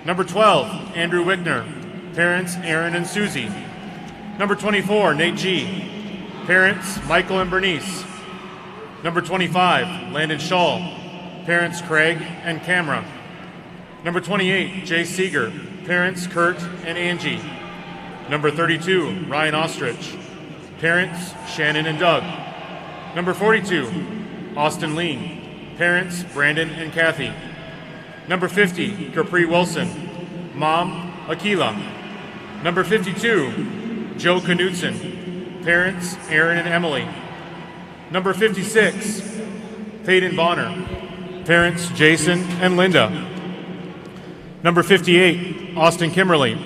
Number 12, Andrew Wickner. Parents, Aaron and Susie. Number 24, Nate G. Parents, Michael and Bernice. Number 25, Landon Shaw. Parents, Craig and Camera. Number 28, Jay Seeger. Parents, Kurt and Angie. Number 32, Ryan Ostrich. Parents, Shannon and Doug. Number 42, Austin Lean. Parents, Brandon and Kathy. Number 50, Capri Wilson. Mom, Akila. Number 52, Joe Knutson. Parents, Aaron and Emily. Number 56, Peyton Bonner. Parents, Jason and Linda. Number 58, Austin Kimberly.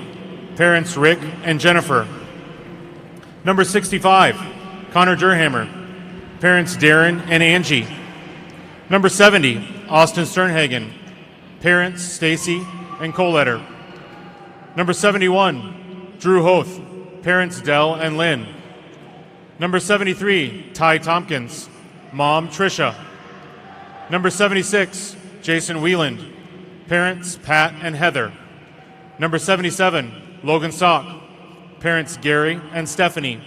Parents, Rick and Jennifer. Number 65, Connor Durhammer. Parents, Darren and Angie. Number 70, Austin Sternhagen. Parents, Stacy and Coletter. Number 71, Drew Hoth. Parents, Dell and Lynn. Number 73, Ty Tompkins. Mom, Tricia. Number 76, Jason Wieland. Parents, Pat and Heather. Number 77, Logan Sock. Parents, Gary and Stephanie.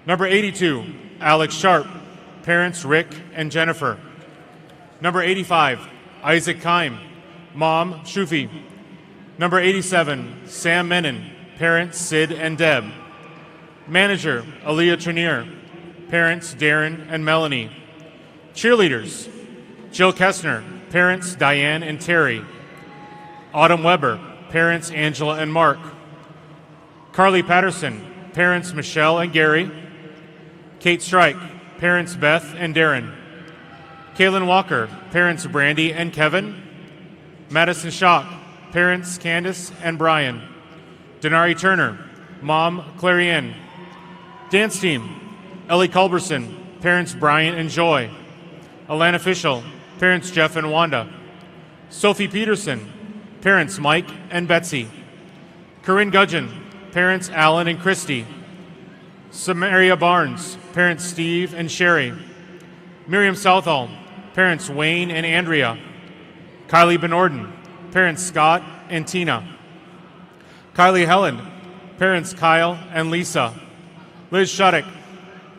Number 82, Alex Sharp. Parents, Rick and Jennifer. Number 85, Isaac Kime. Mom, Shufi. Number 87, Sam Menon. Parents, Sid and Deb. Manager, Aaliyah Trenier. Parents, Darren and Melanie. Cheerleaders, Jill Kessner. Parents, Diane and Terry. Autumn Weber. Parents, Angela and Mark. Carly Patterson. Parents, Michelle and Gary. Kate Strike. Parents, Beth and Darren. Kaylin Walker. Parents, Brandy and Kevin. Madison Schock. Parents, Candace and Brian. Denari Turner. Mom, Clarianne. Dance team, Ellie Culberson. Parents, Brian and Joy. Alana Fischel. Parents, Jeff and Wanda. Sophie Peterson. Parents, Mike and Betsy. Corinne Gudgeon. Parents, Alan and Christy. Samaria Barnes. Parents, Steve and Sherry. Miriam Southall. Parents, Wayne and Andrea. Kylie Benorden. Parents, Scott and Tina. Kylie Helen. Parents, Kyle and Lisa. Liz Shudick.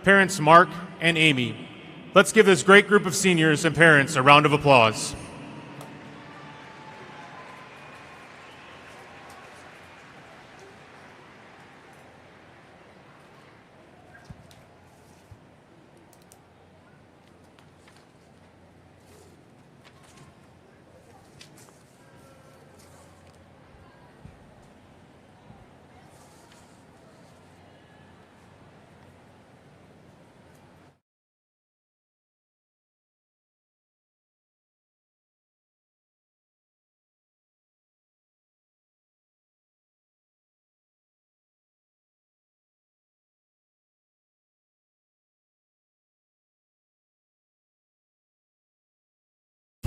Parents, Mark and Amy. Let's give this great group of seniors and parents a round of applause.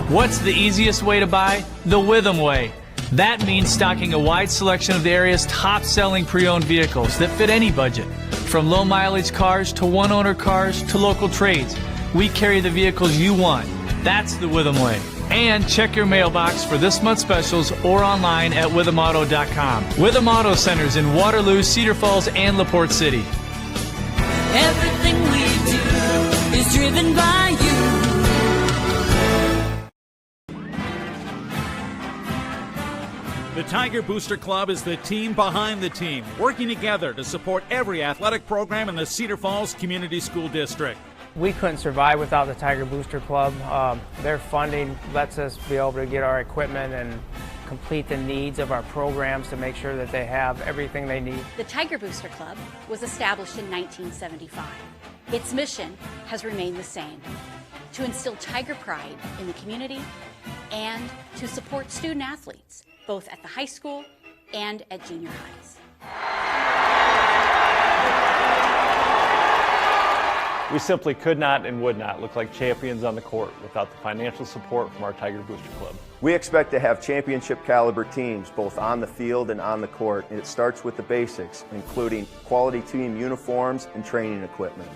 What's the easiest way to buy? The Witham way. That means stocking a wide selection of the area's top-selling pre-owned vehicles that fit any budget. From low-mileage cars to one-owner cars to local trades, we carry the vehicles you want. That's the Witham way. And check your mailbox for this month's specials or online at withamauto.com. Witham Auto Centers in Waterloo, Cedar Falls, and LaPorte City. Everything we do is driven by you. The Tiger Booster Club is the team behind the team, working together to support every athletic program in the Cedar Falls Community School District. We couldn't survive without the Tiger Booster Club. Their funding lets us be able to get our equipment and complete the needs of our programs to make sure that they have everything they need. The Tiger Booster Club was established in 1975. Its mission has remained the same: to instill Tiger pride in the community and to support student athletes, both at the high school and at junior highs. We simply could not and would not look like champions on the court without the financial support from our Tiger Booster Club. We expect to have championship caliber teams both on the field and on the court, and it starts with the basics, including quality team uniforms and training equipment.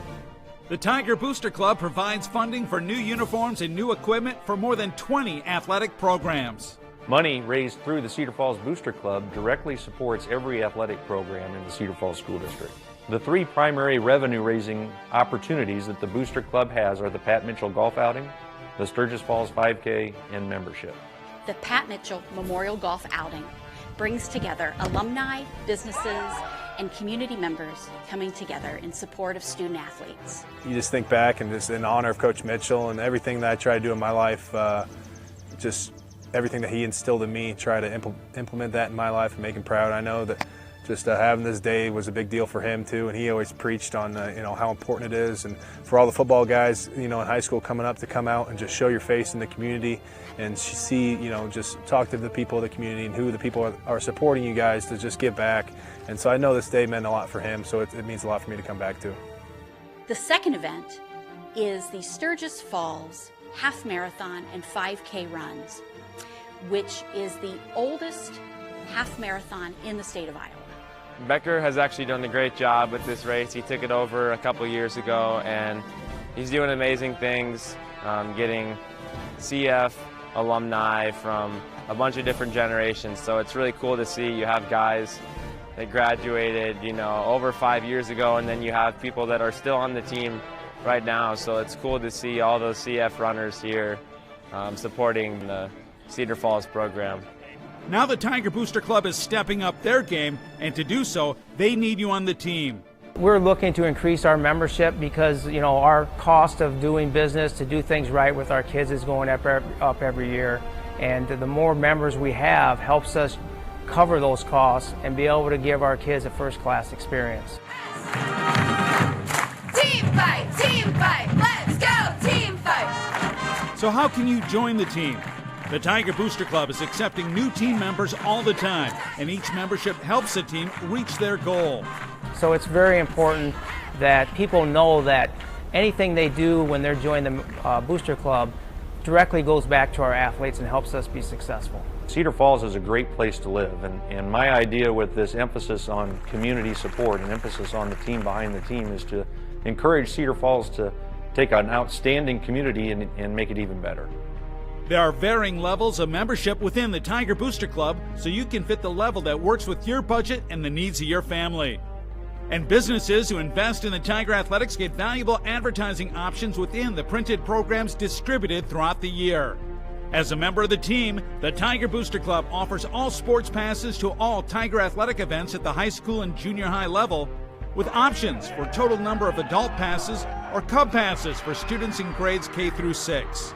The Tiger Booster Club provides funding for new uniforms and new equipment for more than 20 athletic programs. Money raised through the Cedar Falls Booster Club directly supports every athletic program in the Cedar Falls School District. The three primary revenue-raising opportunities that the Booster Club has are the Pat Mitchell Golf Outing, the Sturgis Falls 5K, and membership. The Pat Mitchell Memorial Golf Outing brings together alumni, businesses, and community members coming together in support of student athletes. You just think back and just in honor of Coach Mitchell and everything that I try to do in my life, just everything that he instilled in me, try to implement that in my life and make him proud. I know that just having this day was a big deal for him too, and he always preached on how important it is, and for all the football guys in high school coming up to come out and just show your face in the community and see, just talk to the people of the community and who the people are supporting you guys to just give back. And so I know this day meant a lot for him, so it means a lot for me to come back to. The second event is the Sturgis Falls Half Marathon and 5K runs, which is the oldest half marathon in the state of Iowa. Becker has actually done a great job with this race. He took it over a couple years ago, and he's doing amazing things, getting CF alumni from a bunch of different generations. So it's really cool to see. You have guys that graduated, over 5 years ago, and then you have people that are still on the team right now. So it's cool to see all those CF runners here supporting the Cedar Falls program. Now the Tiger Booster Club is stepping up their game, and to do so, they need you on the team. We're looking to increase our membership because, our cost of doing business, to do things right with our kids, is going up every year. And the more members we have helps us cover those costs and be able to give our kids a first-class experience. Team fight, let's go, team fight. So how can you join the team? The Tiger Booster Club is accepting new team members all the time, and each membership helps the team reach their goal. So it's very important that people know that anything they do when they're joining the Booster Club directly goes back to our athletes and helps us be successful. Cedar Falls is a great place to live, and my idea with this emphasis on community support and emphasis on the team behind the team is to encourage Cedar Falls to take an outstanding community and make it even better. There are varying levels of membership within the Tiger Booster Club, so you can fit the level that works with your budget and the needs of your family. And businesses who invest in the Tiger Athletics get valuable advertising options within the printed programs distributed throughout the year. As a member of the team, the Tiger Booster Club offers all sports passes to all Tiger Athletic events at the high school and junior high level, with options for total number of adult passes or Cub passes for students in grades K through 6.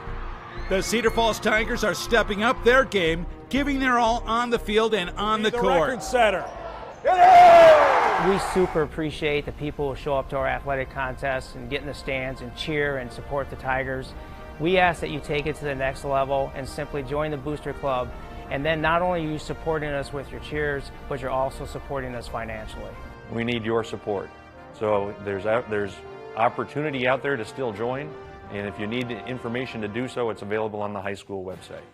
The Cedar Falls Tigers are stepping up their game, giving their all on the field and on the court. Record setter. We super appreciate the people who show up to our athletic contests and get in the stands and cheer and support the Tigers. We ask that you take it to the next level and simply join the Booster Club. And then not only are you supporting us with your cheers, but you're also supporting us financially. We need your support. So there's opportunity out there to still join. And if you need information to do so, it's available on the high school website.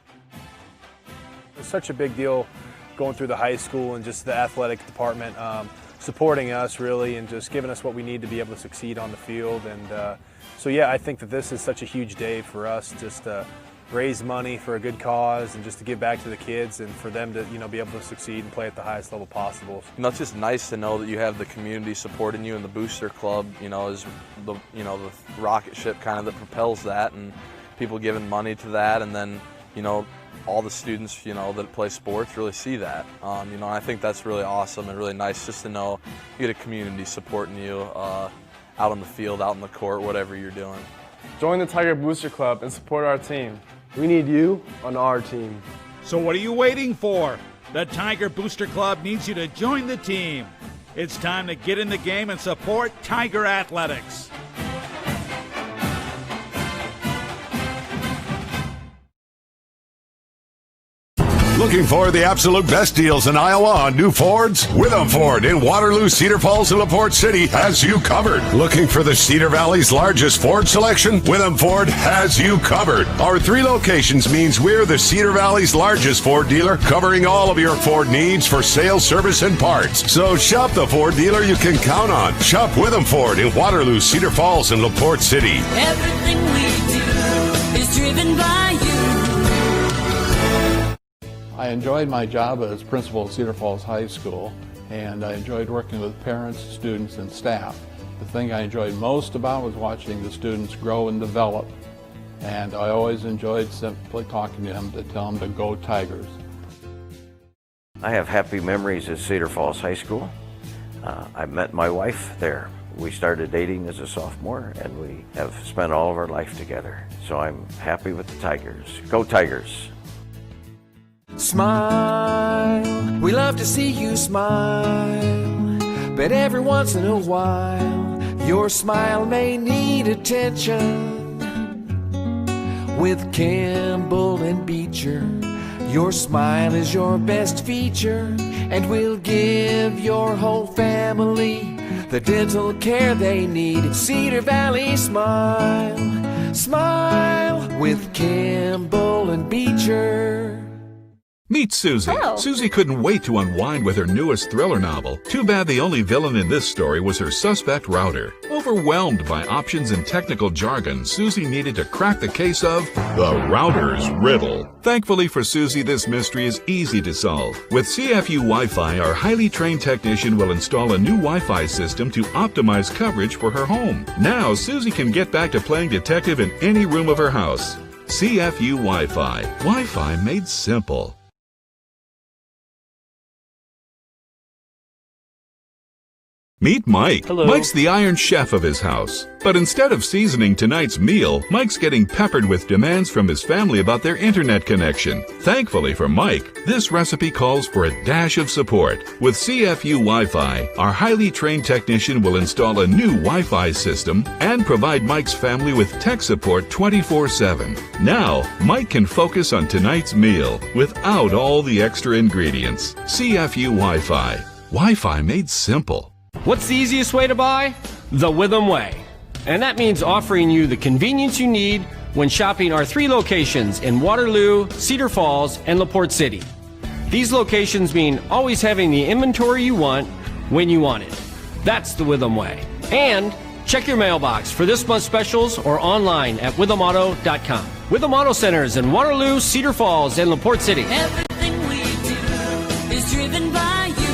It's such a big deal going through the high school and just the athletic department supporting us really and just giving us what we need to be able to succeed on the field. And so yeah, I think that this is such a huge day for us just to raise money for a good cause and just to give back to the kids and for them to be able to succeed and play at the highest level possible. It's just nice to know that you have the community supporting you, and the Booster Club is the the rocket ship kind of that propels that, and people giving money to that, and then all the students that play sports really see that. I think that's really awesome and really nice just to know you get a community supporting you out on the field, out on the court, whatever you're doing. Join the Tiger Booster Club and support our team. We need you on our team. So what are you waiting for? The Tiger Booster Club needs you to join the team. It's time to get in the game and support Tiger Athletics. Looking for the absolute best deals in Iowa on new Fords? Witham Ford in Waterloo, Cedar Falls, and LaPorte City has you covered. Looking for the Cedar Valley's largest Ford selection? Witham Ford has you covered. Our 3 locations means we're the Cedar Valley's largest Ford dealer, covering all of your Ford needs for sales, service, and parts. So shop the Ford dealer you can count on. Shop Witham Ford in Waterloo, Cedar Falls, and LaPorte City. Everything we do is driven by you. I enjoyed my job as principal at Cedar Falls High School, and I enjoyed working with parents, students, and staff. The thing I enjoyed most about was watching the students grow and develop, and I always enjoyed simply talking to them to tell them to go Tigers. I have happy memories at Cedar Falls High School. I met my wife there. We started dating as a sophomore, and we have spent all of our life together. So I'm happy with the Tigers. Go Tigers! Smile, we love to see you smile, but every once in a while, your smile may need attention. With Campbell and Beecher, your smile is your best feature, and we'll give your whole family the dental care they need. Cedar Valley Smile, smile with Campbell and Beecher. Meet Susie. Hello. Susie couldn't wait to unwind with her newest thriller novel. Too bad the only villain in this story was her suspect Router. Overwhelmed by options and technical jargon, Susie needed to crack the case of the Router's Riddle. Thankfully for Susie, this mystery is easy to solve. With CFU Wi-Fi, our highly trained technician will install a new Wi-Fi system to optimize coverage for her home. Now, Susie can get back to playing detective in any room of her house. CFU Wi-Fi. Wi-Fi made simple. Meet Mike. Hello. Mike's the Iron Chef of his house. But instead of seasoning tonight's meal, Mike's getting peppered with demands from his family about their internet connection. Thankfully for Mike, this recipe calls for a dash of support. With CFU Wi-Fi, our highly trained technician will install a new Wi-Fi system and provide Mike's family with tech support 24/7. Now, Mike can focus on tonight's meal without all the extra ingredients. CFU Wi-Fi. Wi-Fi made simple. What's the easiest way to buy? The Witham Way. And that means offering you the convenience you need when shopping our 3 locations in Waterloo, Cedar Falls, and LaPorte City. These locations mean always having the inventory you want when you want it. That's the Witham Way. And check your mailbox for this month's specials or online at withamauto.com. Witham Auto Centers in Waterloo, Cedar Falls, and LaPorte City. Everything we do is driven by you.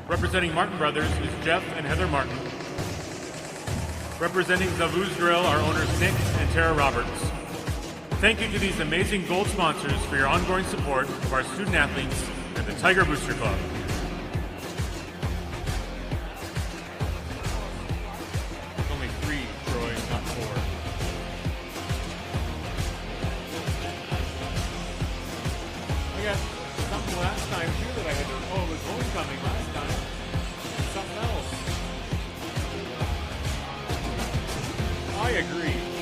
Representing Martin Brothers is Jeff and Heather Martin. Representing Zavuz Grill are owners Nick and Tara Roberts. Thank you to these amazing gold sponsors for your ongoing support of our student athletes and the Tiger Booster Club. Only 3, Troy, not 4. I got something last time too that I had to, it was homecoming last time. Something else. I agree.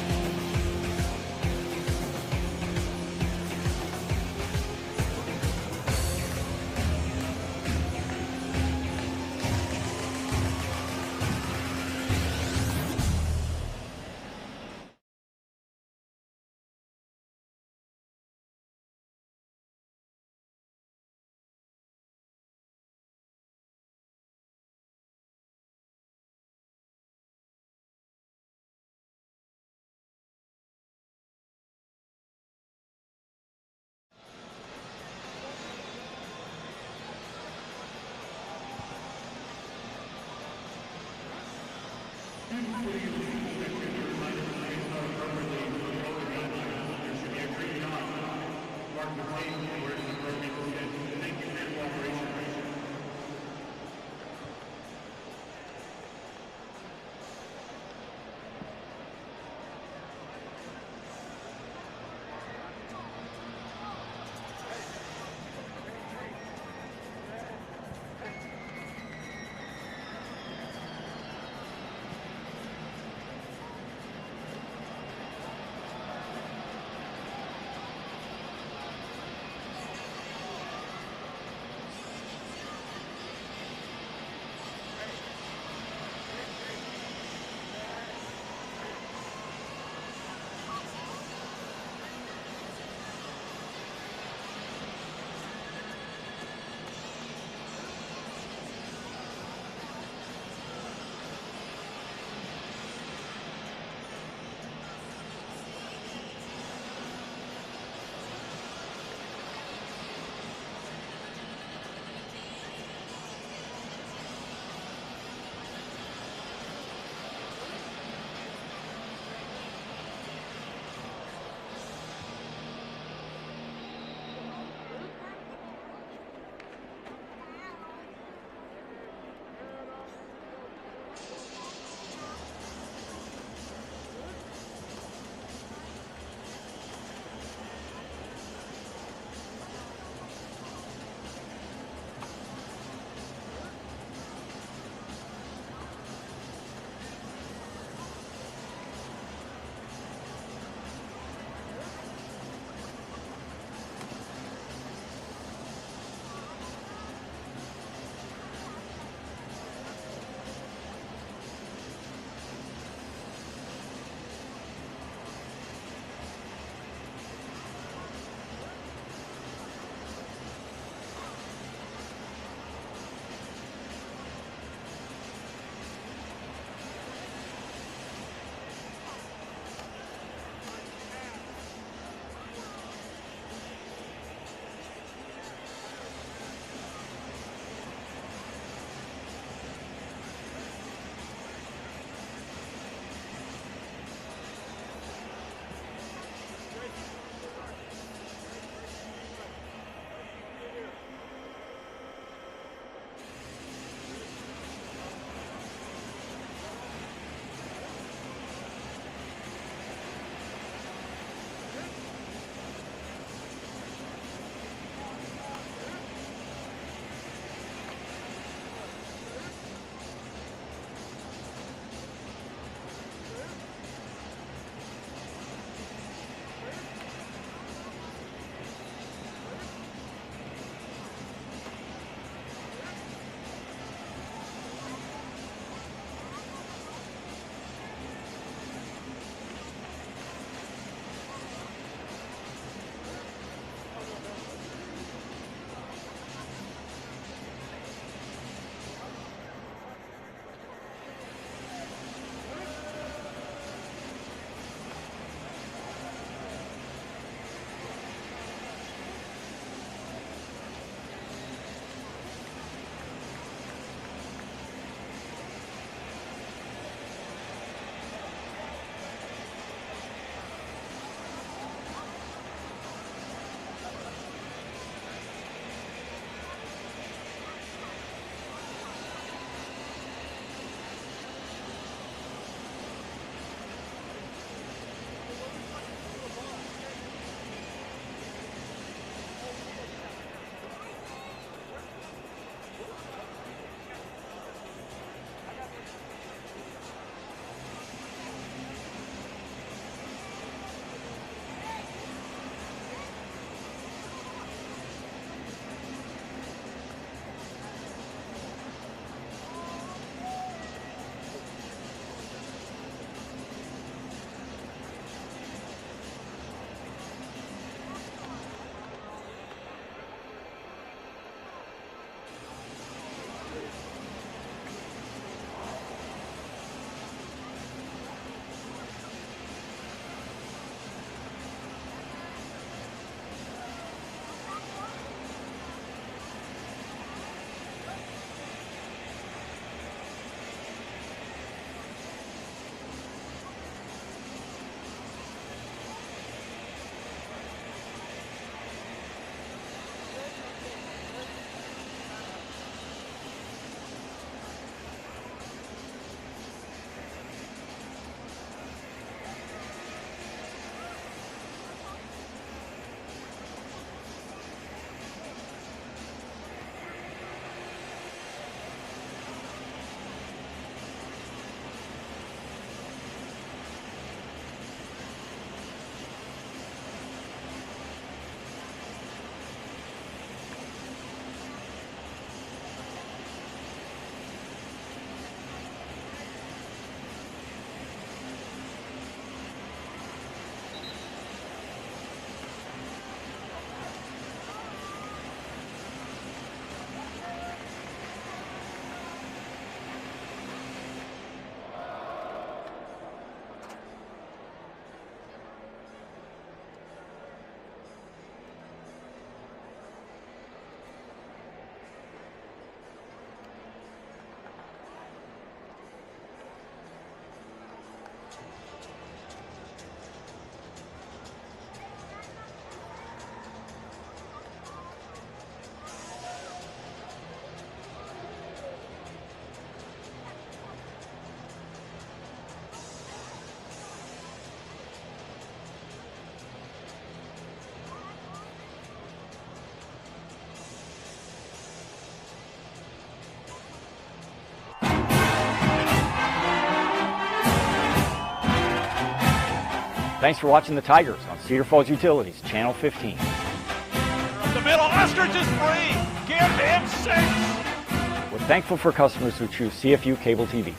Thanks for watching the Tigers on Cedar Falls Utilities, Channel 15. Up the middle, Ostrich is free. Give him 6. We're thankful for customers who choose CFU Cable TV.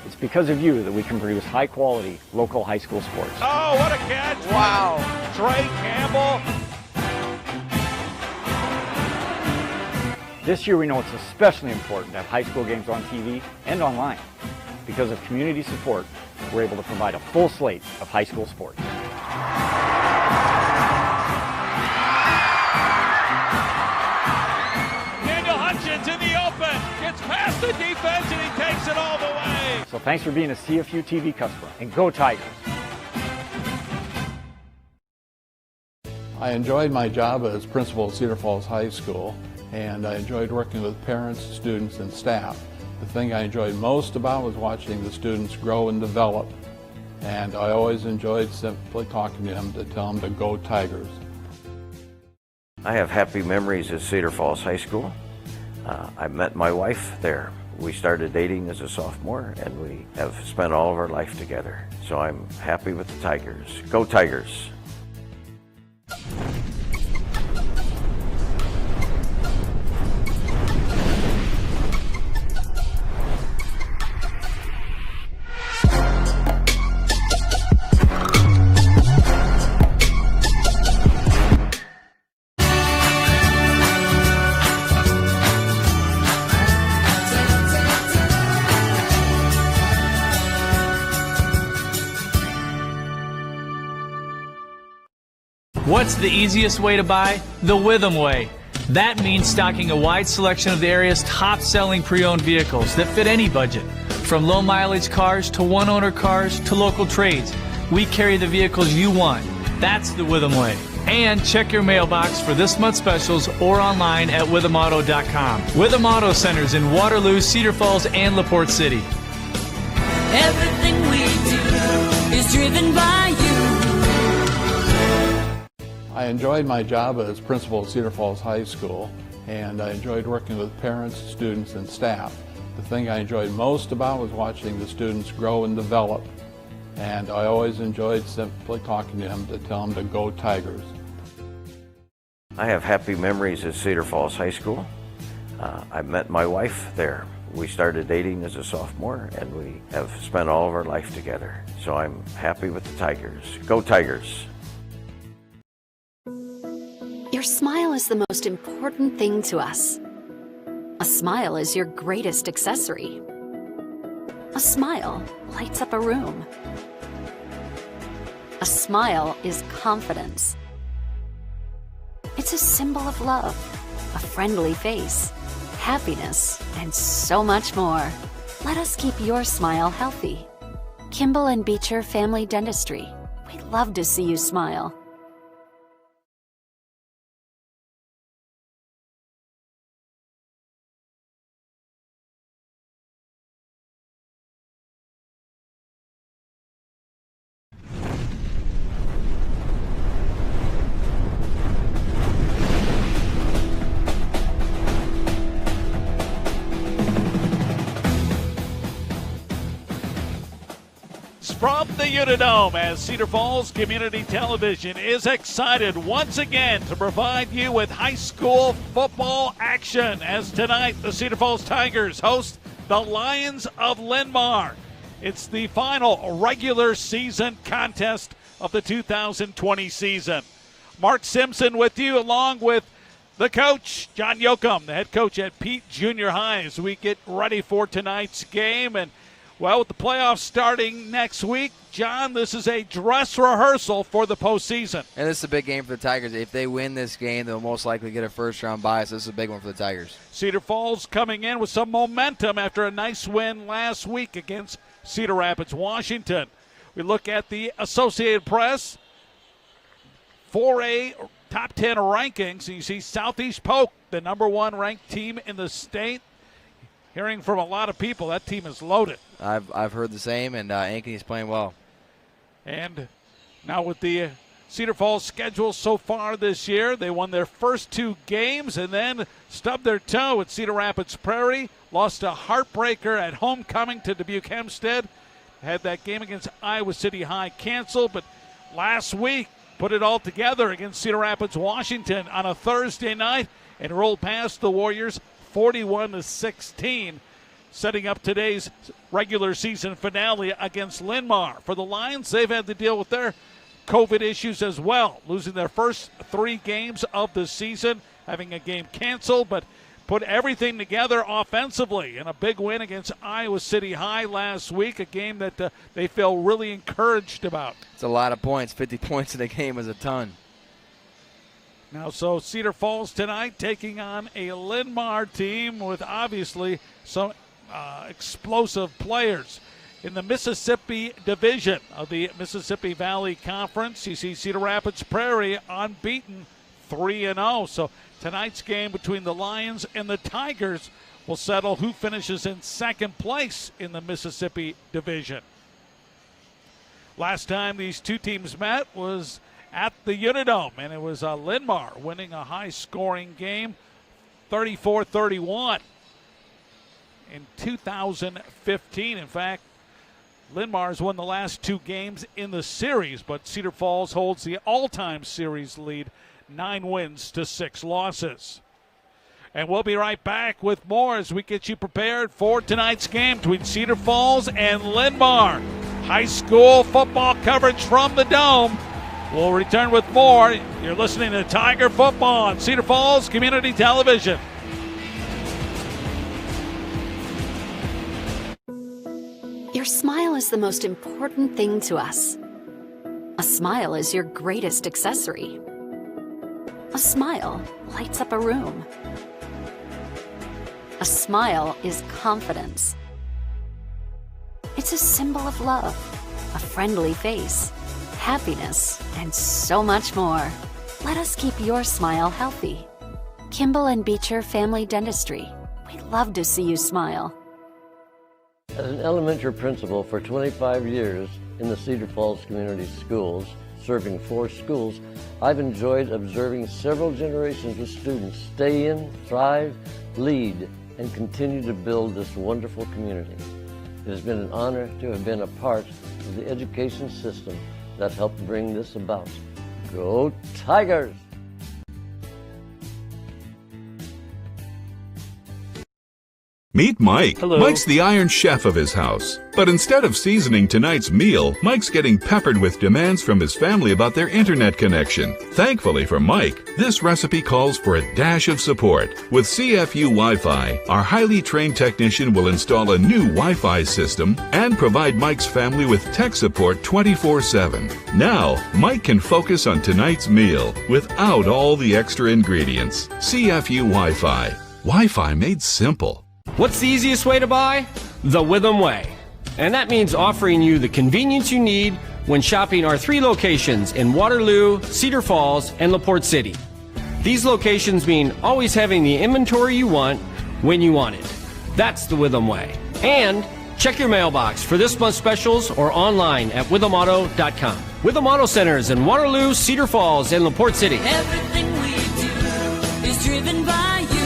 It's because of you that we can produce high-quality local high school sports. Oh, what a catch. Wow. Trey Campbell. This year we know it's especially important to have high school games on TV and online. Because of community support, we're able to provide a full slate of high school sports. Daniel Hutchins in the open. Gets past the defense and he takes it all the way. So thanks for being a CFU TV customer, and go Tigers. I enjoyed my job as principal at Cedar Falls High School, and I enjoyed working with parents, students, and staff. The thing I enjoyed most about was watching the students grow and develop, and I always enjoyed simply talking to them to tell them to go Tigers. I have happy memories at Cedar Falls High School. I met my wife there. We started dating as a sophomore, and we have spent all of our life together. So I'm happy with the Tigers. Go Tigers! What's the easiest way to buy? The Witham way. That means stocking a wide selection of the area's top-selling pre-owned vehicles that fit any budget. From low-mileage cars to one-owner cars to local trades, we carry the vehicles you want. That's the Witham way. And check your mailbox for this month's specials or online at withamauto.com. Witham Auto Centers in Waterloo, Cedar Falls, and LaPorte City. Everything we do is driven by you. I enjoyed my job as principal at Cedar Falls High School, and I enjoyed working with parents, students, and staff. The thing I enjoyed most about was watching the students grow and develop, and I always enjoyed simply talking to them to tell them to go Tigers. I have happy memories at Cedar Falls High School. I met my wife there. We started dating as a sophomore, and we have spent all of our life together. So I'm happy with the Tigers. Go Tigers! Your smile is the most important thing to us. A smile is your greatest accessory. A smile lights up a room. A smile is confidence. It's a symbol of love, a friendly face, happiness, and so much more. Let us keep your smile healthy. Kimball and Beecher Family Dentistry. We love to see you smile. From the UNI-Dome, as Cedar Falls Community Television is excited once again to provide you with high school football action, as tonight the Cedar Falls Tigers host the Lions of Linn-Mar. It's the final regular season contest of the 2020 season. Mark Simpson with you, along with the coach, John Yoakum, the head coach at Pete Junior High, as we get ready for tonight's game. And well, with the playoffs starting next week, John, this is a dress rehearsal for the postseason. And this is a big game for the Tigers. If they win this game, they'll most likely get a first-round bye, so this is a big one for the Tigers. Cedar Falls coming in with some momentum after a nice win last week against Cedar Rapids, Washington. We look at the Associated Press 4A top 10 rankings. You see Southeast Polk, the number one ranked team in the state. Hearing from a lot of people, that team is loaded. I've heard the same, and Ankeny's playing well. And now with the Cedar Falls schedule so far this year, they won their first two games and then stubbed their toe at Cedar Rapids Prairie, lost a heartbreaker at homecoming to Dubuque Hempstead, had that game against Iowa City High canceled, but last week put it all together against Cedar Rapids, Washington on a Thursday night and rolled past the Warriors 41-16, setting up today's regular season finale against Linn-Mar. For the Lions, they've had to deal with their COVID issues as well, losing their first 3 games of the season, having a game canceled, but put everything together offensively in a big win against Iowa City High last week, a game that they feel really encouraged about. It's a lot of points. 50 points in a game is a ton. Now, so Cedar Falls tonight taking on a Linn-Mar team with obviously some explosive players. In the Mississippi division of the Mississippi Valley Conference, you see Cedar Rapids Prairie unbeaten 3-0. So tonight's game between the Lions and the Tigers will settle who finishes in second place in the Mississippi division. Last time these two teams met was at the UNI-Dome, and it was Linn-Mar winning a high-scoring game, 34-31 in 2015. In fact, Linn-Mar has won the last 2 games in the series, but Cedar Falls holds the all-time series lead, 9 wins to 6 losses. And we'll be right back with more as we get you prepared for tonight's game between Cedar Falls and Linn-Mar. High school football coverage from the Dome. We'll return with more. You're listening to Tiger Football on Cedar Falls Community Television. Your smile is the most important thing to us. A smile is your greatest accessory. A smile lights up a room. A smile is confidence. It's a symbol of love, a friendly face, happiness, and so much more. Let us keep your smile healthy. Kimball and Beecher Family Dentistry. We love to see you smile. As an elementary principal for 25 years in the Cedar Falls Community Schools, serving 4 schools, I've enjoyed observing several generations of students stay in, thrive, lead, and continue to build this wonderful community. It has been an honor to have been a part of the education system that helped bring this about. Go Tigers! Meet Mike. Hello. Mike's the Iron Chef of his house. But instead of seasoning tonight's meal, Mike's getting peppered with demands from his family about their internet connection. Thankfully for Mike, this recipe calls for a dash of support. With CFU Wi-Fi, our highly trained technician will install a new Wi-Fi system and provide Mike's family with tech support 24/7. Now, Mike can focus on tonight's meal without all the extra ingredients. CFU Wi-Fi. Wi-Fi made simple. What's the easiest way to buy? The Witham Way. And that means offering you the convenience you need when shopping our 3 locations in Waterloo, Cedar Falls, and LaPorte City. These locations mean always having the inventory you want when you want it. That's the Witham Way. And check your mailbox for this month's specials or online at withamauto.com. Witham Auto Centers in Waterloo, Cedar Falls, and LaPorte City. Everything we do is driven by you.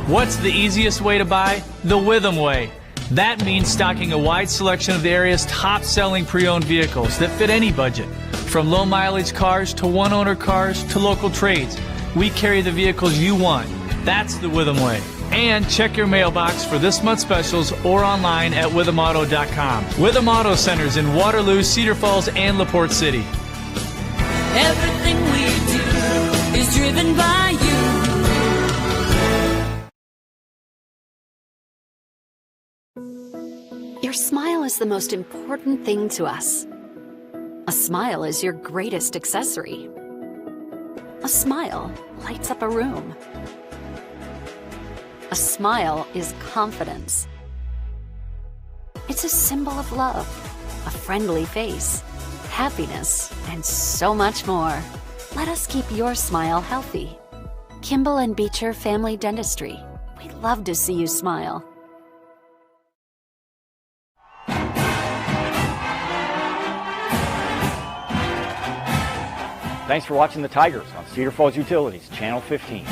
What's the easiest way to buy? The Witham Way. That means stocking a wide selection of the area's top-selling pre-owned vehicles that fit any budget. From low-mileage cars to one-owner cars to local trades, we carry the vehicles you want. That's the Witham Way. And check your mailbox for this month's specials or online at withamauto.com. Witham Auto Centers in Waterloo, Cedar Falls, and LaPorte City. Everything we do is driven by you. Your smile is the most important thing to us. A smile is your greatest accessory. A smile lights up a room. A smile is confidence. It's a symbol of love, a friendly face, happiness, and so much more. Let us keep your smile healthy. Kimball and Beecher Family Dentistry. We love to see you smile. Thanks for watching the Tigers on Cedar Falls Utilities, Channel 15.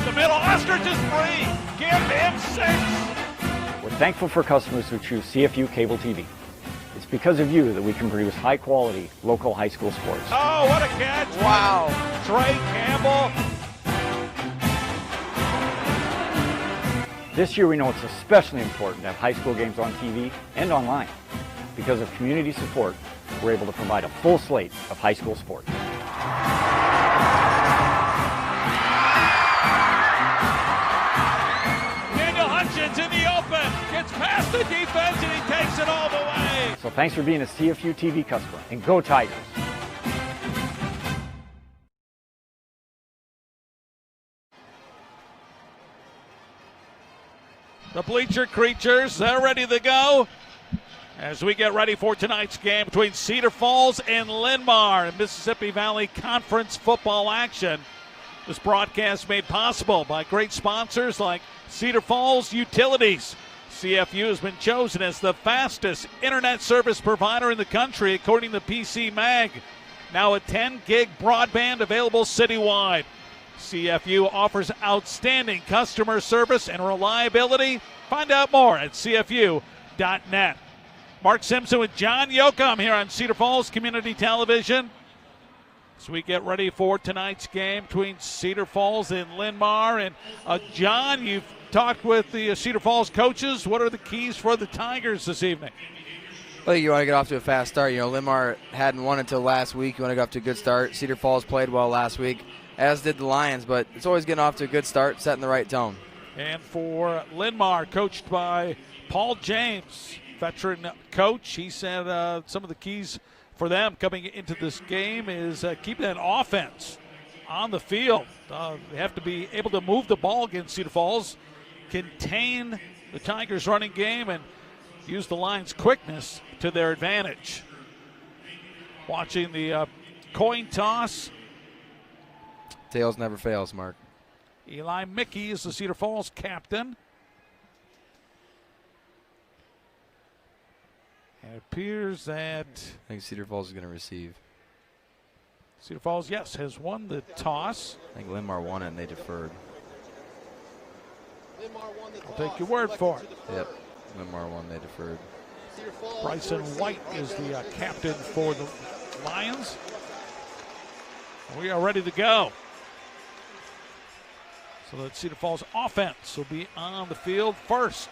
The middle, Ostrich is free. Give him 6. We're thankful for customers who choose CFU Cable TV. It's because of you that we can produce high-quality local high school sports. Oh, what a catch. Wow. Trey Campbell. This year we know it's especially important to have high school games on TV and online. Because of community support, we're able to provide a full slate of high school sports. Daniel Hutchins in the open. Gets past the defense and he takes it all the way. So thanks for being a CFU TV customer, and go Tigers! The bleacher creatures, they're ready to go as we get ready for tonight's game between Cedar Falls and Linn-Mar in Mississippi Valley Conference football action. This broadcast made possible by great sponsors like Cedar Falls Utilities. CFU has been chosen as the fastest internet service provider in the country according to PC Mag. Now a 10-gig broadband available citywide. CFU offers outstanding customer service and reliability. Find out more at CFU.net. Mark Simpson with John Yoakum here on Cedar Falls Community Television. As we get ready for tonight's game between Cedar Falls and Linn-Mar. And John, you've talked with the Cedar Falls coaches. What are the keys for the Tigers this evening? Well, you want to get off to a fast start. You know, Linn-Mar hadn't won until last week. You want to get off to a good start. Cedar Falls played well last week, as did the Lions, but it's always getting off to a good start, setting the right tone. And for Linn-Mar, coached by Paul James, veteran coach, he said some of the keys for them coming into this game is keeping that offense on the field. They have to be able to move the ball against Cedar Falls, contain the Tigers' running game, and use the Lions' quickness to their advantage. Watching the coin toss. Tails never fails, Mark. Eli Mickey is the Cedar Falls captain. And it appears that I think Cedar Falls is going to receive. Cedar Falls, yes, has won the toss. I think Linn-Mar won it and they deferred. I'll take your word for it. Yep, Linn-Mar won, they deferred. Bryson White is the captain for the Lions. We are ready to go. So that Cedar Falls offense will be on the field first.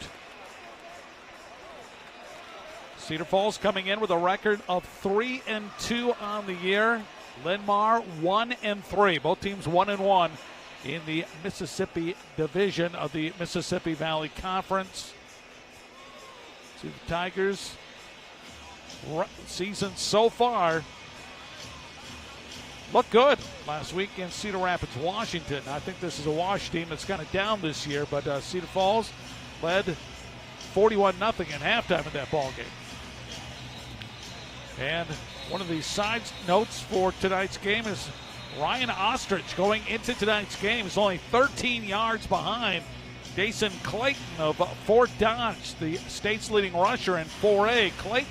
Cedar Falls coming in with a record of 3-2 on the year. Linn-Mar 1-3. Both teams 1-1 in the Mississippi division of the Mississippi Valley Conference. See the Tigers' season so far look good last week in Cedar Rapids, Washington. I think this is a Wash team that's kind of down this year, but Cedar Falls led 41-0 at halftime in that ball game. And one of the side notes for tonight's game is Ryan Ostrich going into tonight's game is only 13 yards behind Jason Clayton of Fort Dodge, the state's leading rusher in 4A. Clayton,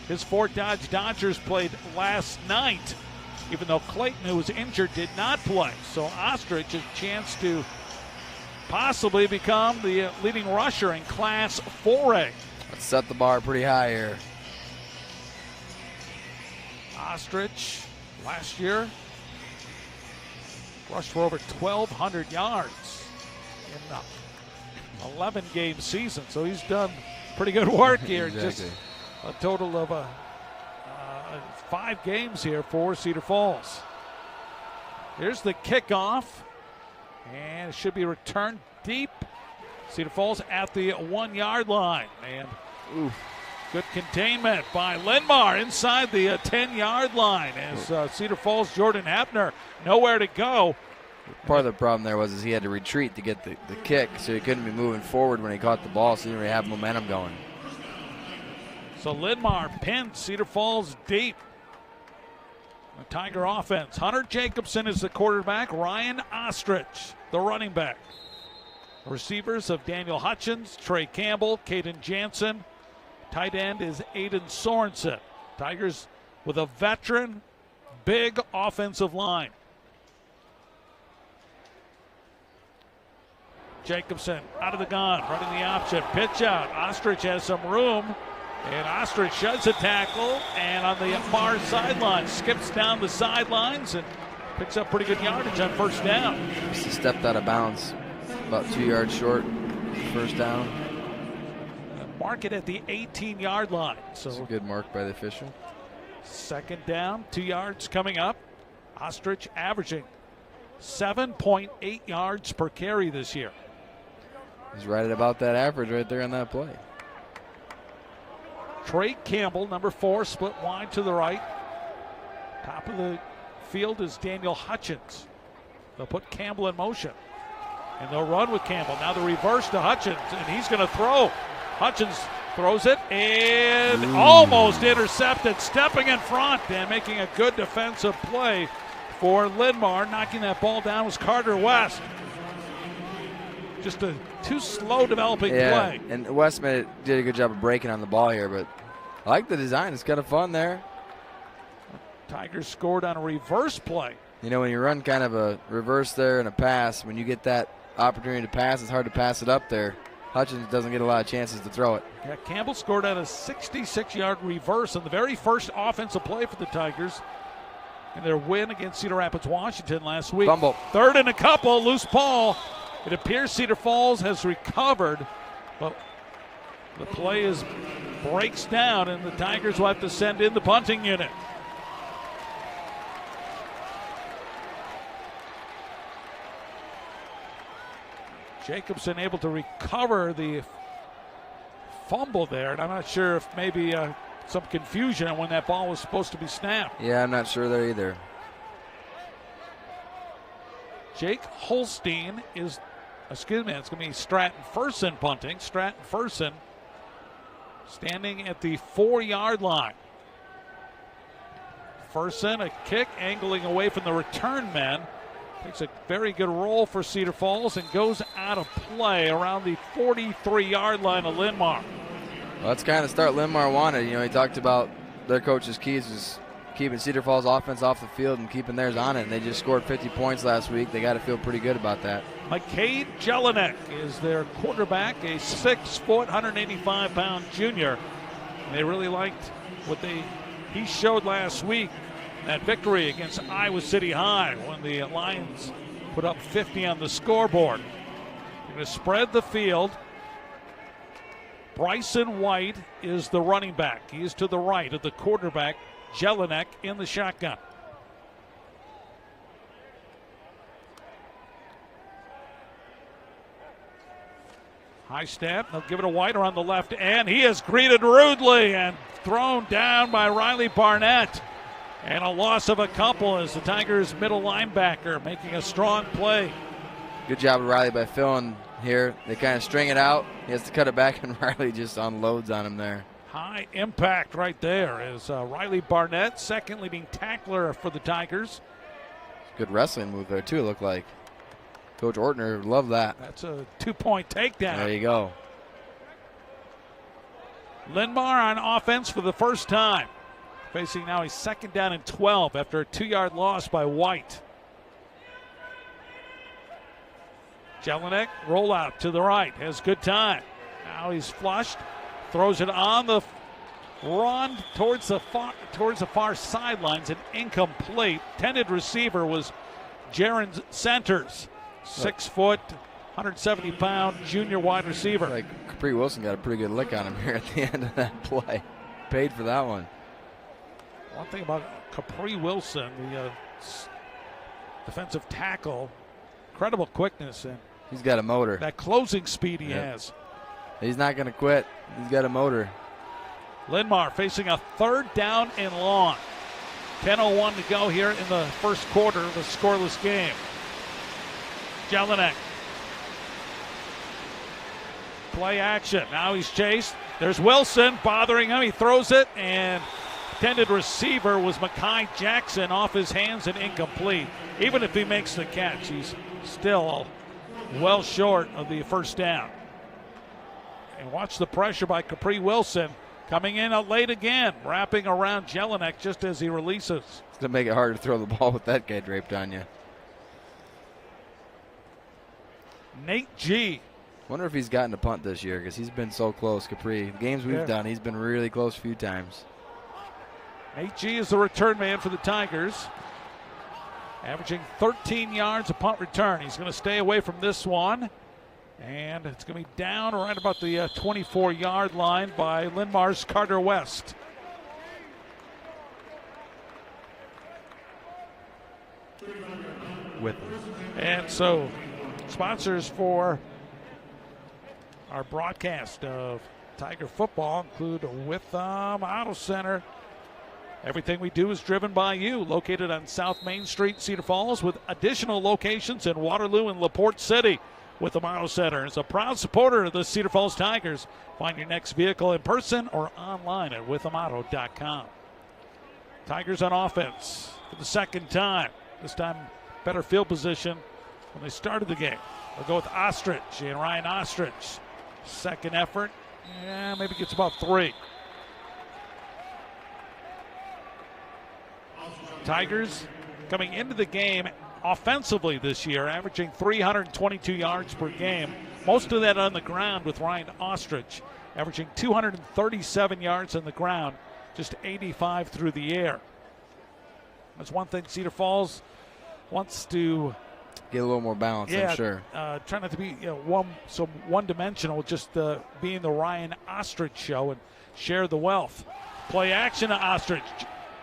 his Fort Dodge Dodgers played last night, even though Clayton, who was injured, did not play. So Ostrich a chance to possibly become the leading rusher in Class 4A. Let's set the bar pretty high here. Ostrich last year rushed for over 1,200 yards in an 11-game season. So he's done pretty good work here. Exactly. Just a total of 5 games here for Cedar Falls. Here's the kickoff, and it should be returned deep. Cedar Falls at the 1-yard line, and good containment by Linn-Mar inside the 10-yard line as Cedar Falls' Jordan Hapner nowhere to go. Part of the problem there was he had to retreat to get the kick, so he couldn't be moving forward when he caught the ball, so he didn't really have momentum going. So Linn-Mar pinned Cedar Falls deep. The Tiger offense. Hunter Jacobson is the quarterback. Ryan Ostrich, the running back. Receivers of Daniel Hutchins, Trey Campbell, Caden Jansen. Tight end is Aiden Sorensen. Tigers with a veteran, big offensive line. Jacobson out of the gun, running the option. Pitch out. Ostrich has some room. And Ostrich does a tackle, and on the far sideline, skips down the sidelines and picks up pretty good yardage on first down. Just stepped out of bounds, about 2 yards short, first down. Mark it at the 18-yard line. So it's a good mark by the official. Second down, 2 yards coming up. Ostrich averaging 7.8 yards per carry this year. He's right at about that average right there on that play. Trey Campbell, number 4, split wide to the right. Top of the field is Daniel Hutchins. They'll put Campbell in motion, and they'll run with Campbell. Now the reverse to Hutchins, and he's going to throw. Hutchins throws it and almost intercepted, stepping in front and making a good defensive play for Linn-Mar. Knocking that ball down was Carter West. Just a too slow developing play. And West did a good job of breaking on the ball here, but I like the design. It's kind of fun there. Tigers scored on a reverse play. You know, when you run kind of a reverse there and a pass, when you get that opportunity to pass, it's hard to pass it up there. Hutchins doesn't get a lot of chances to throw it. Yeah, Campbell scored on a 66-yard reverse on the very first offensive play for the Tigers in their win against Cedar Rapids, Washington last week. Fumble. Third and a couple, loose ball. It appears Cedar Falls has recovered, but the play breaks down, and the Tigers will have to send in the punting unit. Jacobson able to recover the fumble there, and I'm not sure if maybe some confusion on when that ball was supposed to be snapped. Yeah, I'm not sure there either. Jake Holstein it's going to be Stratton Furson punting. Stratton Furson standing at the 4-yard line. Furson, a kick, angling away from the return man. Takes a very good roll for Cedar Falls and goes out of play around the 43-yard line of Linn-Mar. Well, that's kind of start Linn-Mar wanted. You know, he talked about their coach's keys was keeping Cedar Falls offense off the field and keeping theirs on it, and they just scored 50 points last week. They got to feel pretty good about that. McCade Jelinek is their quarterback, a 6-foot, 185-pound junior. And they really liked what he showed last week, that victory against Iowa City High when the Lions put up 50 on the scoreboard. They're going to spread the field. Bryson White is the running back. He is to the right of the quarterback, Jelinek, in the shotgun. High snap. They'll give it to White on the left end. He is greeted rudely and thrown down by Riley Barnett. And a loss of a couple as the Tigers' middle linebacker making a strong play. Good job of Riley by filling here. They kind of string it out. He has to cut it back, and Riley just unloads on him there. High impact right there is Riley Barnett, second leading tackler for the Tigers. Good wrestling move there, too, it looked like. Coach Ortner loved that. That's a 2-point takedown. There you go. Linn-Mar on offense for the first time. Facing now a 2nd down and 12 after a 2-yard loss by White. Jelinek, rollout to the right, has good time. Now he's flushed, throws it on the run towards the far sidelines and incomplete. Intended receiver was Jaron Centers, 6-foot, 170-pound junior wide receiver. Like Capri Wilson got a pretty good lick on him here at the end of that play. Paid for that one. One thing about Capri Wilson, the defensive tackle, incredible quickness and he's got a motor. That closing speed he has. He's not going to quit. He's got a motor. Linn-Mar facing a 3rd down and long. 10:01 to go here in the first quarter of a scoreless game. Jelinek. Play action. Now he's chased. There's Wilson bothering him. He throws it, and intended receiver was Makai Jackson, off his hands and incomplete. Even if he makes the catch, he's still well short of the first down. And watch the pressure by Capri Wilson coming in late again, wrapping around Jelinek just as he releases. It's going to make it hard to throw the ball with that guy draped on you. Nate G Wonder if he's gotten a punt this year because he's been so close, Capri. The games we've done, he's been really close a few times. Nate G is the return man for the Tigers, averaging 13 yards a punt return. He's going to stay away from this one, and it's going to be down right about the 24-yard line by Linn-Mar's Carter West. With And so, sponsors for our broadcast of Tiger football include Witham Auto Center. Everything we do is driven by you. Located on South Main Street, Cedar Falls, with additional locations in Waterloo and LaPorte City. Witham Auto Center is a proud supporter of the Cedar Falls Tigers. Find your next vehicle in person or online at withamauto.com. Tigers on offense for the second time. This time, better field position when they started the game. They'll go with Ostrich and Ryan Ostrich. Second effort, maybe gets about 3. Tigers coming into the game offensively this year, averaging 322 yards per game. Most of that on the ground with Ryan Ostrich, averaging 237 yards on the ground, just 85 through the air. That's one thing Cedar Falls wants to get a little more balance, I'm sure. Try not to be one-dimensional, just being the Ryan Ostrich show and share the wealth. Play action to Ostrich.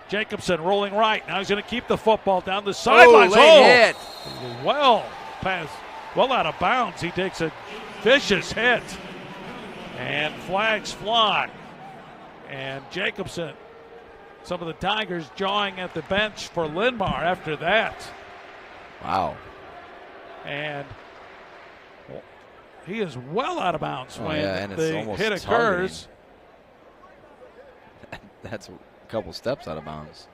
Jacobson rolling right. Now he's going to keep the football down the sidelines. Hit. Well out of bounds. He takes a vicious hit. And flags fly. And Jacobson, some of the Tigers jawing at the bench for Linn-Mar after that. Wow. And he is well out of bounds when and it's the almost hit occurs. That's a couple steps out of bounds.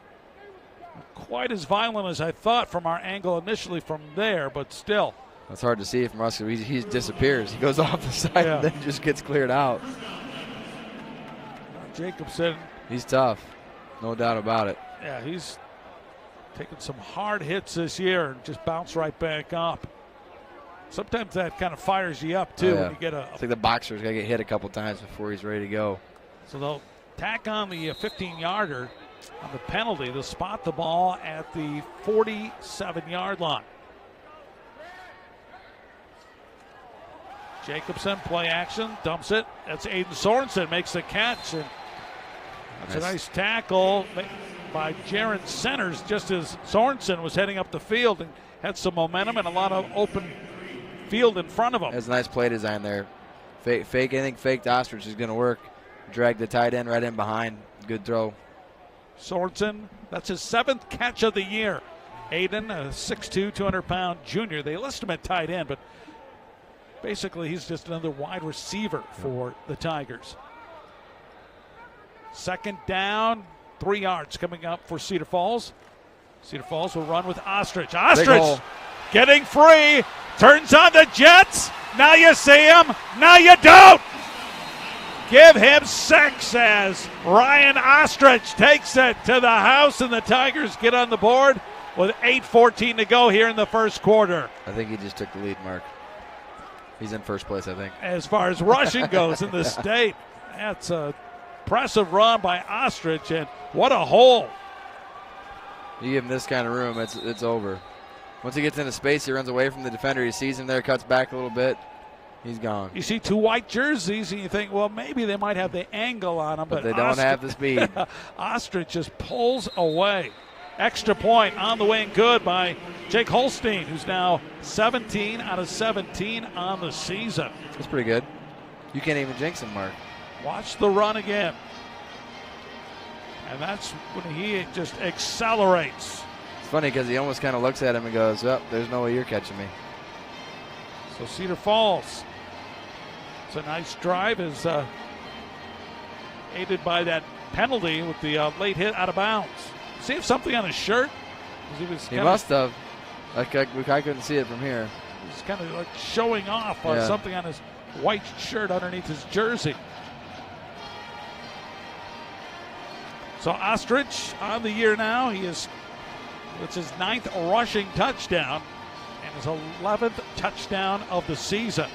Quite as violent as I thought from our angle initially from there, but still. It's hard to see from us. He disappears. He goes off the side and then just gets cleared out. Jacobson. He's tough. No doubt about it. Yeah, he's taken some hard hits this year and just bounced right back up. Sometimes that kind of fires you up, too, when you get It's like the boxer's got to get hit a couple times before he's ready to go. So they'll tack on the 15-yarder on the penalty. They'll spot the ball at the 47-yard line. Jacobson, play action, dumps it. That's Aiden Sorensen, makes the catch. And that's a nice tackle by Jaron Centers just as Sorensen was heading up the field and had some momentum and a lot of open field in front of him. That's a nice play design there. Fake anything faked Ostrich is going to work. Drag the tight end right in behind. Good throw. Sorensen, that's his 7th catch of the year. Aiden, a 6'2", 200-pound junior. They list him at tight end, but basically he's just another wide receiver for the Tigers. Second down, 3 yards coming up for Cedar Falls. Cedar Falls will run with Ostrich. Ostrich getting free, turns on the Jets. Now you see him, now you don't. Give him 6 as Ryan Ostrich takes it to the house, and the Tigers get on the board with 8:14 to go here in the first quarter. I think he just took the lead, Mark. He's in first place, I think. As far as rushing goes in the state, that's a impressive run by Ostrich, and what a hole. You give him this kind of room, it's over. Once he gets into space, he runs away from the defender. He sees him there, cuts back a little bit. He's gone. You see 2 white jerseys, and you think, well, maybe they might have the angle on them. But they don't have the speed. Ostrich just pulls away. Extra point on the way and good by Jake Holstein, who's now 17 out of 17 on the season. That's pretty good. You can't even jinx him, Mark. Watch the run again. And that's when he just accelerates. It's funny because he almost kind of looks at him and goes, oh, there's no way you're catching me. So Cedar Falls, it's a nice drive, is aided by that penalty with the late hit out of bounds. See if something on his shirt? He must have. I couldn't see it from here. He's kind of like showing off on something on his white shirt underneath his jersey. So Ostrich on the year now. It's his 9th rushing touchdown and his 11th touchdown of the season.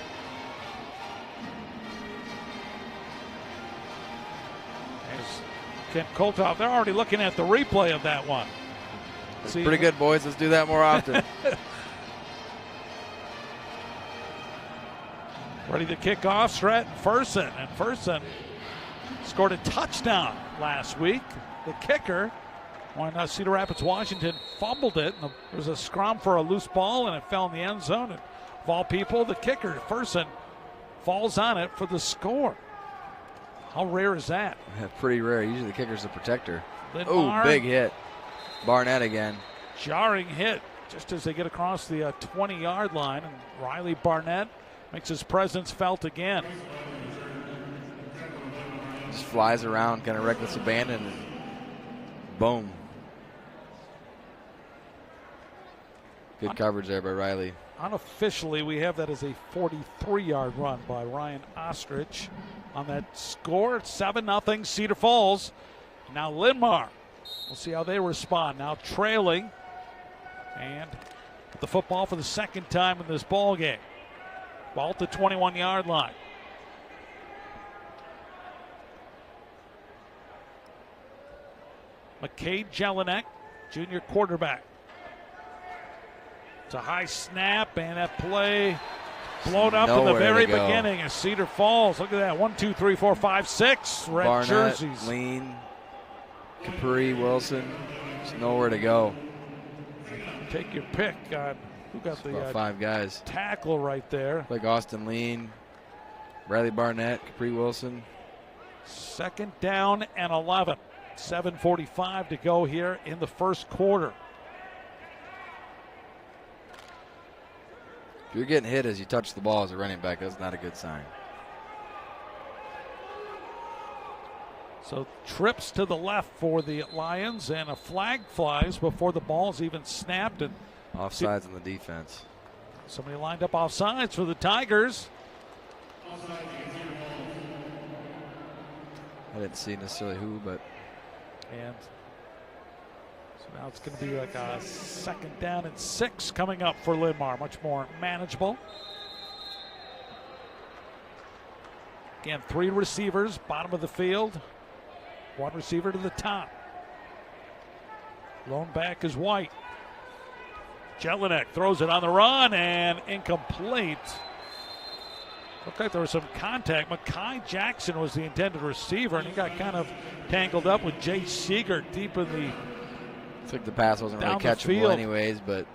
Ken Koltoff, they're already looking at the replay of that one. See, pretty good, boys. Let's do that more often. Ready to kick off, Stratton Furson. And Furson scored a touchdown last week. The kicker, when Cedar Rapids, Washington fumbled it. And there was a scrum for a loose ball, and it fell in the end zone. And of all people, the kicker, Furson, falls on it for the score. How rare is that? Yeah, pretty rare. Usually the kicker's the protector. Linn-Mar. Oh, big hit. Barnett again. Jarring hit just as they get across the 20-yard line. And Riley Barnett makes his presence felt again. Just flies around, kind of reckless abandon, and boom. Good coverage there by Riley. Unofficially, we have that as a 43-yard run by Ryan Ostrich on that score. 7-0 Cedar Falls. Now Linn-Mar. We'll see how they respond. Now trailing, and the football for the second time in this ball game. Ball at the 21-yard line. McCade Jelinek, junior quarterback. It's a high snap, and that play blown up in the very beginning as Cedar Falls. Look at that. 1, 2, 3, 4, 5, 6 red Barnett, jerseys. Lean, Capri, Wilson. There's nowhere to go. Take your pick on who got the 5 guys. Tackle right there. Like Austin Lean, Riley Barnett, Capri Wilson. Second down and 11. 7:45 to go here in the first quarter. If you're getting hit as you touch the ball as a running back, that's not a good sign. So trips to the left for the Lions, and a flag flies before the ball's even snapped. And offsides on the defense. Somebody lined up offsides for the Tigers. I didn't see necessarily who, but. And so now it's going to be like a second down and 6 coming up for Linn-Mar. Much more manageable. Again, 3 receivers, bottom of the field. 1 receiver to the top. Lone back is White. Jelinek throws it on the run and incomplete. Looked like there was some contact. Mekhi Jackson was the intended receiver, and he got kind of tangled up with Jay Seeger deep in the. I think the pass wasn't really catchable anyways, but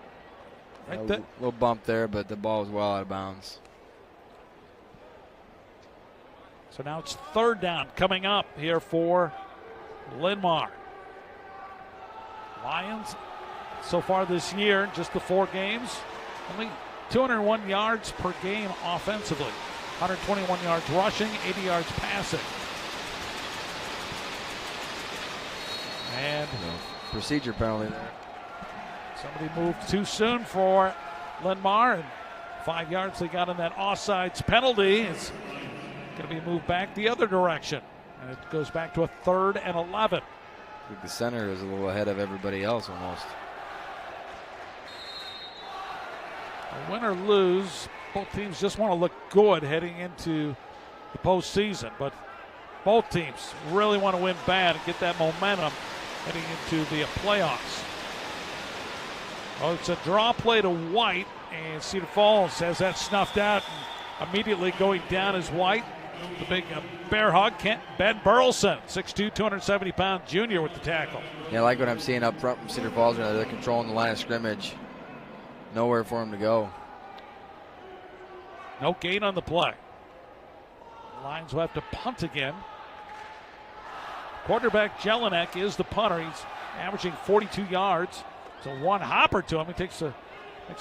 a little bump there, but the ball was well out of bounds. So now it's third down coming up here for Linn-Mar. Lions so far this year, just the 4 games, only 201 yards per game offensively. 121 yards rushing, 80 yards passing. And procedure penalty there. Somebody moved too soon for Linn-Mar, and 5 yards they got in that offsides penalty. It's going to be moved back the other direction, and it goes back to a 3rd and 11. I think the center is a little ahead of everybody else almost. Win or lose, both teams just want to look good heading into the postseason, but both teams really want to win bad and get that momentum heading into the playoffs. Oh, it's a draw play to White, and Cedar Falls has that snuffed out, and immediately going down is White. The big bear hug, Ben Burleson, 6'2", 270-pound junior with the tackle. Yeah, I like what I'm seeing up front from Cedar Falls. They're controlling the line of scrimmage. Nowhere for him to go. No gain on the play. Lions will have to punt again. Quarterback Jelinek is the punter. He's averaging 42 yards. It's a one hopper to him. He makes a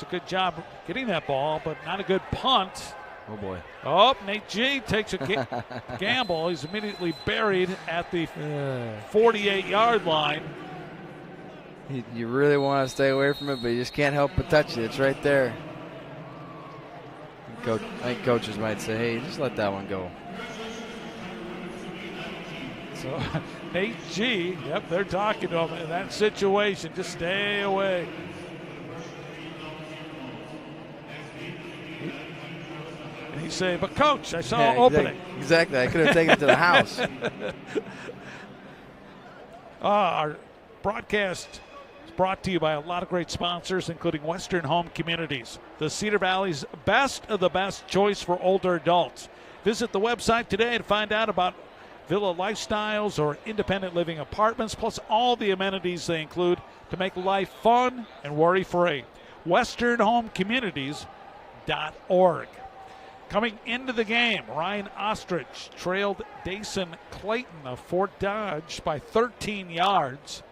good job getting that ball, but not a good punt. Oh boy. Oh, Nate G takes a gamble. He's immediately buried at the 48-yard line. You really want to stay away from it, but you just can't help but touch it. It's right there. I think coaches might say, hey, just let that one go. So Nate G, yep, they're talking to him in that situation. Just stay away. And he say, but coach, I saw an opening. Exactly. I could have taken it to the house. Our broadcast is brought to you by a lot of great sponsors, including Western Home Communities, the Cedar Valley's best of the best choice for older adults. Visit the website today to find out about villa lifestyles or independent living apartments, plus all the amenities they include to make life fun and worry-free. WesternHomeCommunities.org. Coming into the game, Ryan Ostrich trailed Dason Clayton of Fort Dodge by 13 yards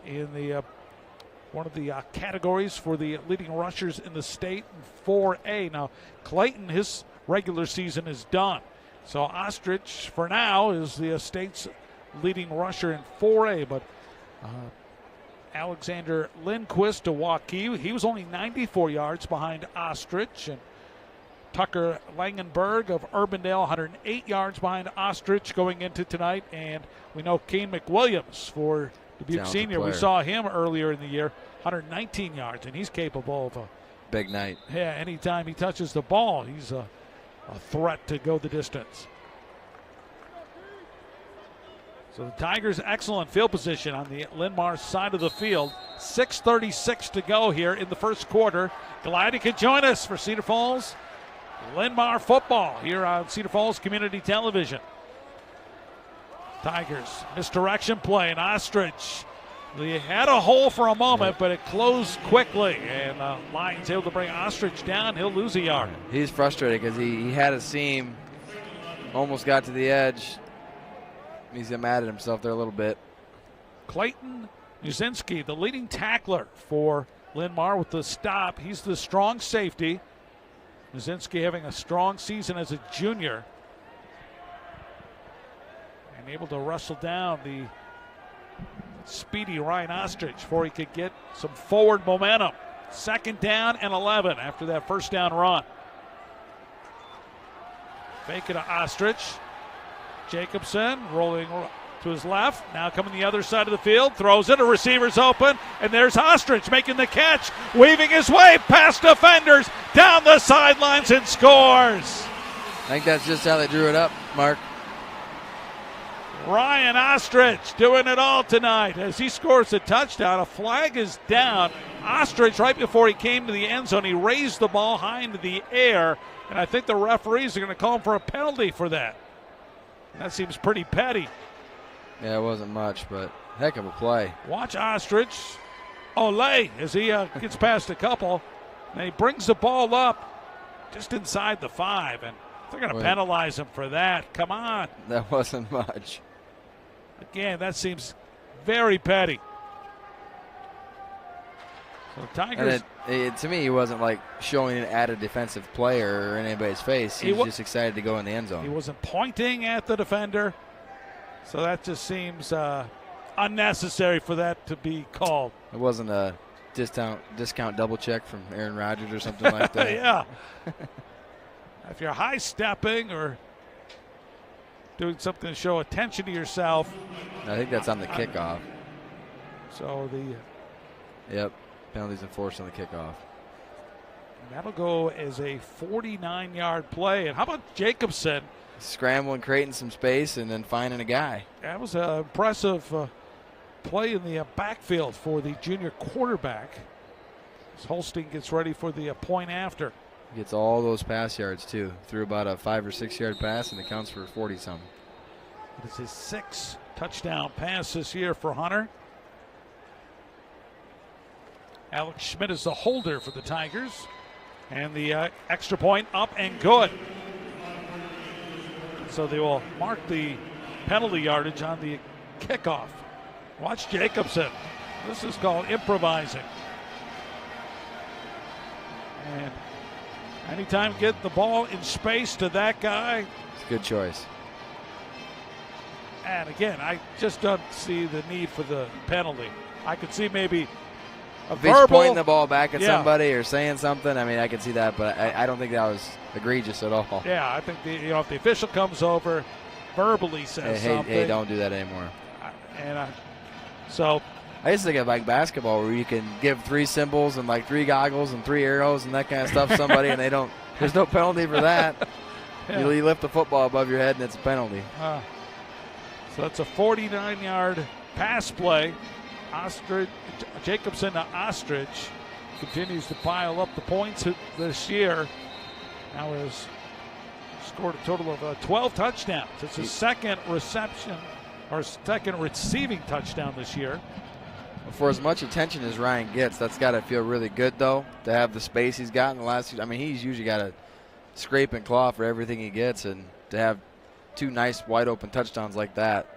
in the one of the categories for the leading rushers in the state in 4A. Now, Clayton, his regular season is done. So Ostrich, for now, is the state's leading rusher in 4A. But Alexander Lindquist of Waukee, he was only 94 yards behind Ostrich. And Tucker Langenberg of Urbandale, 108 yards behind Ostrich going into tonight. And we know Kane McWilliams for Dubuque Senior. We saw him earlier in the year, 119 yards, and he's capable of a big night. Yeah, anytime he touches the ball, he's a threat to go the distance. So the Tigers' excellent field position on the Linn-Mar side of the field. 6:36 to go here in the first quarter. Glad you could join us for Cedar Falls Linn-Mar football here on Cedar Falls Community Television. Tigers misdirection play, and Ostrich, they had a hole for a moment, but it closed quickly, and Lions able to bring Ostrich down. He'll lose a yard. He's frustrated because he had a seam, almost got to the edge. He's mad at himself there a little bit. Clayton Muzinski, the leading tackler for Linn-Mar with the stop. He's the strong safety. Muzinski having a strong season as a junior, and able to wrestle down the speedy Ryan Ostrich before he could get some forward momentum. 2nd down and 11 after that first down run. Fake it to Ostrich. Jacobson rolling to his left. Now coming the other side of the field. Throws it. A receiver's open. And there's Ostrich making the catch. Weaving his way past defenders. Down the sidelines and scores. I think that's just how they drew it up, Mark. Ryan Ostrich doing it all tonight as he scores a touchdown. A flag is down. Ostrich, right before he came to the end zone, he raised the ball high into the air. And I think the referees are going to call him for a penalty for that. That seems pretty petty. Yeah, it wasn't much, but heck of a play. Watch Ostrich. Olay as he gets past a couple. And he brings the ball up just inside the 5. And they're going to penalize him for that. Come on. That wasn't much. Again, that seems very petty. So Tigers. And to me, he wasn't like showing it at a defensive player or in anybody's face. He was just excited to go in the end zone. He wasn't pointing at the defender. So that just seems unnecessary for that to be called. It wasn't a discount double check from Aaron Rodgers or something like that. Yeah. If you're high stepping or doing something to show attention to yourself. I think that's on the kickoff. So Yep. Penalties enforced on the kickoff. That'll go as a 49-yard play. And how about Jacobson? Scrambling, creating some space, and then finding a guy. That was an impressive play in the backfield for the junior quarterback. As Holstein gets ready for the point after. Gets all those pass yards, too. Threw about a 5 or 6 yard pass, and it counts for 40-something. It is his 6th touchdown pass this year for Hunter. Alex Schmidt is the holder for the Tigers. And the extra point up and good. So they will mark the penalty yardage on the kickoff. Watch Jacobson. This is called improvising. And anytime you get the ball in space to that guy. It's a good choice. And again, I just don't see the need for the penalty. I could see maybe a verbal. He's pointing the ball back at somebody or saying something, I mean, I can see that, but I don't think that was egregious at all. Yeah, I think if the official comes over, verbally says something. Hey, don't do that anymore. So I used to think of like basketball where you can give 3 symbols and like 3 goggles and 3 arrows and that kind of stuff to somebody and they don't. There's no penalty for that. Yeah. You lift the football above your head and it's a penalty. So it's a 49-yard pass play. Jacobson to Ostrich continues to pile up the points this year. Now has scored a total of 12 touchdowns. It's his second reception or second receiving touchdown this year. For as much attention as Ryan gets, that's got to feel really good, though, to have the space he's got in the last. I mean, he's usually got to scrape and claw for everything he gets, and to have 2 nice wide open touchdowns like that,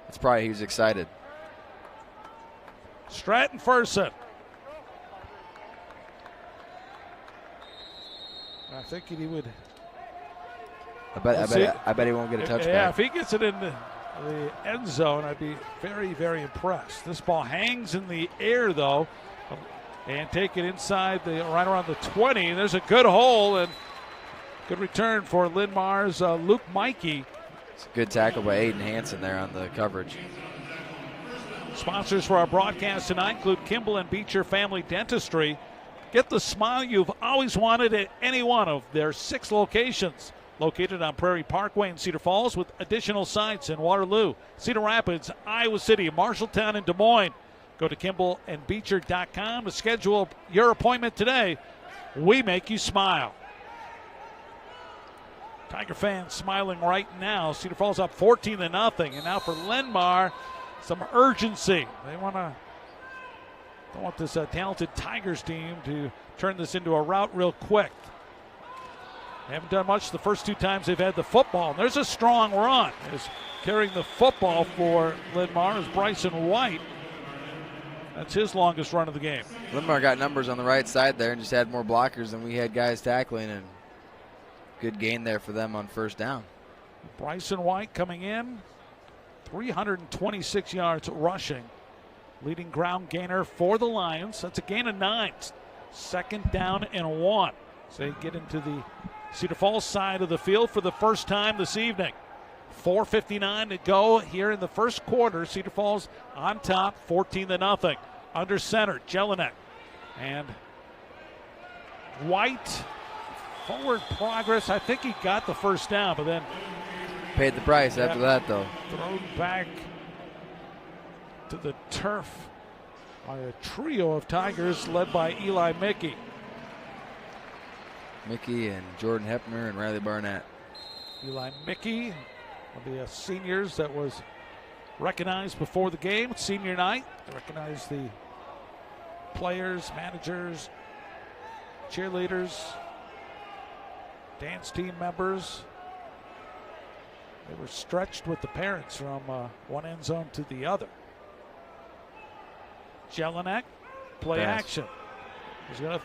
it's probably he was excited. Stratton Ferguson. I think he would. I bet he won't get a touchback. Yeah, if he gets it in the end zone, I'd be very, very impressed. This ball hangs in the air, though, and take it inside right around the 20. There's a good hole and good return for Linn-Mar's Luke Mikey. It's a good tackle by Aiden Hansen there on the coverage. Sponsors for our broadcast tonight include Kimball and Beecher Family Dentistry. Get the smile you've always wanted at any one of their 6 locations. Located on Prairie Parkway in Cedar Falls with additional sites in Waterloo, Cedar Rapids, Iowa City, Marshalltown, and Des Moines. Go to KimballandBeecher.com to schedule your appointment today. We make you smile. Tiger fans smiling right now. Cedar Falls up 14-0. And now for Linn-Mar, some urgency. They don't want this talented Tigers team to turn this into a rout real quick. They haven't done much the first 2 times they've had the football. And there's a strong run. Is carrying the football for Linn-Mar is Bryson White. That's his longest run of the game. Linn-Mar got numbers on the right side there and just had more blockers than we had guys tackling, and good gain there for them on first down. Bryson White coming in, 326 yards rushing. Leading ground gainer for the Lions. That's a gain of 9. 2nd down and 1. So they get into the Cedar Falls side of the field for the first time this evening. 4:59 to go here in the first quarter. Cedar Falls on top, 14-0. Under center, Jelinek. And White, forward progress. I think he got the first down, but then paid the price after that, though. Thrown back to the turf by a trio of Tigers led by Eli Mickey. Mickey and Jordan Hepner and Riley Barnett. Eli Mickey, one of the seniors that was recognized before the game, senior night. They recognized the players, managers, cheerleaders, dance team members. They were stretched with the parents from one end zone to the other. Jelinek, play action. He's going to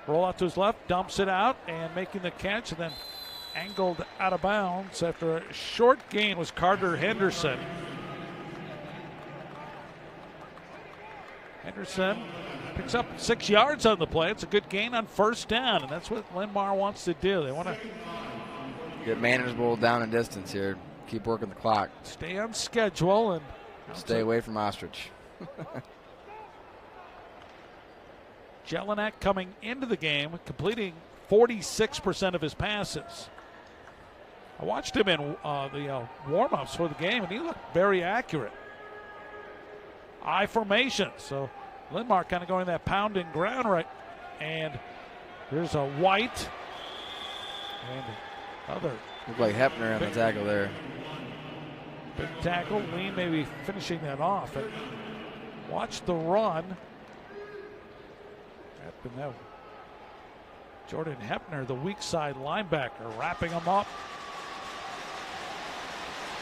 roll out to his left, dumps it out, and making the catch, and then angled out of bounds after a short gain was Carter Henderson. Henderson picks up 6 yards on the play. It's a good gain on first down, and that's what Linn-Mar wants to do. They want to get manageable down and distance here. Keep working the clock. Stay on schedule and stay away from Ostrich. Jelinek coming into the game, completing 46% of his passes. I watched him in the warm-ups for the game, and he looked very accurate. I formation, so Linn-Mar kind of going that pounding ground right. And here's a White and other. Looked like Hepner on the tackle there. Big tackle. Lean maybe finishing that off. And watch the run. Jordan Hepner, the weak side linebacker, wrapping him up.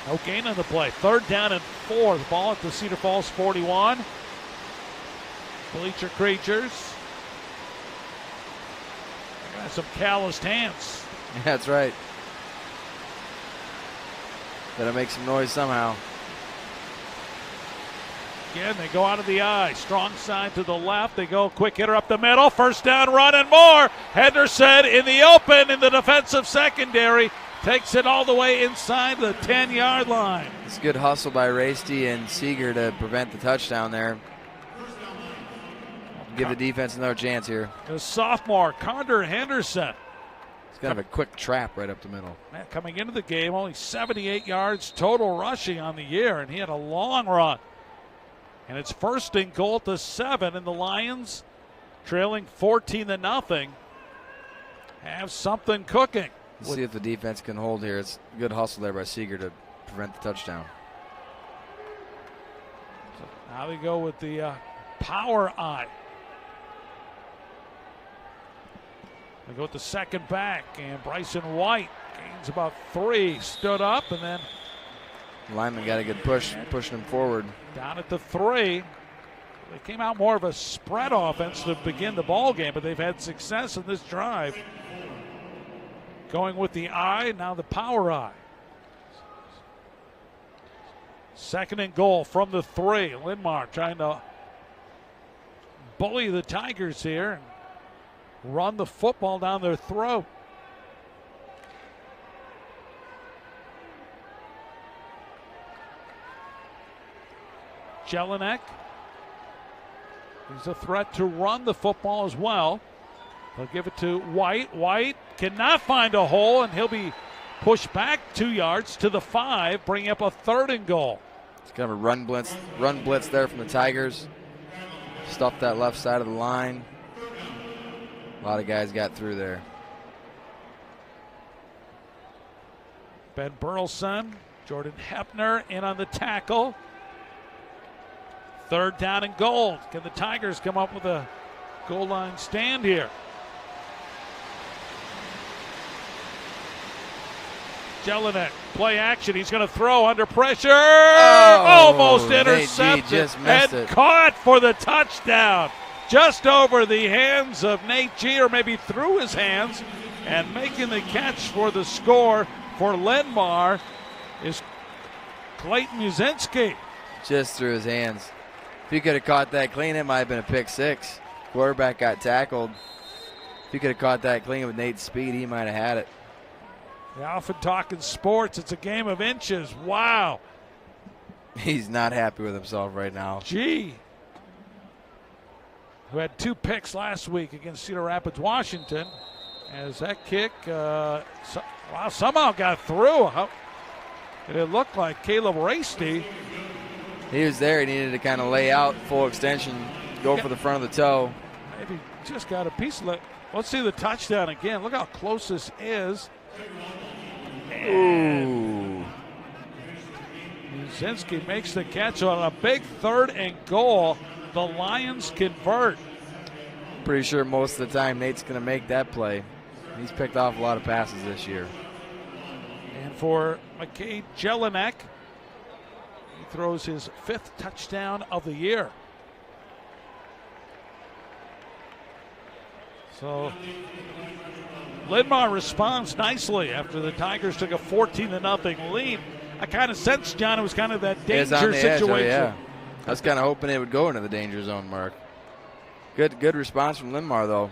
No gain on the play. 3rd down and 4. The ball at the Cedar Falls 41. Bleacher creatures. Got some calloused hands. Yeah, that's right. Gotta make some noise somehow. Again, they go out of the eye. Strong side to the left. They go quick hitter up the middle. First down, run and more. Henderson in the open in the defensive secondary. Takes it all the way inside the 10-yard line. It's good hustle by Rasty and Seeger to prevent the touchdown there. Give the defense another chance here. The sophomore, Carter Henderson. He's got a quick trap right up the middle. Man, coming into the game, only 78 yards total rushing on the year, and he had a long run. And it's 1st and goal to 7, and the Lions, trailing 14-0, have something cooking. Let's see if the defense can hold here. It's a good hustle there by Cedar to prevent the touchdown. Now they go with the power eye. They go with the second back, and Bryson White gains about 3, stood up, and then Lineman got a good push, pushing him forward. Down at the 3. They came out more of a spread offense to begin the ball game, but they've had success in this drive. Going with the eye, now the power eye. 2nd and goal from the 3. Linn-Mar trying to bully the Tigers here and run the football down their throat. Jelinek. He's a threat to run the football as well. They'll give it to White. White cannot find a hole, and he'll be pushed back 2 yards to the 5, bringing up a 3rd and goal. It's kind of a run blitz there from the Tigers. Stuffed that left side of the line. A lot of guys got through there. Ben Burleson, Jordan Hepner in on the tackle. 3rd down and goal. Can the Tigers come up with a goal line stand here? Jelinek, play action. He's going to throw under pressure. Almost intercepted just missed and it. caught for the touchdown. Just over the hands of Nate G, or maybe through his hands, and making the catch for the score for Linn-Mar is Clayton Muzinski. Just through his hands. If he could have caught that clean, it might have been a pick 6. Quarterback got tackled. If he could have caught that clean with Nate's speed, he might have had it. They often talk in sports, it's a game of inches. Wow. He's not happy with himself right now. Gee. Who had 2 picks last week against Cedar Rapids, Washington. As that kick somehow got through. It looked like Caleb Rasty. He was there. He needed to kind of lay out full extension, go for the front of the toe. Maybe just got a piece of it. Let's see the touchdown again. Look how close this is. Ooh. Muzinski makes the catch on a big 3rd and goal. The Lions convert. Pretty sure most of the time Nate's going to make that play. He's picked off a lot of passes this year. And for McKay Jelinek, he throws his 5th touchdown of the year. So Linn-Mar responds nicely after the Tigers took a 14-0 lead. I kind of sensed, John, it was kind of that danger situation. Edge, yeah. I was kind of hoping it would go into the danger zone, Mark. Good response from Linn-Mar, though.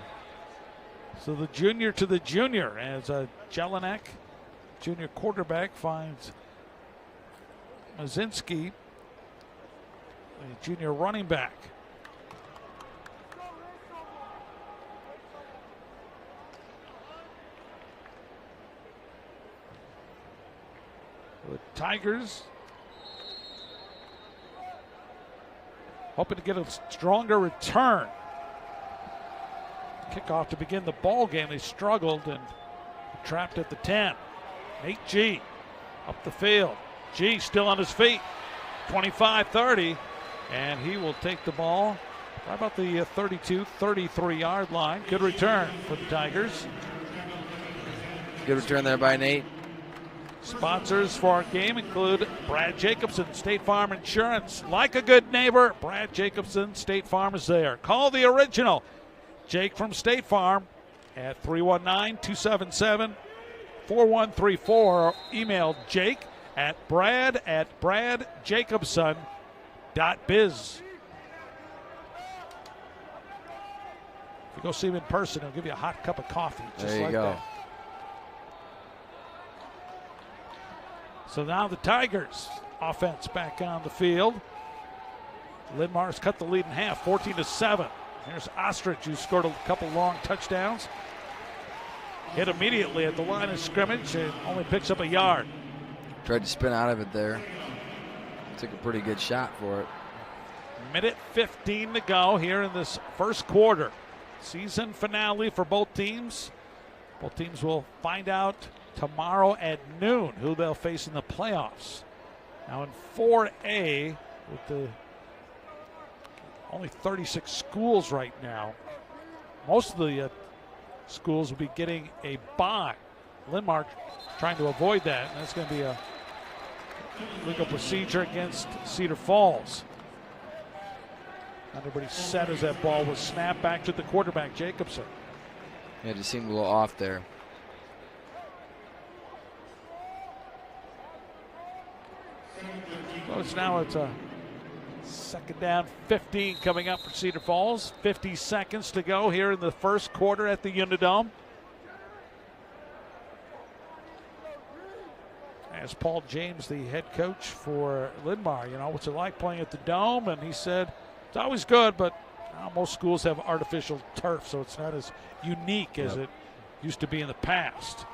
So the junior to the junior as Jelinek, junior quarterback, finds Muzinski, a junior running back. The Tigers hoping to get a stronger return. Kickoff to begin the ball game. They struggled and trapped at the 10. Nate G up the field. G still on his feet. 25-30, and he will take the ball right about the 32, 33-yard line. Good return for the Tigers. Good return there by Nate. Sponsors for our game include Brad Jacobson, State Farm Insurance. Like a good neighbor, Brad Jacobson, State Farm is there. Call the original Jake from State Farm at 319-277-4134. Or email Jake at bradjacobson.biz. If you go see him in person, he'll give you a hot cup of coffee. Just there you like go. That. So now the Tigers offense back on the field. Linn-Mar's cut the lead in half, 14-7. Here's Ostrich, who scored a couple long touchdowns. Hit immediately at the line of scrimmage and only picks up a yard. Tried to spin out of it there. Took a pretty good shot for it. Minute 15 to go here in this first quarter. Season finale for both teams. Both teams will find out tomorrow at noon who they'll face in the playoffs. Now in 4A, with the only 36 schools right now, most of the schools will be getting a bye. Linn-Mar trying to avoid that, and that's going to be a legal procedure against Cedar Falls. Everybody set as that ball was snapped back to the quarterback, Jacobson. Yeah, it just seemed a little off there. So it's a second down, 15 coming up for Cedar Falls. 50 seconds to go here in the first quarter at the UNI-Dome. As Paul James, the head coach for Linn-Mar, what's it like playing at the Dome? And he said, it's always good, but most schools have artificial turf, so it's not as unique as it used to be in the past.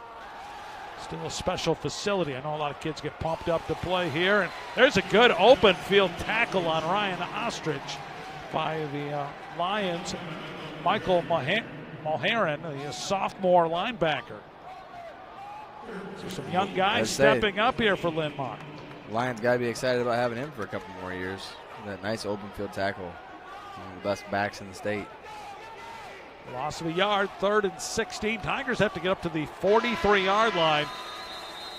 Still a special facility. I know a lot of kids get pumped up to play here. And there's a good open field tackle on Ryan Ostrich by the Lions. Michael Mulheron, the sophomore linebacker. So some young guys stepping up here for Linn-Mar. Lions got to be excited about having him for a couple more years. That nice open field tackle. One of the best backs in the state. Loss of a yard, 3rd and 16. Tigers have to get up to the 43-yard line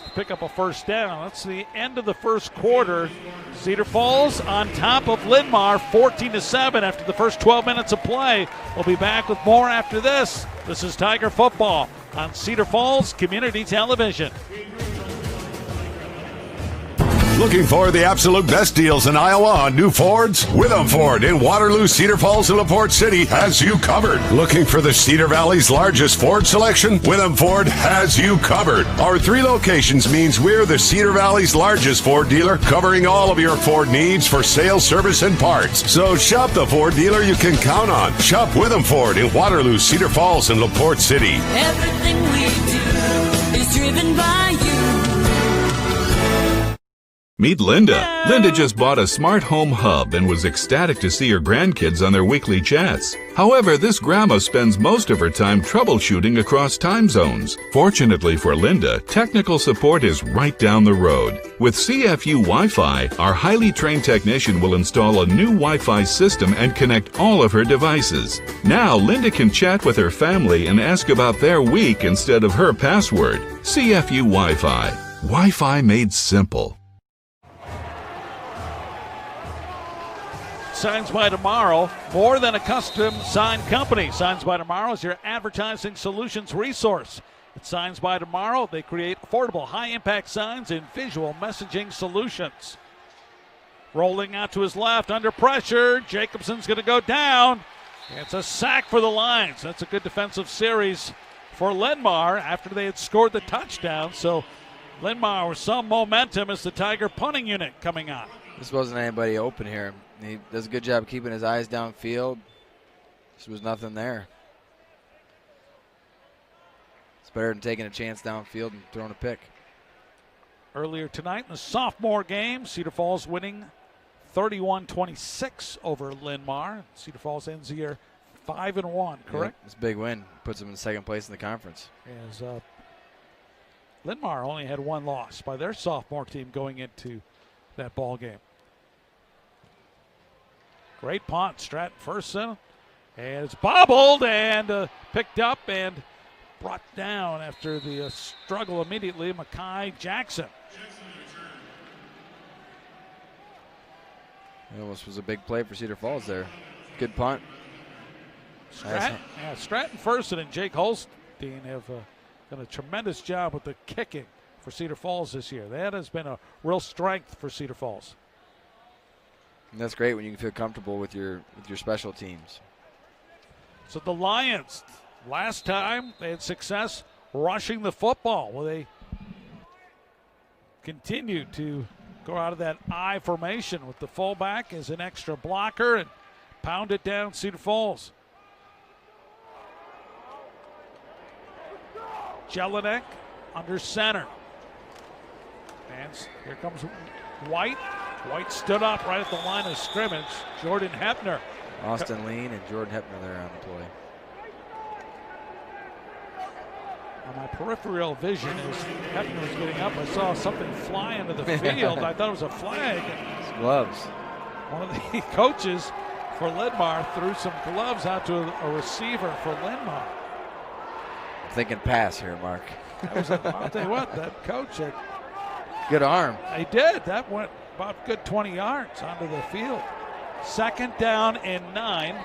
to pick up a first down. That's the end of the first quarter. Cedar Falls on top of Linn-Mar, 14-7 after the first 12 minutes of play. We'll be back with more after this. This is Tiger Football on Cedar Falls Community Television. Looking for the absolute best deals in Iowa on new Fords? Witham Ford in Waterloo, Cedar Falls, and LaPorte City has you covered. Looking for the Cedar Valley's largest Ford selection? Witham Ford has you covered. Our 3 locations means we're the Cedar Valley's largest Ford dealer, covering all of your Ford needs for sales, service, and parts. So shop the Ford dealer you can count on. Shop Witham Ford in Waterloo, Cedar Falls, and LaPorte City. Everything we do is driven by you. Meet Linda. Linda just bought a smart home hub and was ecstatic to see her grandkids on their weekly chats. However, this grandma spends most of her time troubleshooting across time zones. Fortunately for Linda, technical support is right down the road. With CFU Wi-Fi, our highly trained technician will install a new Wi-Fi system and connect all of her devices. Now, Linda can chat with her family and ask about their week instead of her password. CFU Wi-Fi. Wi-Fi made simple. Signs by Tomorrow, more than a custom sign company. Signs by Tomorrow is your advertising solutions resource. At Signs by Tomorrow, they create affordable, high-impact signs and visual messaging solutions. Rolling out to his left, under pressure. Jacobson's going to go down. It's a sack for the Lions. That's a good defensive series for Linn-Mar after they had scored the touchdown. So Linn-Mar with some momentum as the Tiger punting unit coming on. This wasn't anybody open here. He does a good job of keeping his eyes downfield. This was nothing there. It's better than taking a chance downfield and throwing a pick. Earlier tonight in the sophomore game, Cedar Falls winning 31-26 over Linn-Mar. Cedar Falls ends the year 5-1, correct? Yeah, it's a big win. Puts them in second place in the conference. As Linn-Mar only had 1 loss by their sophomore team going into that ball game. Great punt, Stratton first down, and it's bobbled and picked up and brought down after the struggle immediately. Mackay Jackson. It almost was a big play for Cedar Falls there. Good punt. Stratton First and Jake Holstein have done a tremendous job with the kicking for Cedar Falls this year. That has been a real strength for Cedar Falls. And that's great when you can feel comfortable with your special teams. So the Lions, last time they had success rushing the football. Well, they continue to go out of that I formation with the fullback as an extra blocker and pound it down Cedar Falls. Jelinek under center. And here comes White. White stood up right at the line of scrimmage. Jordan Hepner. Austin Lean and Jordan Hepner there on the play. On my peripheral vision, as Hepner was getting up, I saw something fly into the field. I thought it was a flag. His gloves. One of the coaches for Linn-Mar threw some gloves out to a receiver for Linn-Mar. I'm thinking pass here, Mark. I'll tell you what, that coach had good arm. He did. That went about a good 20 yards onto the field. 2nd down and 9.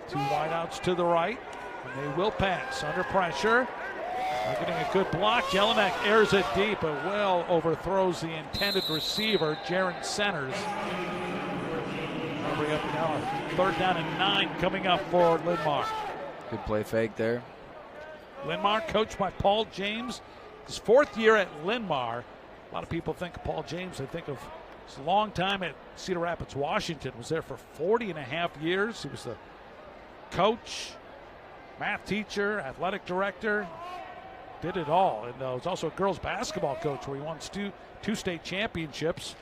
2 wideouts to the right, and they will pass under pressure. They're getting a good block. Jelinek airs it deep, but well overthrows the intended receiver, Jaron Centers. That'll bring up now a 3rd down and 9 coming up for Linn-Mar. Good play fake there. Linn-Mar, coached by Paul James. His 4th year at Linn-Mar. A lot of people think of Paul James. They think of his long time at Cedar Rapids, Washington. Was there for 40 and a half years. He was the coach, math teacher, athletic director. Did it all. And was also a girls basketball coach where he won two state championships.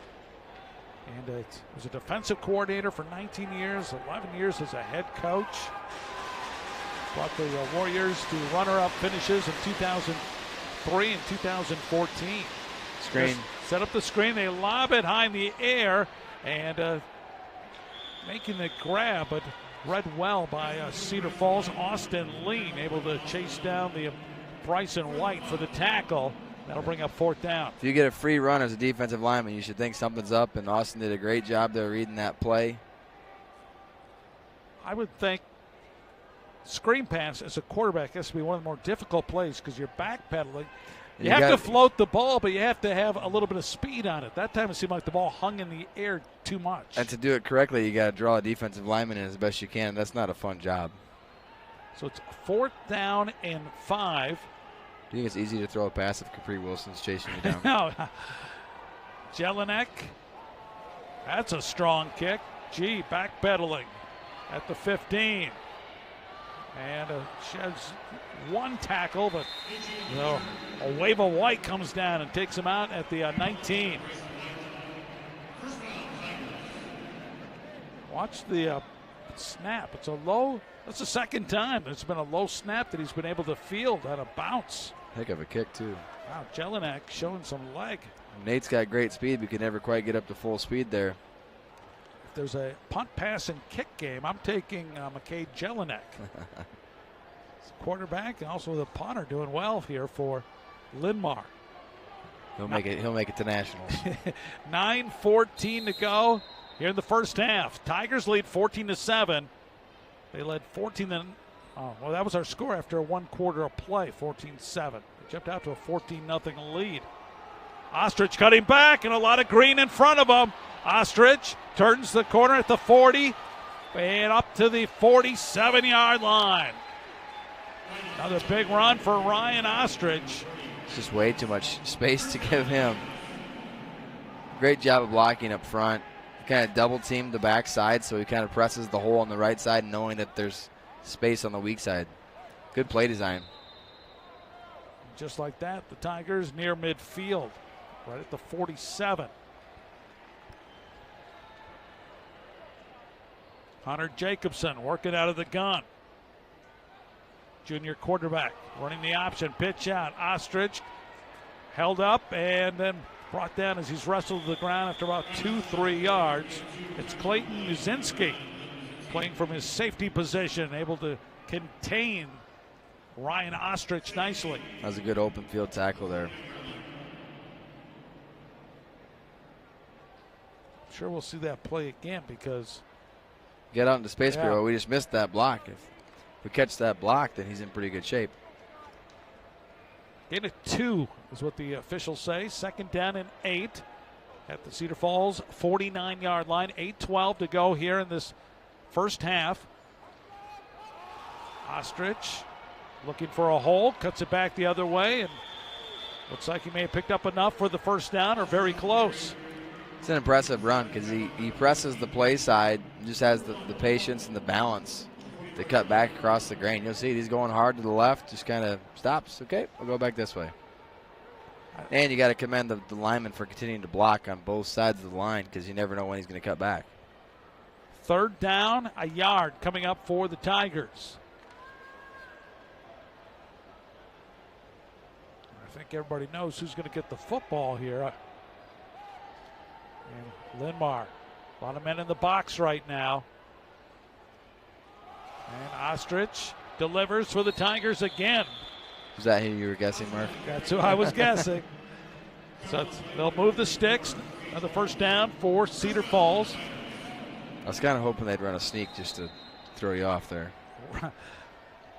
And was a defensive coordinator for 19 years, 11 years as a head coach. Brought the Warriors to runner-up finishes in 2003 and 2014. Screen. Just set up the screen. They lob it high in the air and making the grab, but read well by Cedar Falls. Austin Lean able to chase down the Bryson White for the tackle. That'll bring up 4th down. If you get a free run as a defensive lineman, you should think something's up, and Austin did a great job there reading that play. I would think screen pass as a quarterback has to be one of the more difficult plays because you're backpedaling. You have to float the ball, but you have to have a little bit of speed on it. That time it seemed like the ball hung in the air too much. And to do it correctly, you got to draw a defensive lineman in as best you can. That's not a fun job. So it's 4th down and 5. Do you think it's easy to throw a pass if Capri Wilson's chasing you down? No. Jelinek. That's a strong kick. Backpedaling at the 15. And sheds 1 tackle, but a wave of white comes down and takes him out at the 19. Watch the snap. It's a low. That's the 2nd time it's been a low snap that he's been able to field on a bounce. Heck of a kick, too. Wow, Jelinek showing some leg. Nate's got great speed, but can never quite get up to full speed there. If there's a punt, pass, and kick game, I'm taking McKay Jelinek. Quarterback and also the punter doing well here for Linn-Mar. He'll make it to nationals. 9:14 to go here in the first half. Tigers lead 14-7. They led 14. Well, that was our score after a 1 quarter of play. 14-7. They jumped out to a 14-0 lead. Ostrich cutting back and a lot of green in front of him. Ostrich turns the corner at the 40 and up to the 47-yard line. Another big run for Ryan Ostrich. It's just way too much space to give him. Great job of blocking up front. Kind of double teamed the backside, so he kind of presses the hole on the right side, knowing that there's space on the weak side. Good play design. Just like that, the Tigers near midfield, right at the 47. Hunter Jacobson working out of the gun. Junior quarterback running the option, pitch out. Ostrich held up and then brought down as he's wrestled to the ground after about 2-3 yards. It's Clayton Muzinski playing from his safety position, able to contain Ryan Ostrich nicely. That was a good open field tackle there. I'm sure we'll see that play again because get out into space, Bureau. We just missed that block. If we catch that block, then he's in pretty good shape. Gain of 2 is what the officials say. 2nd down and 8 at the Cedar Falls 49-yard line. 8:12 to go here in this first half. Ostrich looking for a hole, cuts it back the other way, and looks like he may have picked up enough for the first down or very close. It's an impressive run because he presses the play side, just has the patience and the balance to cut back across the grain. You'll see he's going hard to the left, just kind of stops. Okay, we'll go back this way. And you got to commend the lineman for continuing to block on both sides of the line because you never know when he's going to cut back. 3rd down, a yard coming up for the Tigers. I think everybody knows who's going to get the football here. And Linn-Mar. A lot of men in the box right now. And Ostrich delivers for the Tigers again. Is that who you were guessing, Mark? That's who I was guessing. So they'll move the sticks. Another 1st down for Cedar Falls. I was kind of hoping they'd run a sneak just to throw you off there.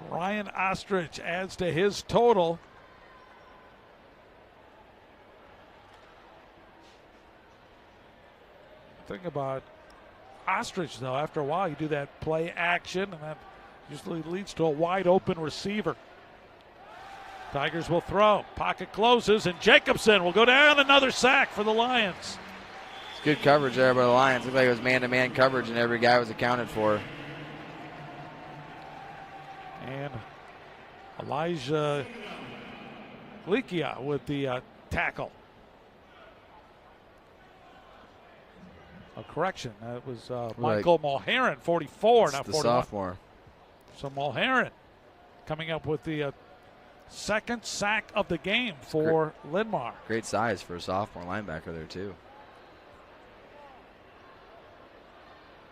Ryan Ostrich adds to his total. Think about Ostrich, though. After a while, you do that play action, and that usually leads to a wide open receiver. Tigers will throw. Pocket closes, and Jacobson will go down. Another sack for the Lions. It's good coverage there by the Lions. Looked like it was man-to-man coverage, and every guy was accounted for. And Elijah Likia with the tackle. A correction. That was Michael Mulheron, 44, not 41. The sophomore. So Mulheron coming up with the 2nd sack of the game for Linn-Mar. Great size for a sophomore linebacker there, too.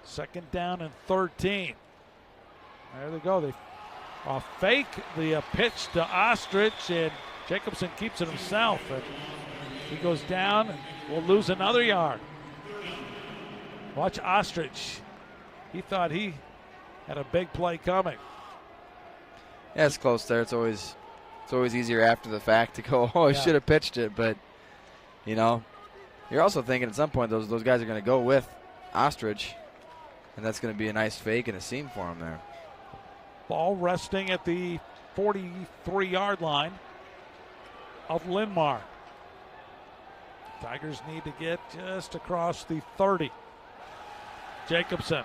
2nd down and 13. There they go. They fake the pitch to Ostrich, and Jacobson keeps it himself. And he goes down and will lose another yard. Watch Ostrich. He thought he had a big play coming. Yeah, it's close there. It's always easier after the fact to go, oh, I should have pitched it. But, you know, you're also thinking at some point those guys are going to go with Ostrich, and that's going to be a nice fake and a seam for him there. Ball resting at the 43-yard line of Linn-Mar. Tigers need to get just across the 30. Jacobson,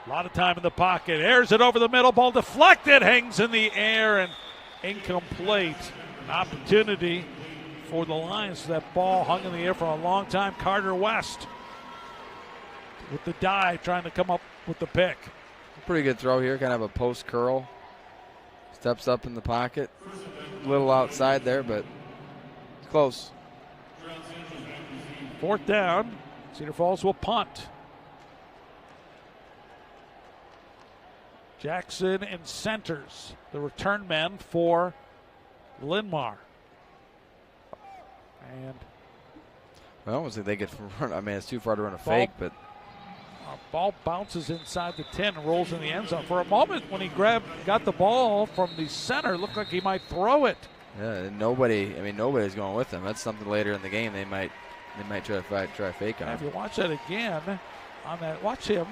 a lot of time in the pocket, airs it over the middle, ball deflected, hangs in the air and incomplete. An opportunity for the Lions. That ball hung in the air for a long time. Carter West with the dive, trying to come up with the pick. Pretty good throw here, kind of a post curl. Steps up in the pocket. A little outside there, but it's close. 4th down, Cedar Falls will punt. Jackson and Centers, the return men for Linn-Mar. And I don't think they get from run. I mean, it's too far to run a fake, but ball bounces inside the 10 and rolls in the end zone. For a moment, when he got the ball from the center, looked like he might throw it. Yeah, and nobody's going with him. That's something later in the game they might try a fake on. If you watch that again, watch him.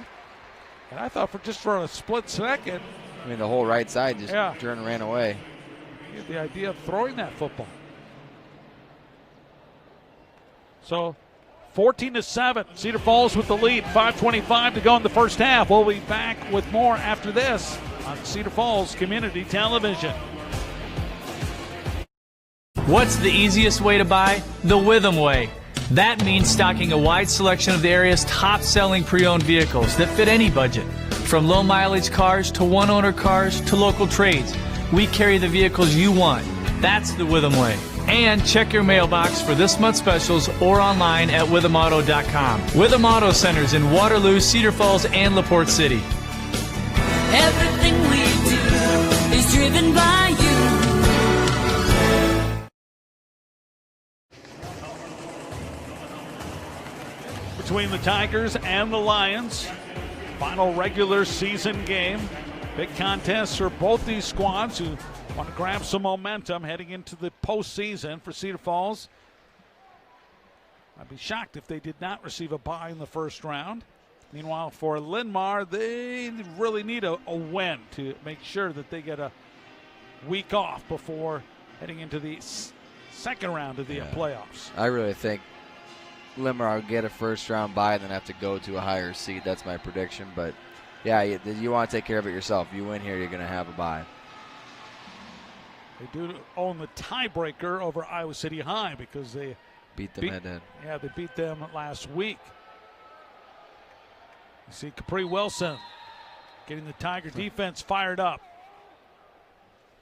And I thought for a split second. I mean, the whole right side just turned and ran away. He had the idea of throwing that football. So 14-7, Cedar Falls with the lead. 5:25 to go in the first half. We'll be back with more after this on Cedar Falls Community Television. What's the easiest way to buy? The Witham way. That means stocking a wide selection of the area's top-selling pre-owned vehicles that fit any budget. From low-mileage cars to one-owner cars to local trades, we carry the vehicles you want. That's the Witham way. And check your mailbox for this month's specials or online at withamauto.com. Witham Auto Centers in Waterloo, Cedar Falls, and LaPorte City. Everything we do is driven by you. Between the Tigers and the Lions, final regular season game. Big contest for both these squads who want to grab some momentum heading into the postseason. For Cedar Falls, I'd be shocked if they did not receive a bye in the first round. Meanwhile, for Linn-Mar, they really need a win to make sure that they get a week off before heading into the second round of the playoffs. I really think Linn-Mar will get a first-round bye and then have to go to a higher seed. That's my prediction. But, yeah, you want to take care of it yourself. If you win here, you're going to have a bye. They do own the tiebreaker over Iowa City High because they beat them head-to-head. Yeah, they beat them last week. You see Capri Wilson getting the Tiger defense fired up.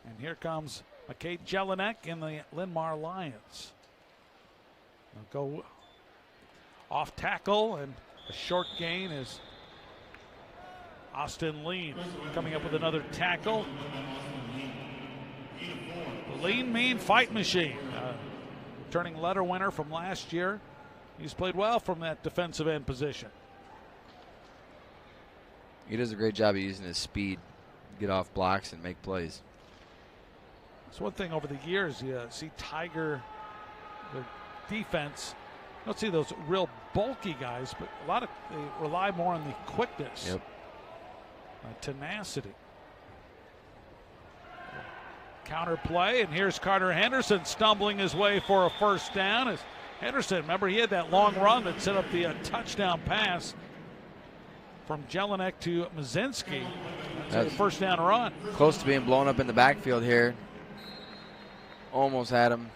And here comes McKay Jelinek and the Linn-Mar Lions. They'll go off tackle, and a short gain is Austin Lean coming up with another tackle. The Lean Mean Fight Machine, returning letter winner from last year. He's played well from that defensive end position. He does a great job of using his speed, get off blocks and make plays. It's one thing over the years, you see Tiger, the defense, you don't see those real bulky guys, but they rely more on the quickness. Yep. Tenacity. Counter play, and here's Carter Henderson stumbling his way for a first down. As Henderson, remember, he had that long run that set up the touchdown pass from Jelinek to Mazinski. That's a first down run. Close to being blown up in the backfield here. Almost had him.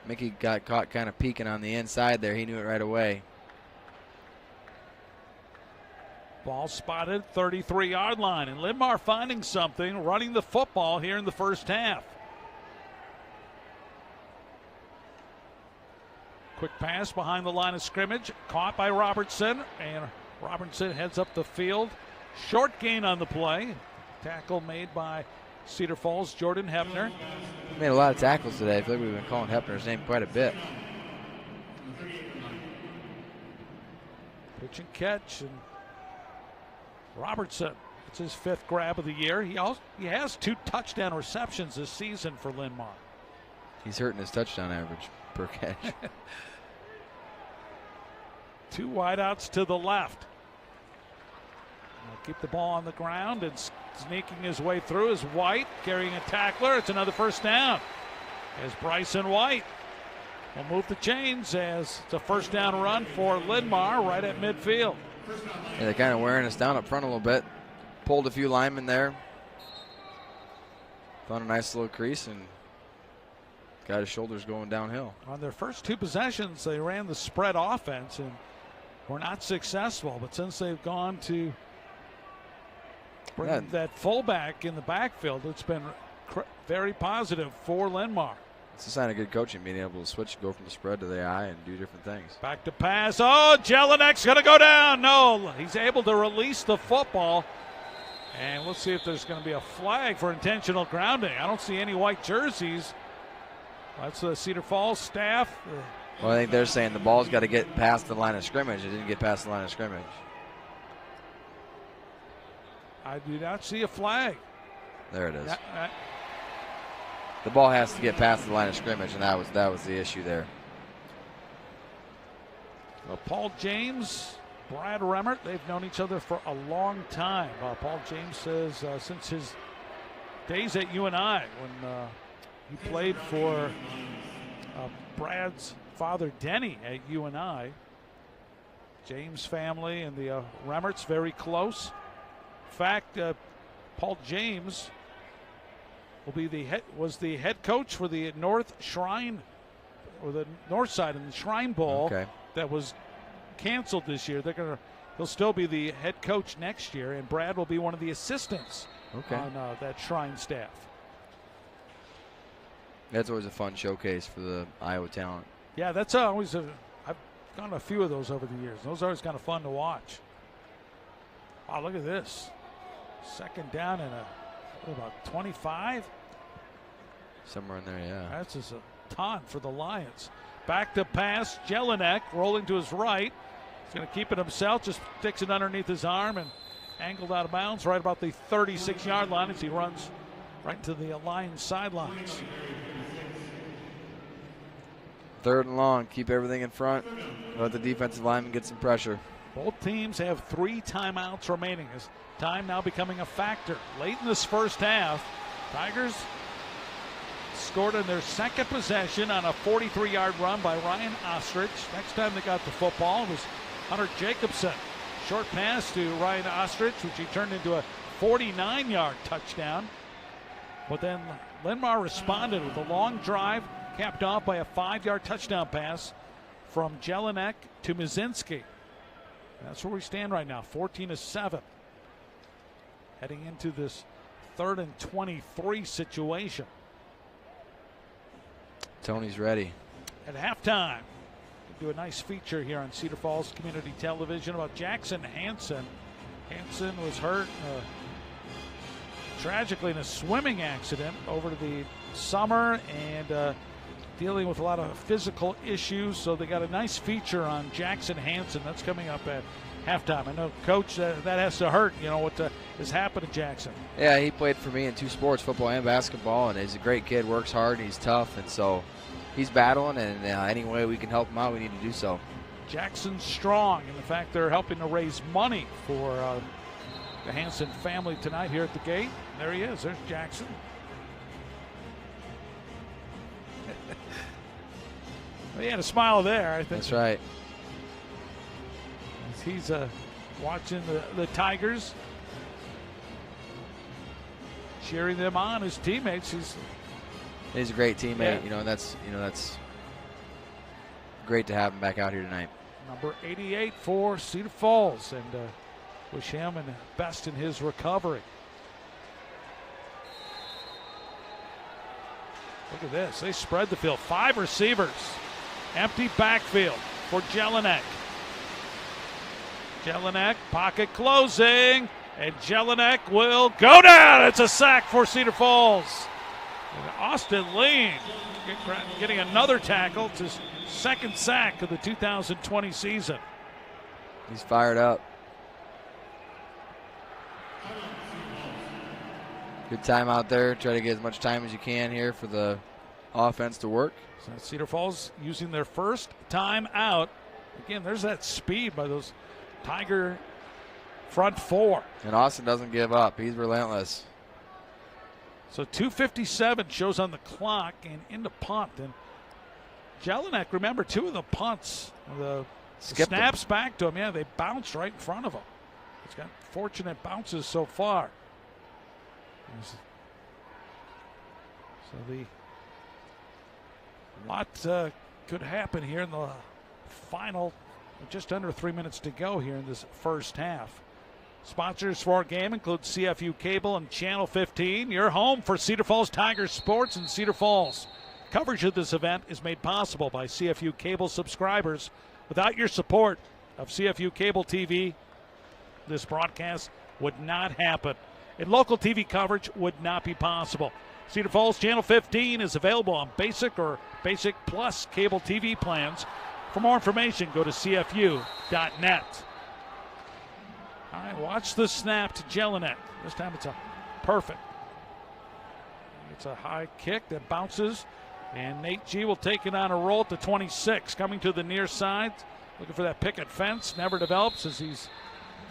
Mickey got caught kind of peeking on the inside there. He knew it right away. Ball spotted 33-yard line, and Linn-Mar finding something, running the football here in the first half. Quick pass behind the line of scrimmage, caught by Robertson, and Robertson heads up the field. Short gain on the play. Tackle made by Cedar Falls' Jordan Hepner. He made a lot of tackles today. I feel like we've been calling Hepner's name quite a bit. Pitch and catch, and Robertson, it's his 5th grab of the year. He has 2 touchdown receptions this season for Linn-Mar. He's hurting his touchdown average per catch. 2 wideouts to the left. He'll keep the ball on the ground, and sneaking his way through is White, carrying a tackler. It's another first down as Bryson White will move the chains as it's a first down run for Linn-Mar right at midfield. Yeah, they're kind of wearing us down up front a little bit. Pulled a few linemen there. Found a nice little crease and got his shoulders going downhill. On their first 2 possessions, they ran the spread offense and were not successful. But since they've gone to bring that fullback in the backfield, it's been very positive for Linn-Mar. It's a sign of good coaching, being able to switch, go from the spread to the eye and do different things. Back to pass. Oh, Jelinek's going to go down. No, he's able to release the football. And we'll see if there's going to be a flag for intentional grounding. I don't see any white jerseys. That's the Cedar Falls staff. Well, I think they're saying the ball's got to get past the line of scrimmage. It didn't get past the line of scrimmage. I do not see a flag. There it is. The ball has to get past the line of scrimmage, and that was the issue there. Well, Paul James, Brad Remmert, they've known each other for a long time. Paul James says since his days at UNI, when he played for Brad's father, Denny, at UNI. James family and the Remmerts very close. In fact, Paul James was the head coach for the North Shrine, or the North Side in the Shrine Bowl that was canceled this year. He'll still be the head coach next year, and Brad will be one of the assistants on that Shrine staff. That's always a fun showcase for the Iowa talent. Yeah, that's always I've gone to a few of those over the years. Those are always kind of fun to watch. Wow, look at this. Second down and about 25? Somewhere in there, yeah. That's just a ton for the Lions. Back to pass, Jelinek rolling to his right. He's going to keep it himself, just sticks it underneath his arm and angled out of bounds right about the 36-yard line as he runs right to the Lions sidelines. 3rd and long, keep everything in front. Let the defensive lineman get some pressure. Both teams have 3 timeouts remaining. As time now becoming a factor. Late in this first half, Tigers scored in their 2nd possession on a 43-yard run by Ryan Ostrich. Next time they got the football was Hunter Jacobson. Short pass to Ryan Ostrich, which he turned into a 49-yard touchdown. But then Linn-Mar responded with a long drive, capped off by a 5-yard touchdown pass from Jelinek to Mizinski. That's where we stand right now, 14-7. Heading into this 3rd and 23 situation. Tony's ready. At halftime, we do a nice feature here on Cedar Falls Community Television about Jackson Hansen. Hansen was hurt tragically in a swimming accident over the summer and dealing with a lot of physical issues. So they got a nice feature on Jackson Hansen. That's coming up at halftime. I know, Coach, that has to hurt, what has happened to Jackson. Yeah, he played for me in 2 sports, football and basketball, and he's a great kid, works hard, and he's tough, and so he's battling, and any way we can help him out, we need to do so. Jackson's strong, and the fact they're helping to raise money for the Hansen family tonight here at the gate. There he is. There's Jackson. He had a smile there, I think. That's right. He's watching the Tigers, cheering them on, his teammates. He's a great teammate, Yeah. and that's great to have him back out here tonight. Number 88 for Cedar Falls, and wish him and best in his recovery. Look at this. They spread the field. 5 receivers. Empty backfield for Jelinek. Jelinek, pocket closing, and Jelinek will go down. It's a sack for Cedar Falls. And Austin Lean getting another tackle. It's his 2nd sack of the 2020 season. He's fired up. Good time out there. Try to get as much time as you can here for the offense to work. So Cedar Falls using their first time out. Again, there's that speed by those Tiger front 4. And Austin doesn't give up. He's relentless. So 2:57 shows on the clock and into punt. And Jelinek, remember, 2 of the punts, the snaps back to him. Yeah, they bounced right in front of him. He's got fortunate bounces so far. So the lot could happen here in the final, just under 3 minutes to go here in this first half. Sponsors for our game include CFU Cable and Channel 15. Your home for Cedar Falls Tigers sports in Cedar Falls. Coverage of this event is made possible by CFU Cable subscribers. Without your support of CFU Cable TV, this broadcast would not happen. And local TV coverage would not be possible. Cedar Falls Channel 15 is available on Basic or Basic Plus cable TV plans. For more information, go to CFU.net. All right, watch the snap to Jelinek. This time it's a perfect. It's a high kick that bounces, and Nate G will take it on a roll to 26. Coming to the near side, looking for that picket fence. Never develops as he's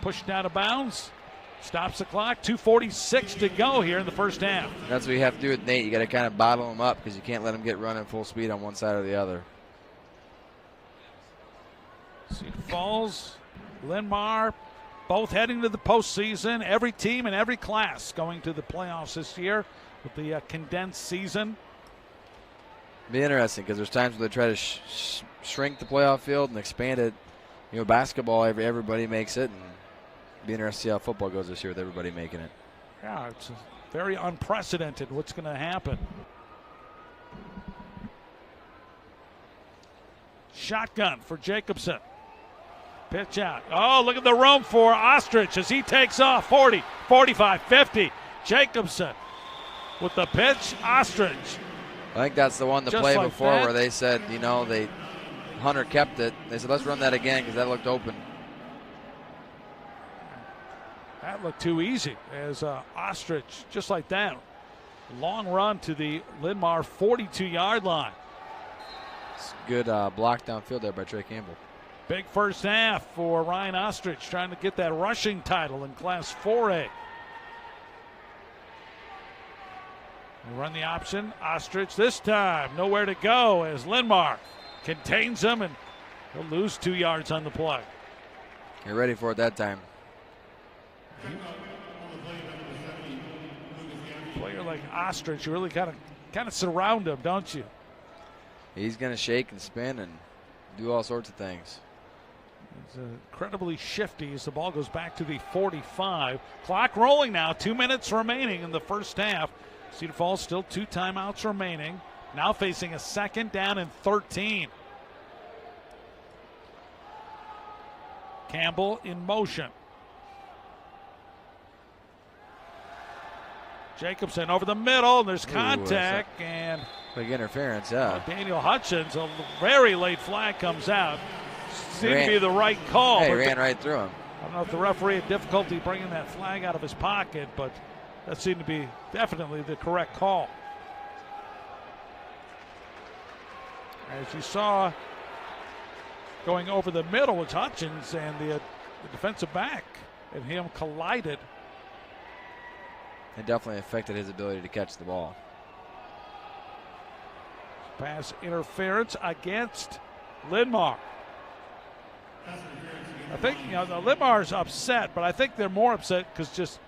pushed out of bounds. Stops the clock. 2:46 to go here in the first half. That's what you have to do with Nate. You got to kind of bottle him up because you can't let him get running full speed on one side or the other. Cedar Falls, Linn-Mar, both heading to the postseason. Every team in every class going to the playoffs this year with the condensed season. Be interesting because there's times where they try to shrink the playoff field and expand it. Basketball, everybody makes it, and be interesting to see how football goes this year with everybody making it. Yeah, it's very unprecedented what's going to happen. Shotgun for Jacobson. Pitch out. Oh, look at the room for Ostrich as he takes off. 40, 45, 50. Jacobson with the pitch. Ostrich. I think that's the one, the Just play like before that. where they said, Hunter kept it. They said, let's run that again because that looked open. That looked too easy as Ostrich, just like that. Long run to the Linn-Mar 42-yard line. It's good block downfield there by Trey Campbell. Big first half for Ryan Ostrich, trying to get that rushing title in Class 4A. They run the option. Ostrich this time, nowhere to go as Linn-Mar contains him, and he'll lose 2 yards on the play. You're ready for it that time. Player like Ostrich, you really kind of surround him, don't you? He's going to shake and spin and do all sorts of things. He's incredibly shifty as the ball goes back to the 45. Clock rolling now, 2 minutes remaining in the first half. Cedar Falls still 2 timeouts remaining. Now facing a 2nd down and 13. Campbell in motion. Jacobson over the middle, and there's contact, and big interference, yeah. Daniel Hutchins, a very late flag comes out. Seemed to be the right call. He ran right through him. I don't know if the referee had difficulty bringing that flag out of his pocket, but that seemed to be definitely the correct call. As you saw, going over the middle was Hutchins, and the defensive back and him collided. It definitely affected his ability to catch the ball. Pass interference against Linn-Mar. I think, the Linn-Mar's upset, but I think they're more upset because just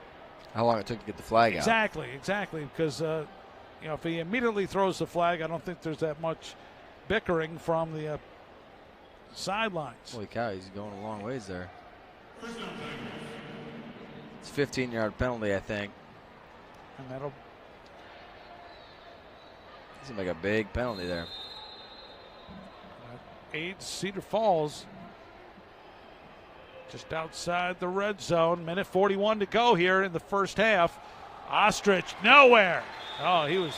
how long it took to get the flag out. Exactly, because if he immediately throws the flag, I don't think there's that much bickering from the sidelines. Holy cow, he's going a long ways there. It's a 15-yard penalty, I think. And that'll seem like a big penalty there. Aids Cedar Falls just outside the red zone. Minute 41 to go here in the first half. Ostrich nowhere. Oh, he was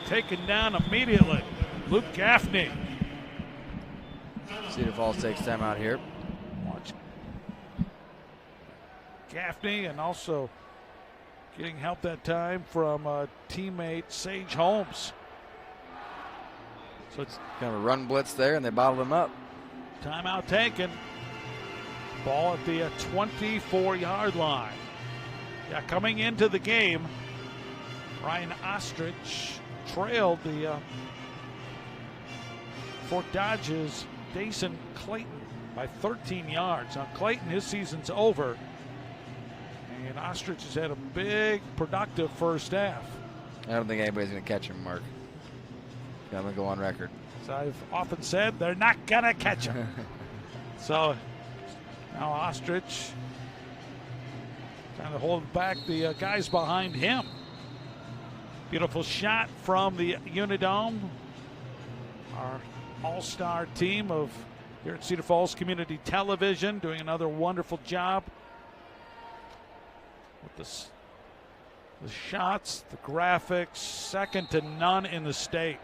taken down immediately. Luke Gaffney. Cedar Falls takes time out here. Watch Gaffney, and also getting help that time from teammate Sage Holmes. So it's kind of a run blitz there, and they bottled him up. Timeout taken. Ball at the 24-yard line. Yeah, coming into the game, Ryan Ostrich trailed the Fort Dodge's Dason Clayton by 13 yards. Now Clayton, his season's over, and Ostrich has had a big, productive first half. I don't think anybody's going to catch him, Mark. I'm going to go on record. As I've often said, they're not going to catch him. So now Ostrich trying to hold back the guys behind him. Beautiful shot from the UNI-Dome. Our all-star team of here at Cedar Falls Community Television doing another wonderful job with the shots, the graphics, second to none in the state.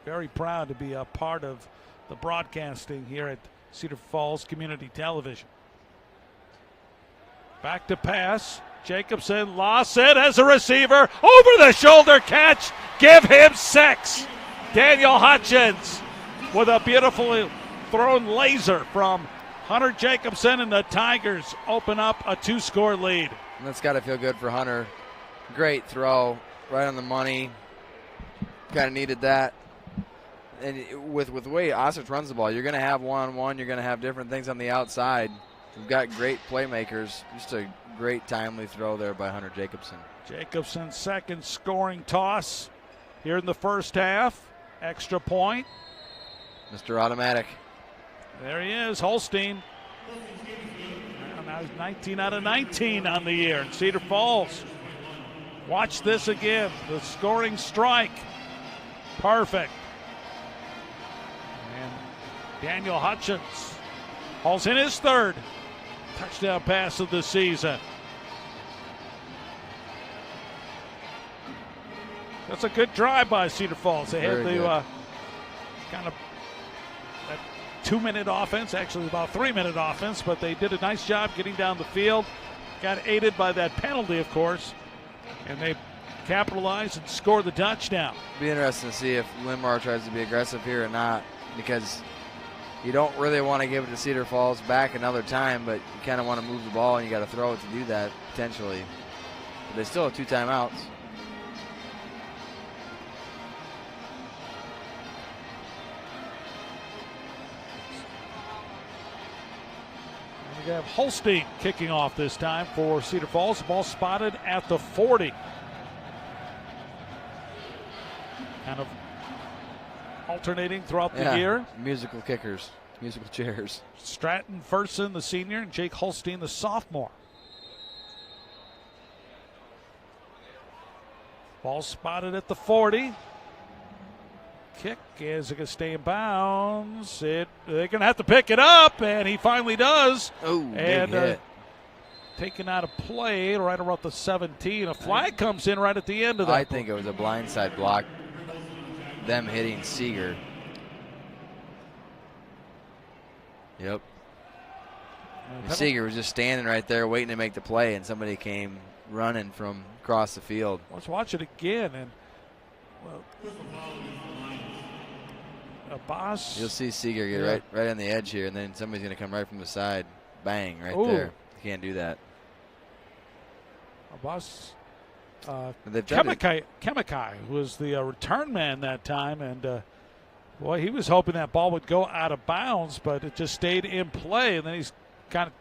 Very proud to be a part of the broadcasting here at Cedar Falls Community Television. Back to pass. Jacobson lost it as a receiver. Over the shoulder catch. Give him 6. Daniel Hutchins with a beautifully thrown laser from Hunter Jacobson, and the Tigers open up a 2-score lead. And that's got to feel good for Hunter. Great throw, right on the money. Kind of needed that. And with the way Ostrich runs the ball, you're going to have one-on-one. You're going to have different things on the outside. We've got great playmakers. Just a great timely throw there by Hunter Jacobson. Jacobson's second scoring toss here in the first half. Extra point. Mr. Automatic. There he is, Holstein. Now he's 19 out of 19 on the year in Cedar Falls. Watch this again. The scoring strike. Perfect. And Daniel Hutchins hauls in his third touchdown pass of the season. That's a good drive by Cedar Falls. They had the kind of that 2-minute offense, actually about 3-minute offense, but they did a nice job getting down the field. Got aided by that penalty, of course, and they capitalized and scored the touchdown. Be interesting to see if Linn-Mar tries to be aggressive here or not, because you don't really want to give it to Cedar Falls back another time, but you kind of want to move the ball, and you got to throw it to do that potentially. But they still have 2 timeouts. We have Holstein kicking off this time for Cedar Falls. The ball spotted at the 40. Kind of alternating throughout the year. Musical kickers, musical chairs. Stratton Ferson, the senior, and Jake Holstein, the sophomore. Ball spotted at the 40. Kick, is it going to stay in bounds? They're going to have to pick it up, and he finally does. Oh, big hit. Taken out of play right around the 17. A flag comes in right at the end of that. I think it was a blindside block, them hitting Cedar. Yep. Cedar was just standing right there waiting to make the play, and somebody came running from across the field. Let's watch it again. And Abbas. You'll see Cedar get right on the edge here, and then somebody's going to come right from the side. Bang, right there. You can't do that. Abbas Kemikai was the return man that time, and boy, he was hoping that ball would go out of bounds, but it just stayed in play, and then he's kind of.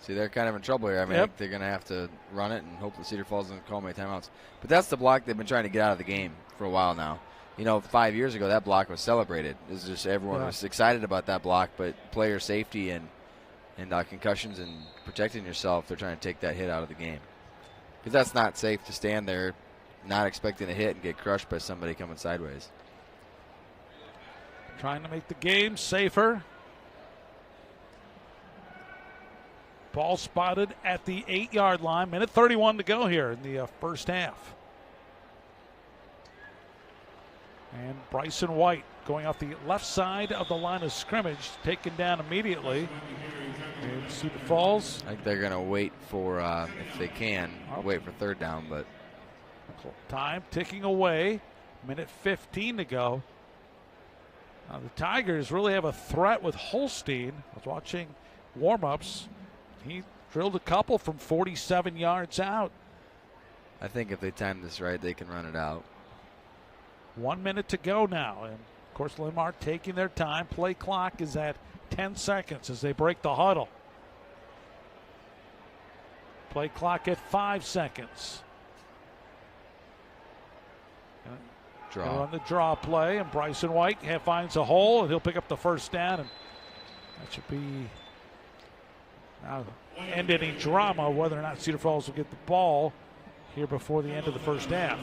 See, they're kind of in trouble here. I mean, they're going to have to run it and hope that Cedar Falls doesn't call many timeouts. But that's the block they've been trying to get out of the game for a while now. You know, 5 years ago, that block was celebrated. It was just everyone was excited about that block, but player safety and concussions and protecting yourself, they're trying to take that hit out of the game. Because that's not safe to stand there not expecting a hit and get crushed by somebody coming sideways. Trying to make the game safer. Ball spotted at the 8-yard line. Minute 31 to go here in the first half. And Bryson White going off the left side of the line of scrimmage, taken down immediately. And Cedar Falls. I think they're going to wait for, if they can, wait for third down. But time ticking away. Minute 15 to go. Now the Tigers really have a threat with Holstein. I was watching warm-ups. He drilled a couple from 47 yards out. I think if they time this right, they can run it out. 1 minute to go now. And, of course, Linn-Mar taking their time. Play clock is at 10 seconds as they break the huddle. Play clock at 5 seconds. Draw. On the draw play, and Bryson White finds a hole, and he'll pick up the first down. And that should be end any drama whether or not Cedar Falls will get the ball here before the end of the first half.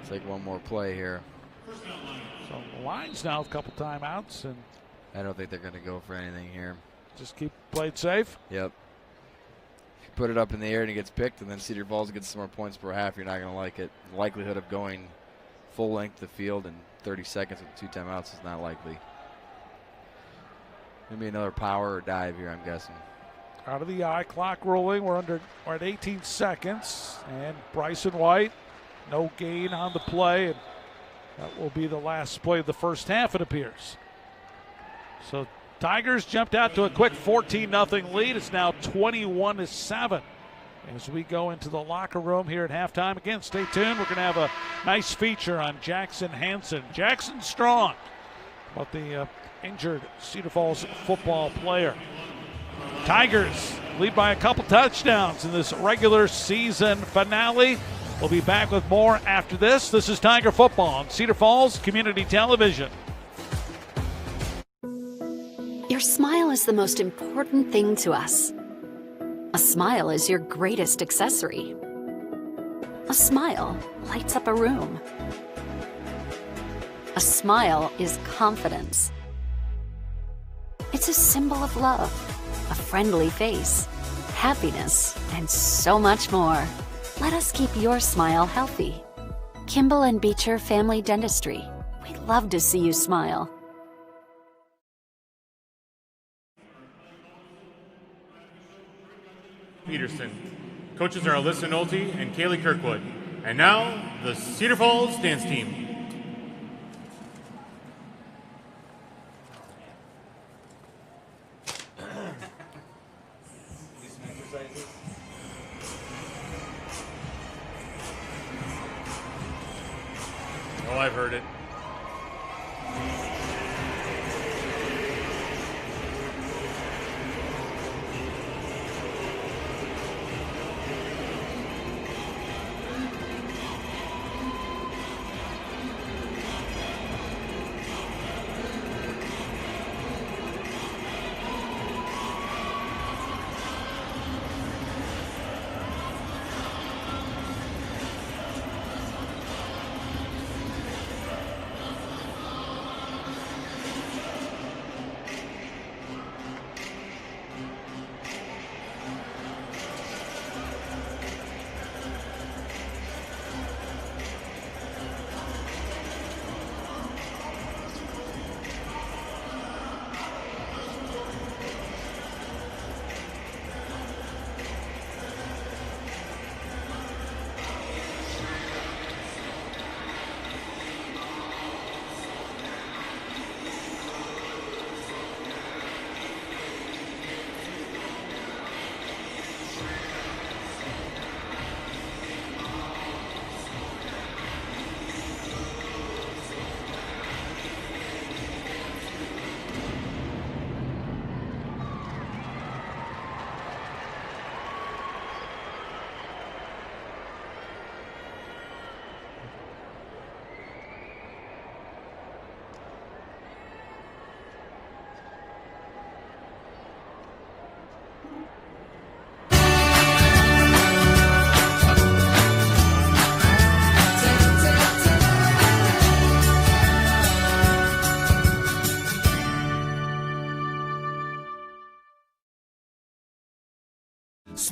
Take one more play here. So the Lions now a couple timeouts, and I don't think they're going to go for anything here. Just keep played safe. Yep. If you put it up in the air and it gets picked, and then Cedar Falls gets some more points per half, you're not going to like it. The likelihood of going full length of the field in 30 seconds with 2 timeouts is not likely. Maybe another power or dive here, I'm guessing. Out of the eye, clock rolling. We're at 18 seconds, and Bryson White, no gain on the play, and that will be the last play of the first half, it appears. So Tigers jumped out to a quick 14-0 lead. It's now 21-7 as we go into the locker room here at halftime. Again, stay tuned. We're going to have a nice feature on Jackson Hansen. Jackson Strong, about the injured Cedar Falls football player. Tigers lead by a couple touchdowns in this regular season finale. We'll be back with more after this. This is Tiger Football on Cedar Falls Community Television. Your smile is the most important thing to us. A smile is your greatest accessory. A smile lights up a room. A smile is confidence. It's a symbol of love, a friendly face, happiness, and so much more. Let us keep your smile healthy. Kimball and Beecher Family Dentistry. We'd love to see you smile. Peterson. Coaches are Alyssa Nolte and Kaylee Kirkwood. And now, the Cedar Falls dance team. Oh, I've heard it.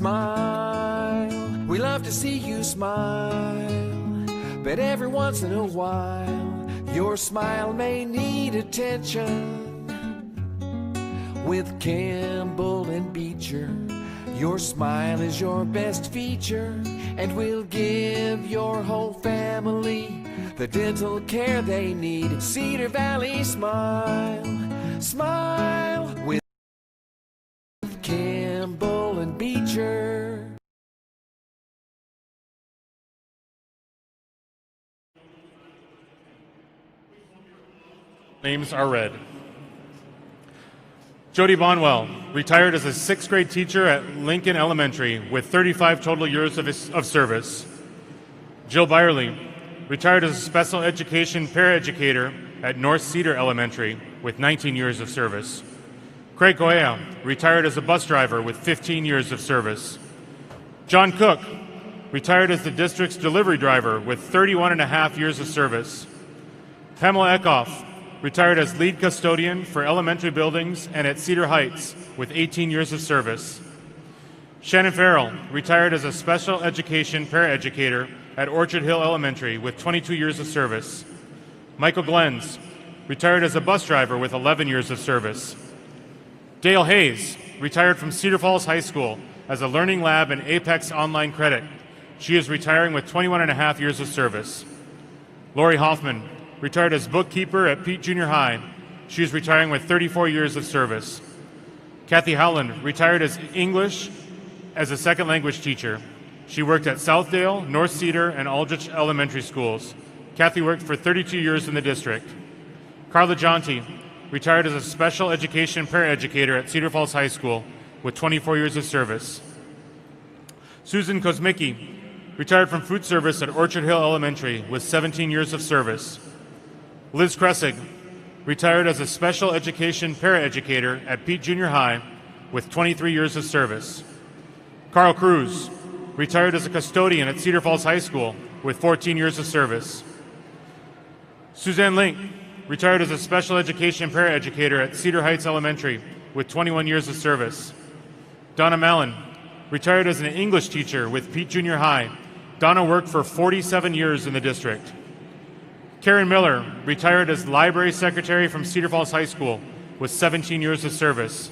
Smile, we love to see you smile, but every once in a while, your smile may need attention. With Campbell and Beecher, your smile is your best feature, and we'll give your whole family the dental care they need. Cedar Valley Smile, smile with Campbell and Beecher. Names are read. Jody Bonwell, retired as a 6th grade teacher at Lincoln Elementary with 35 total years of service. Jill Byerly, retired as a special education paraeducator at North Cedar Elementary with 19 years of service. Craig Goya, retired as a bus driver with 15 years of service. John Cook, retired as the district's delivery driver with 31.5 years of service. Pamela Eckhoff, retired as lead custodian for elementary buildings and at Cedar Heights with 18 years of service. Shannon Farrell, retired as a special education paraeducator at Orchard Hill Elementary with 22 years of service. Michael Glens, retired as a bus driver with 11 years of service. Dale Hayes, retired from Cedar Falls High School as a Learning Lab and Apex Online Credit. She is retiring with 21.5 years of service. Lori Hoffman, retired as bookkeeper at Pete Junior High. She is retiring with 34 years of service. Kathy Howland, retired as English as a second language teacher. She worked at Southdale, North Cedar, and Aldrich Elementary Schools. Kathy worked for 32 years in the district. Carla Jonti, retired as a special education paraeducator at Cedar Falls High School with 24 years of service. Susan Kosmicki, retired from food service at Orchard Hill Elementary with 17 years of service. Liz Kressig, retired as a special education paraeducator at Pete Junior High with 23 years of service. Carl Cruz, retired as a custodian at Cedar Falls High School with 14 years of service. Suzanne Link, retired as a special education paraeducator at Cedar Heights Elementary with 21 years of service. Donna Mallon, retired as an English teacher with Pete Junior High. Donna worked for 47 years in the district. Karen Miller, retired as library secretary from Cedar Falls High School with 17 years of service.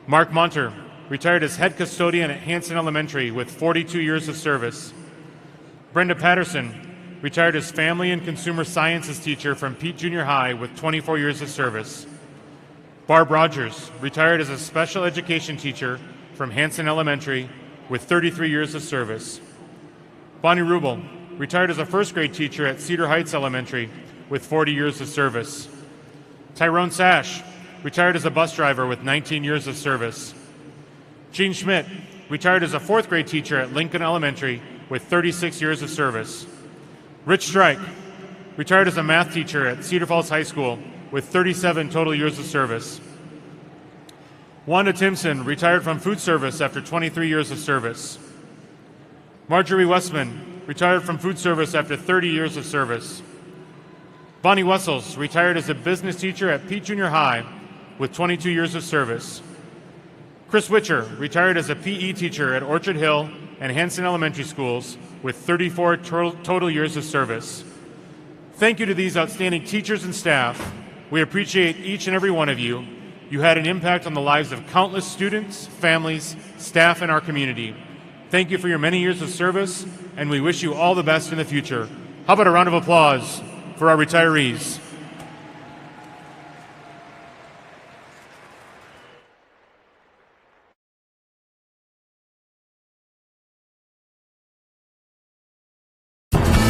Mark Monter, retired as head custodian at Hanson Elementary with 42 years of service. Brenda Patterson, retired as family and consumer sciences teacher from Pete Junior High with 24 years of service. Barb Rogers, retired as a special education teacher from Hanson Elementary with 33 years of service. Bonnie Rubel, retired as a first grade teacher at Cedar Heights Elementary with 40 years of service. Tyrone Sash, retired as a bus driver with 19 years of service. Gene Schmidt, retired as a fourth grade teacher at Lincoln Elementary with 36 years of service. Rich Strike, retired as a math teacher at Cedar Falls High School with 37 total years of service. Wanda Timpson, retired from food service after 23 years of service. Marjorie Westman, retired from food service after 30 years of service. Bonnie Wessels, retired as a business teacher at Pete Junior High with 22 years of service. Chris Witcher, retired as a PE teacher at Orchard Hill and Hanson Elementary Schools with 34 total years of service. Thank you to these outstanding teachers and staff. We appreciate each and every one of you. You had an impact on the lives of countless students, families, staff, and our community. Thank you for your many years of service, and we wish you all the best in the future. How about a round of applause for our retirees?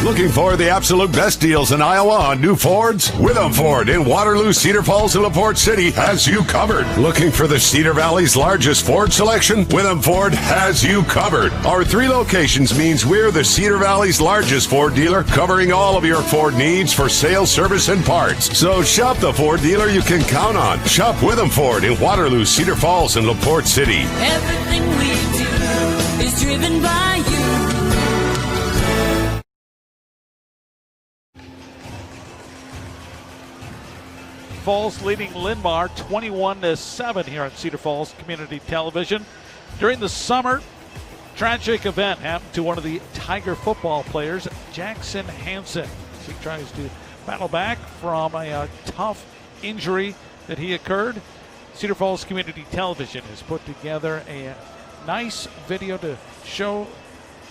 Looking for the absolute best deals in Iowa on new Fords? Witham Ford in Waterloo, Cedar Falls, and LaPorte City has you covered. Looking for the Cedar Valley's largest Ford selection? Witham Ford has you covered. Our 3 locations means we're the Cedar Valley's largest Ford dealer, covering all of your Ford needs for sales, service, and parts. So shop the Ford dealer you can count on. Shop Witham Ford in Waterloo, Cedar Falls, and LaPorte City. Everything we do is driven by you. Falls leading Linn-Mar 21-7 here on Cedar Falls Community Television. During the summer, Tragic event happened to one of the Tiger football players, Jackson Hansen. He tries to battle back from a tough injury that he occurred. Cedar Falls Community Television has put together a nice video to show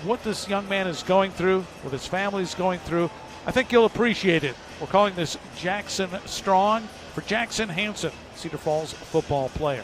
what this young man is going through, what his family is going through. I think you'll appreciate it. We're calling this Jackson Strong for Jackson Hansen, Cedar Falls football player.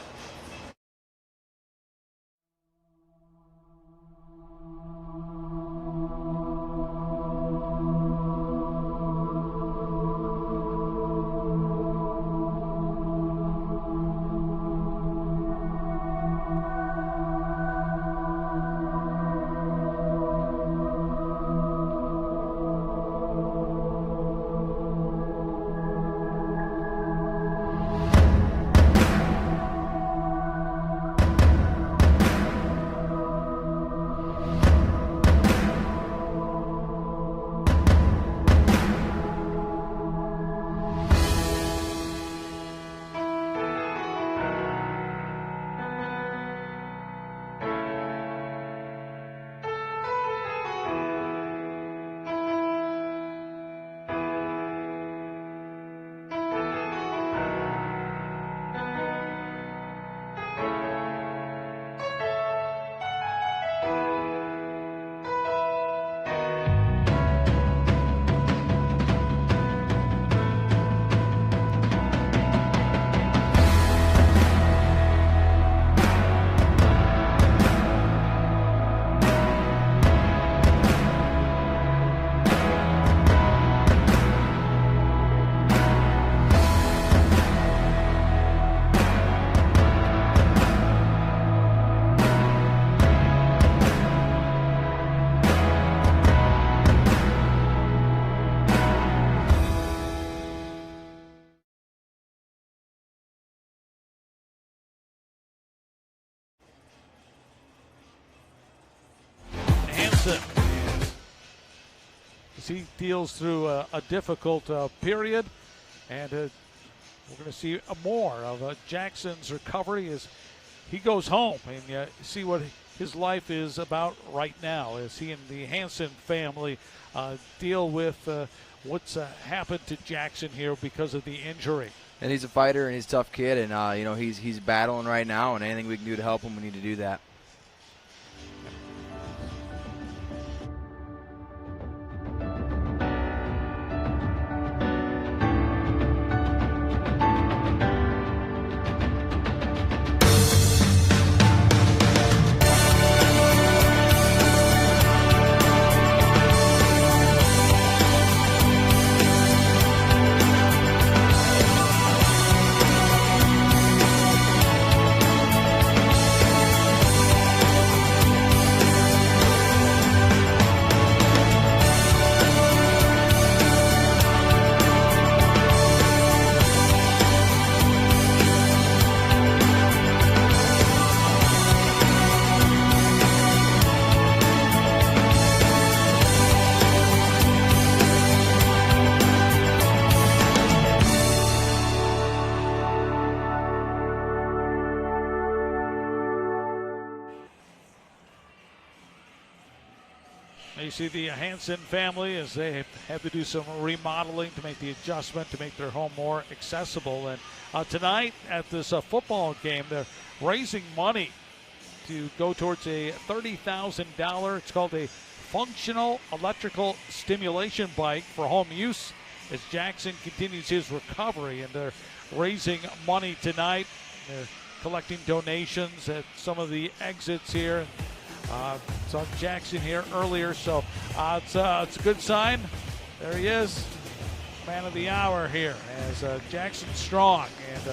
As he deals through a difficult period, and we're going to see more of Jackson's recovery as he goes home and see what his life is about right now as he and the Hansen family deal with what's happened to Jackson here because of the injury. And he's a fighter and he's a tough kid, and you know, he's battling right now, and anything we can do to help him, we need to do that. You see the Hansen family as they have had to do some remodeling to make the adjustment to make their home more accessible. And tonight at this football game, they're raising money to go towards a $30,000. It's called a functional electrical stimulation bike for home use as Jackson continues his recovery. And they're raising money tonight. They're collecting donations at some of the exits here. Saw Jackson here earlier, so it's a good sign. There he is, man of the hour here as Jackson Strong. And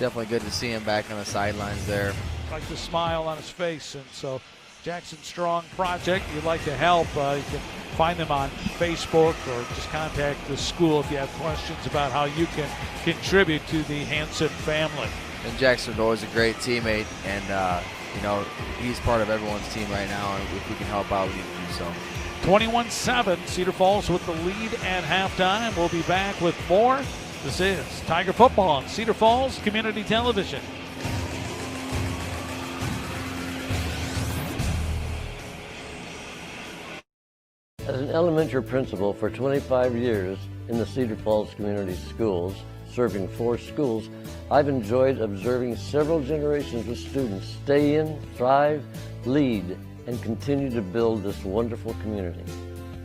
definitely good to see him back on the sidelines there. Like the smile on his face. And so Jackson Strong Project, you'd like to help, you can find them on Facebook or just contact the school if you have questions about how you can contribute to the Hansen family. And Jackson's always a great teammate, and you know, he's part of everyone's team right now, and if we can help out, we need to do so. 21-7, Cedar Falls with the lead at halftime. We'll be back with more. This is Tiger Football on Cedar Falls Community Television. As an elementary principal for 25 years in the Cedar Falls Community Schools, serving 4 schools, I've enjoyed observing several generations of students stay in, thrive, lead, and continue to build this wonderful community.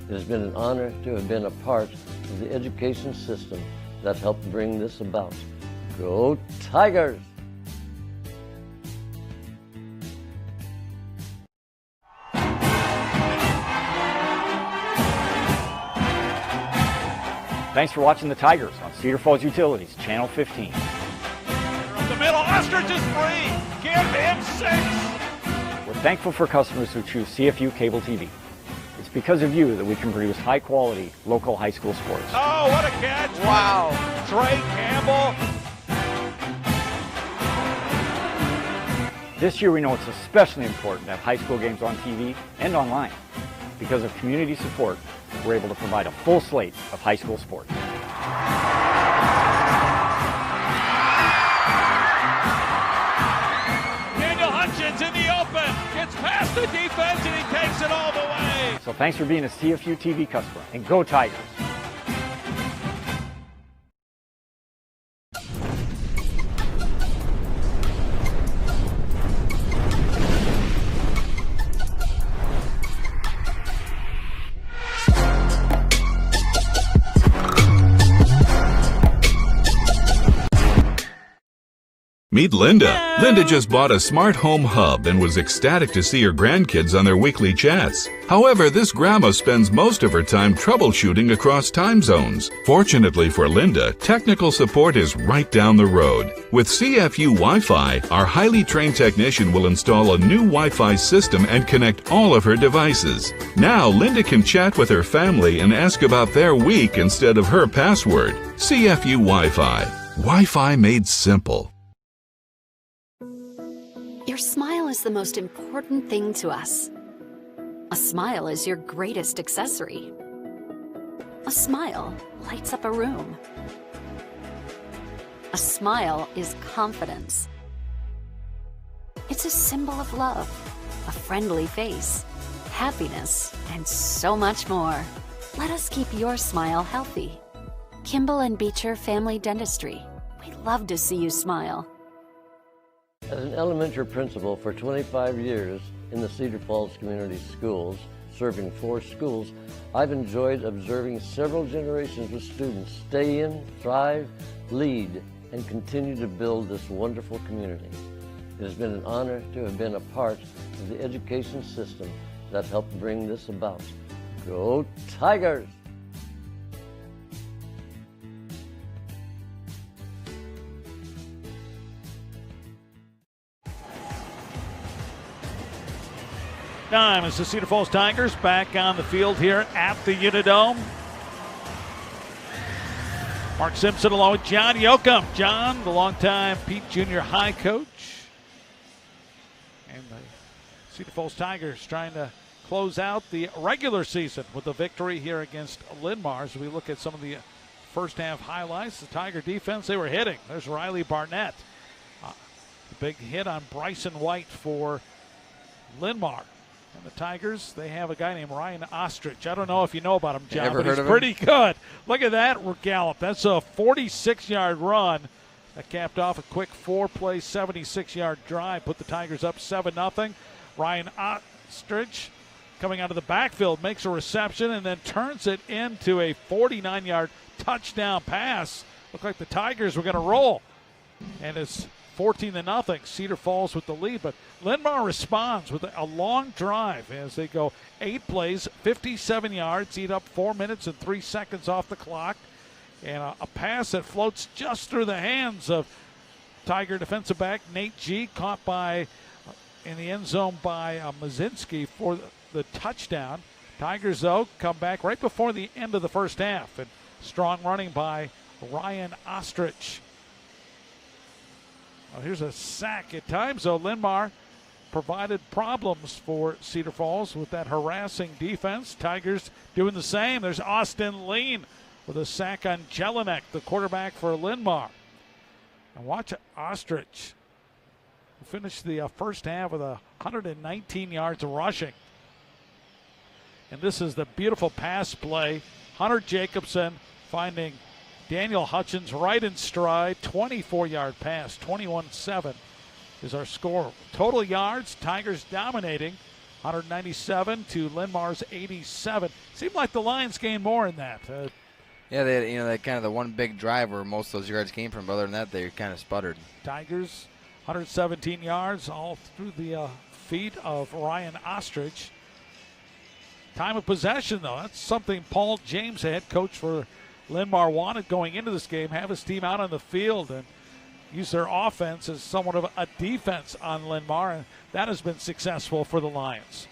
It has been an honor to have been a part of the education system that helped bring this about. Go Tigers! Thanks for watching the Tigers on Cedar Falls Utilities, Channel 15. The middle, Ostrich is free. Give him 6. We're thankful for customers who choose CFU Cable TV. It's because of you that we can produce high-quality local high school sports. Oh, what a catch. Wow. Trey Campbell. This year we know it's especially important to have high school games on TV and online. Because of community support, we're able to provide a full slate of high school sports. Daniel Hutchins in the open. Gets past the defense and he takes it all the way. So thanks for being a CFU TV customer, and go Tigers! Meet Linda. Linda just bought a smart home hub and was ecstatic to see her grandkids on their weekly chats. However, this grandma spends most of her time troubleshooting across time zones. Fortunately for Linda, technical support is right down the road. With CFU Wi-Fi, our highly trained technician will install a new Wi-Fi system and connect all of her devices. Now, Linda can chat with her family and ask about their week instead of her password. CFU Wi-Fi. Wi-Fi made simple. Your smile is the most important thing to us. A smile is your greatest accessory. A smile lights up a room. A smile is confidence. It's a symbol of love, a friendly face, happiness, and so much more. Let us keep your smile healthy. Kimball and Beecher Family Dentistry. We love to see you smile. As an elementary principal for 25 years in the Cedar Falls Community Schools, serving 4 schools, I've enjoyed observing several generations of students stay in, thrive, lead, and continue to build this wonderful community. It has been an honor to have been a part of the education system that helped bring this about. Go Tigers! Time as the Cedar Falls Tigers back on the field here at the UNI-Dome. Mark Simpson along with John Yoakum. John, the longtime Pete Junior High coach. And the Cedar Falls Tigers trying to close out the regular season with a victory here against Linn-Mar. As we look at some of the first half highlights, the Tiger defense, they were hitting. There's Riley Barnett. Big hit on Bryson White for Linn-Mar. And the Tigers, they have a guy named Ryan Ostrich. I don't know if you know about him, John, but he's pretty good. Look at that gallop. That's a 46-yard run that capped off a quick 4-play, 76-yard drive. Put the Tigers up 7-0. Ryan Ostrich coming out of the backfield makes a reception and then turns it into a 49-yard touchdown pass. Looked like the Tigers were going to roll. And it's 14-0. Cedar Falls with the lead, but Linn-Mar responds with a long drive as they go 8 plays, 57 yards, eat up 4 minutes and 3 seconds off the clock, and a pass that floats just through the hands of Tiger defensive back Nate G, caught by in the end zone by Mazinski for the touchdown. Tigers, though, come back right before the end of the first half, and strong running by Ryan Ostrich. Well, here's a sack at times, though. Linn-Mar provided problems for Cedar Falls with that harassing defense. Tigers doing the same. There's Austin Lean with a sack on Jelinek, the quarterback for Linn-Mar. And watch Ostrich, who finished the first half with 119 yards rushing. And this is the beautiful pass play. Hunter Jacobson finding Daniel Hutchins right in stride. 24-yard pass, 21-7 is our score. Total yards, Tigers dominating. 197 to Linn-Mar's 87. Seemed like the Lions gained more in that. Yeah, they that kind of the one big drive where most of those yards came from. But other than that, they kind of sputtered. Tigers, 117 yards, all through the feet of Ryan Ostrich. Time of possession, though, that's something Paul James, head coach for Linn-Mar, wanted going into this game. Have his team out on the field and use their offense as somewhat of a defense on Linn-Mar, and that has been successful for the Lions.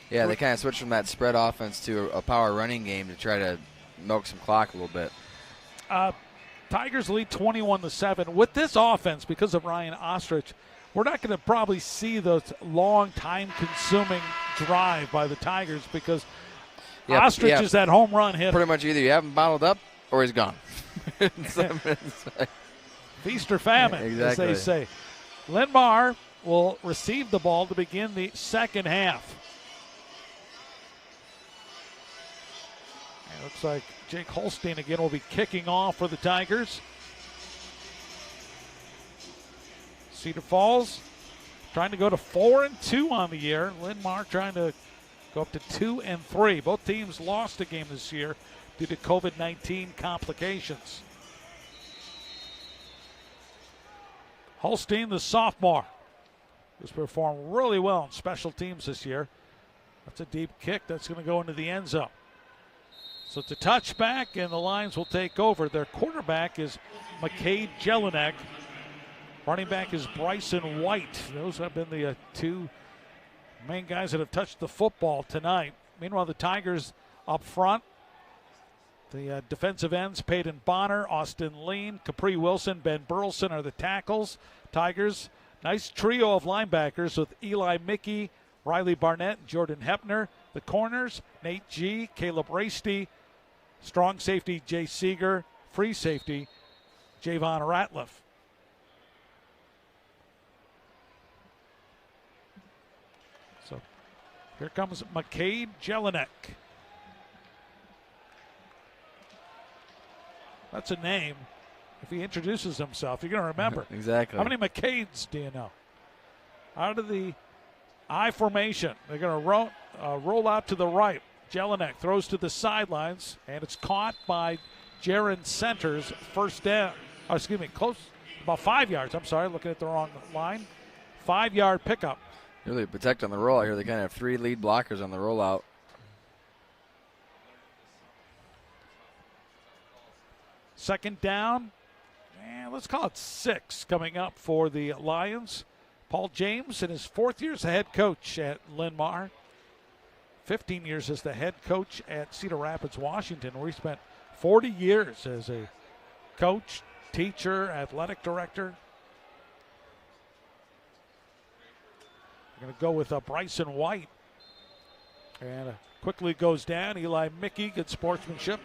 Yeah, they kind of switched from that spread offense to a power running game to try to milk some clock a little bit. Tigers lead 21-7. With this offense, because of Ryan Ostrich, we're not going to probably see those long, time-consuming drive by the Tigers because Ostrich is that home run hitter. Pretty much either you have him bottled up or he's gone. Feast or famine, exactly. as they say. Linn-Mar will receive the ball to begin the second half. It looks like Jake Holstein again will be kicking off for the Tigers. Cedar Falls trying to go to 4-2 on the year. Linn-Mar trying to go up to 2-3. Both teams lost a game this year due to COVID-19 complications. Holstein, the sophomore, who's performed really well in special teams this year. That's a deep kick that's going to go into the end zone. So it's a touchback, and the Lions will take over. Their quarterback is McCade Jelinek. Running back is Bryson White. Those have been the two main guys that have touched the football tonight. Meanwhile, the Tigers up front. The defensive ends, Peyton Bonner, Austin Lean, Capri Wilson, Ben Burleson are the tackles. Tigers, nice trio of linebackers with Eli Mickey, Riley Barnett, and Jordan Hepner. The corners, Nate G., Caleb Rasty, strong safety, Jay Seeger, free safety, Javon Ratliff. So here comes McCade Jelinek. That's a name. If he introduces himself, you're going to remember. Exactly. How many McCades do you know? Out of the I formation, they're going to roll out to the right. Jelinek throws to the sidelines, and it's caught by Jaron Centers. First down. Close, about 5 yards. I'm sorry, looking at the wrong line. 5-yard pickup. Really protect on the rollout here. They kind of have 3 lead blockers on the rollout. Second down, and let's call it 6 coming up for the Lions. Paul James in his 4th year as the head coach at Linn-Mar. 15 years as the head coach at Cedar Rapids, Washington, where he spent 40 years as a coach, teacher, athletic director. We're going to go with Bryson White. And quickly goes down. Eli Mickey, good sportsmanship.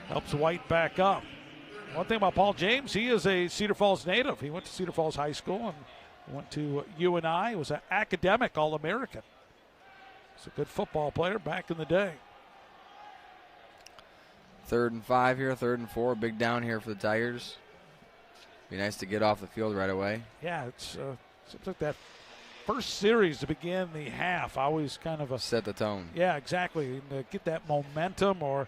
Helps White back up. One thing about Paul James, he is a Cedar Falls native. He went to Cedar Falls High School and went to UNI. He was an academic All-American. He's a good football player back in the day. 3rd and 5 here, 3rd and 4. Big down here for the Tigers. Be nice to get off the field right away. Yeah, it's seems like that first series to begin the half always kind of set the tone. Yeah, exactly. And get that momentum or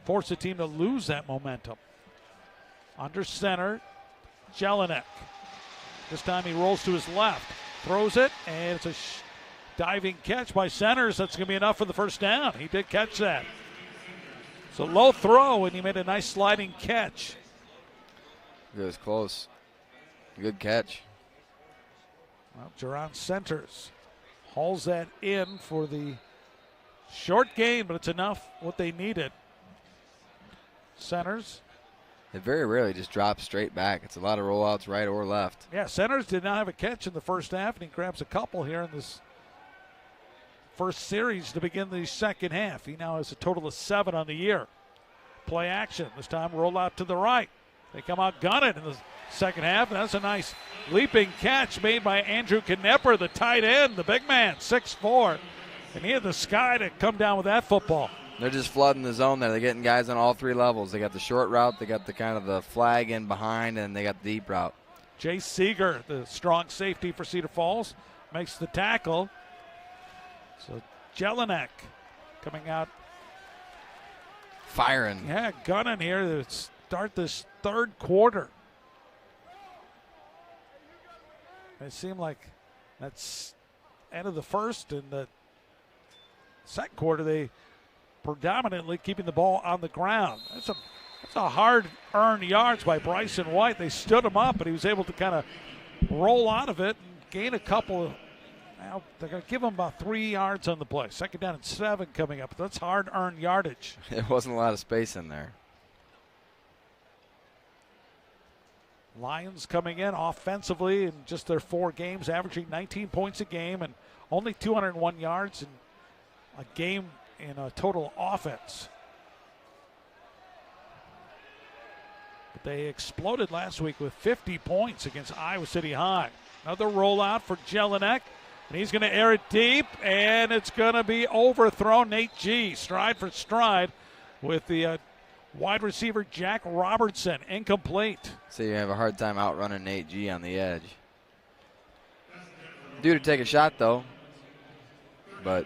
force the team to lose that momentum. Under center, Jelinek. This time he rolls to his left, throws it, and it's a diving catch by Centers. That's going to be enough for the first down. He did catch that. It's a low throw, and he made a nice sliding catch. It was close. Good catch. Well, Jerron Centers hauls that in for the short gain, but it's enough what they needed. Centers. It very rarely just drops straight back. It's a lot of rollouts right or left. Yeah, Centers did not have a catch in the first half, and he grabs a couple here in this first series to begin the second half. He now has a total of 7 on the year. Play action. This time roll out to the right. They come out gunning in the second half, and that's a nice leaping catch made by Andrew Knepper, the tight end, the big man, 6'4", And he had the sky to come down with that football. They're just flooding the zone there. They're getting guys on all three levels. They got the short route, they got the kind of the flag in behind, and they got the deep route. Jay Seeger, the strong safety for Cedar Falls, makes the tackle. So Jelinek coming out. Firing. Yeah, gunning here to start this third quarter. It seemed like that's end of the first, and the second quarter they predominantly keeping the ball on the ground. That's a hard-earned yards by Bryson White. They stood him up, but he was able to kind of roll out of it and gain a couple. Now they're going to give him about 3 yards on the play. 2nd down and 7 coming up. That's hard-earned yardage. It wasn't a lot of space in there. Lions coming in offensively in just their 4 games, averaging 19 points a game and only 201 yards in a game in a total offense. But they exploded last week with 50 points against Iowa City High. Another rollout for Jelinek, and he's going to air it deep, and it's going to be overthrown. Nate G, stride for stride with the wide receiver Jack Robertson, incomplete. So you have a hard time outrunning Nate G on the edge. Due to take a shot, though, but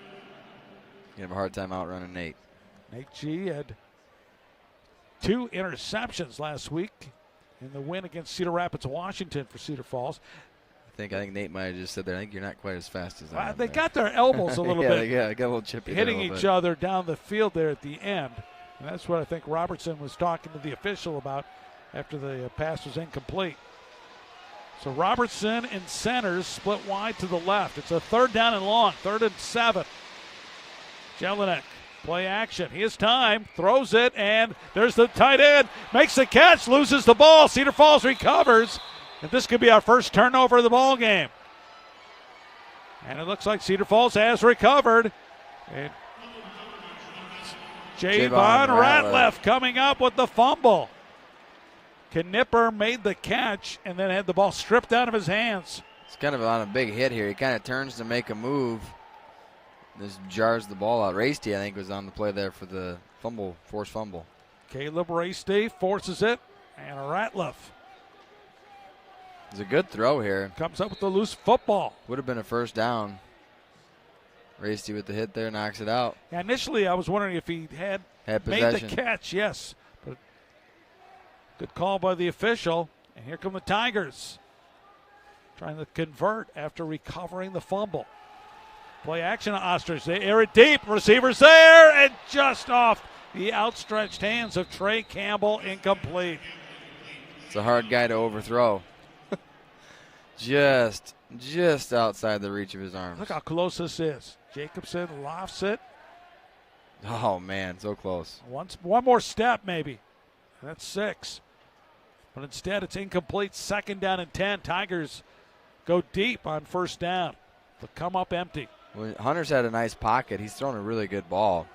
you have a hard time outrunning Nate. Nate G had 2 interceptions last week in the win against Cedar Rapids, Washington for Cedar Falls. I think Nate might have just said that. I think you're not quite as fast as I am. They got their elbows a little bit. Yeah, got a little chippy. Hitting each other down the field there at the end. And that's what I think Robertson was talking to the official about after the pass was incomplete. So Robertson and centers split wide to the left. It's a 3rd down and long, 3rd and 7. Jelinek, play action. He has time, throws it, and there's the tight end. Makes the catch, loses the ball. Cedar Falls recovers. And this could be our first turnover of the ball game. And it looks like Cedar Falls has recovered. And Javon Ratliff coming up with the fumble. Knipper made the catch and then had the ball stripped out of his hands. It's kind of on a big hit here. He kind of turns to make a move. This jars the ball out. Rasty, I think, was on the play there for the fumble, forced fumble. Caleb Rasty forces it, and Ratliff. It's a good throw here. Comes up with the loose football. Would have been a 1st down. Rasty with the hit there, knocks it out. Yeah, initially, I was wondering if he had made the catch. Yes, but good call by the official. And here come the Tigers, trying to convert after recovering the fumble. Play action to Ostrich. They air it deep. Receivers there, and just off the outstretched hands of Trey Campbell, incomplete. It's a hard guy to overthrow. just outside the reach of his arms. Look how close this is. Jacobson lofts it. Oh, man, so close. One more step, maybe. That's 6. But instead, it's incomplete. 2nd down and 10. Tigers go deep on 1st down. But come up empty. Well, Hunter's had a nice pocket. He's thrown a really good ball.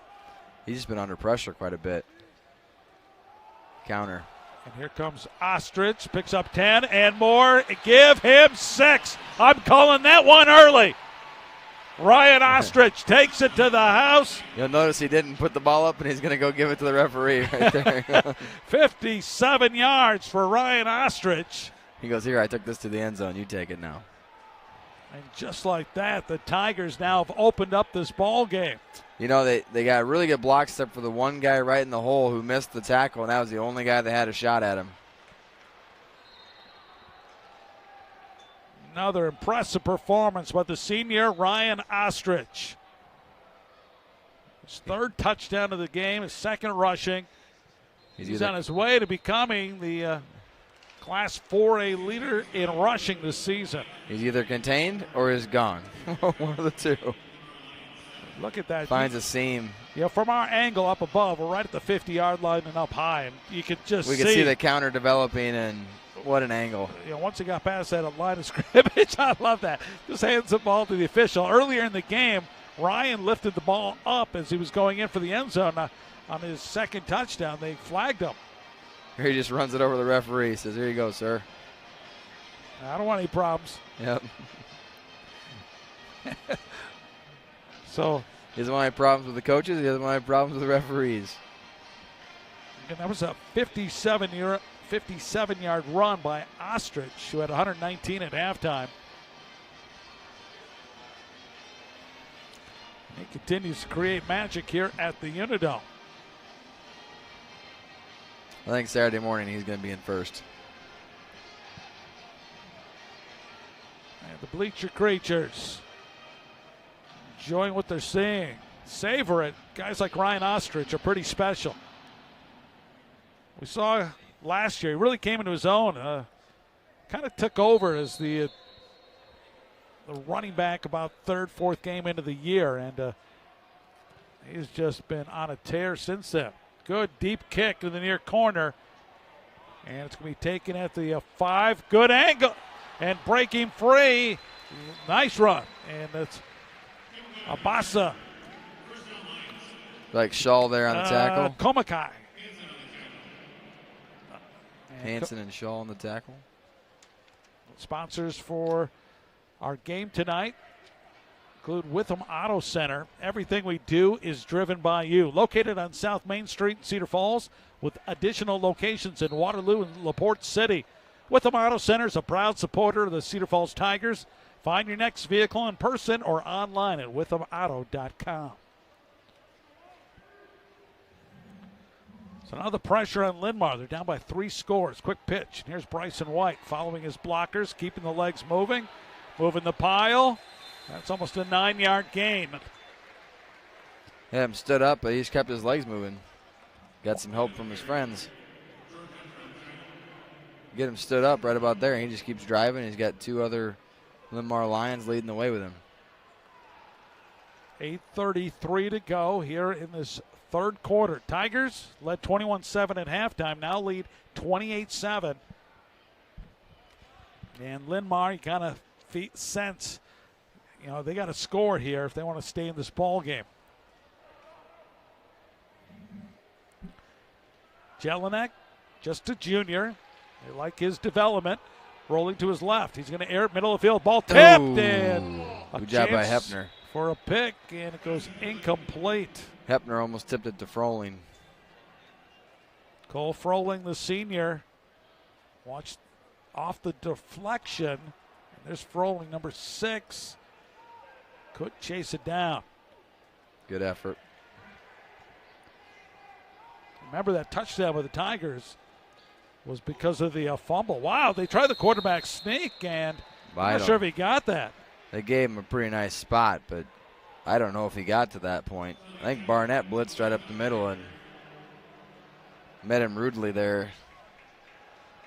He's just been under pressure quite a bit. Counter. And here comes Ostrich. Picks up 10 and more. Give him 6. I'm calling that one early. Ryan Ostrich takes it to the house. You'll notice he didn't put the ball up, and he's going to go give it to the referee right there. 57 yards for Ryan Ostrich. He goes, here, I took this to the end zone. You take it now. And just like that, the Tigers now have opened up this ball game. You know, they got really good blocks except for the one guy right in the hole who missed the tackle, and that was the only guy that had a shot at him. Another impressive performance by the senior Ryan Ostrich. His 3rd touchdown of the game, his 2nd rushing. He's on his way to becoming the Class 4A leader in rushing this season. He's either contained or is gone. One of the two. Look at that. Finds a seam. Yeah, from our angle up above, we're right at the 50-yard line and up high, and you could just we could see the counter developing, and what an angle. You know, once he got past that line of scrimmage, I love that. Just hands the ball to the official. Earlier in the game, Ryan lifted the ball up as he was going in for the end zone. On his 2nd touchdown, they flagged him. Here he just runs it over the referee. Says, here you go, sir. I don't want any problems. Yep. So He doesn't want any problems with the coaches. He doesn't want any problems with the referees. And that was a 57-yard run by Ostrich, who had 119 at halftime. He continues to create magic here at the UNI-Dome. I think Saturday morning he's going to be in first. And the bleacher creatures enjoying what they're seeing. Savor it. Guys like Ryan Ostrich are pretty special. We saw last year, he really came into his own. Kind of took over as the running back about third, fourth game into the year, and he's just been on a tear since then. Good deep kick to the near corner, and it's going to be taken at the 5. Good angle, and breaking free. Nice run, and it's Abasa. Like Shaw there on the tackle. Komakai. Hansen and Shaw on the tackle. Sponsors for our game tonight include Witham Auto Center. Everything we do is driven by you. Located on South Main Street in Cedar Falls with additional locations in Waterloo and LaPorte City. Witham Auto Center is a proud supporter of the Cedar Falls Tigers. Find your next vehicle in person or online at withamauto.com. So now the pressure on Linn-Mar. They're down by 3 scores. Quick pitch. And here's Bryson White following his blockers, keeping the legs moving. Moving the pile. That's almost a 9-yard gain. Yeah, him stood up, but he's kept his legs moving. Got some help from his friends. Get him stood up right about there, and he just keeps driving. He's got 2 other Linn-Mar Lions leading the way with him. 8:33 to go here in this third quarter. Tigers led 21-7 at halftime, now lead 28-7. And Linn-Mar, you kind of sense, they got to score here if they want to stay in this ball game. Jelinek, just a junior. They like his development. Rolling to his left. He's going to air it middle of the field. Ball tipped. And good job by Hepner. For a pick, and it goes incomplete. Hepner almost tipped it to Froling. Cole Froling, the senior, watched off the deflection. And there's Froling, number 6. Could chase it down. Good effort. Remember that touchdown with the Tigers was because of the fumble. Wow, they tried the quarterback sneak, and I'm not sure if he got that. They gave him a pretty nice spot, but I don't know if he got to that point. I think Barnett blitzed right up the middle and met him rudely there.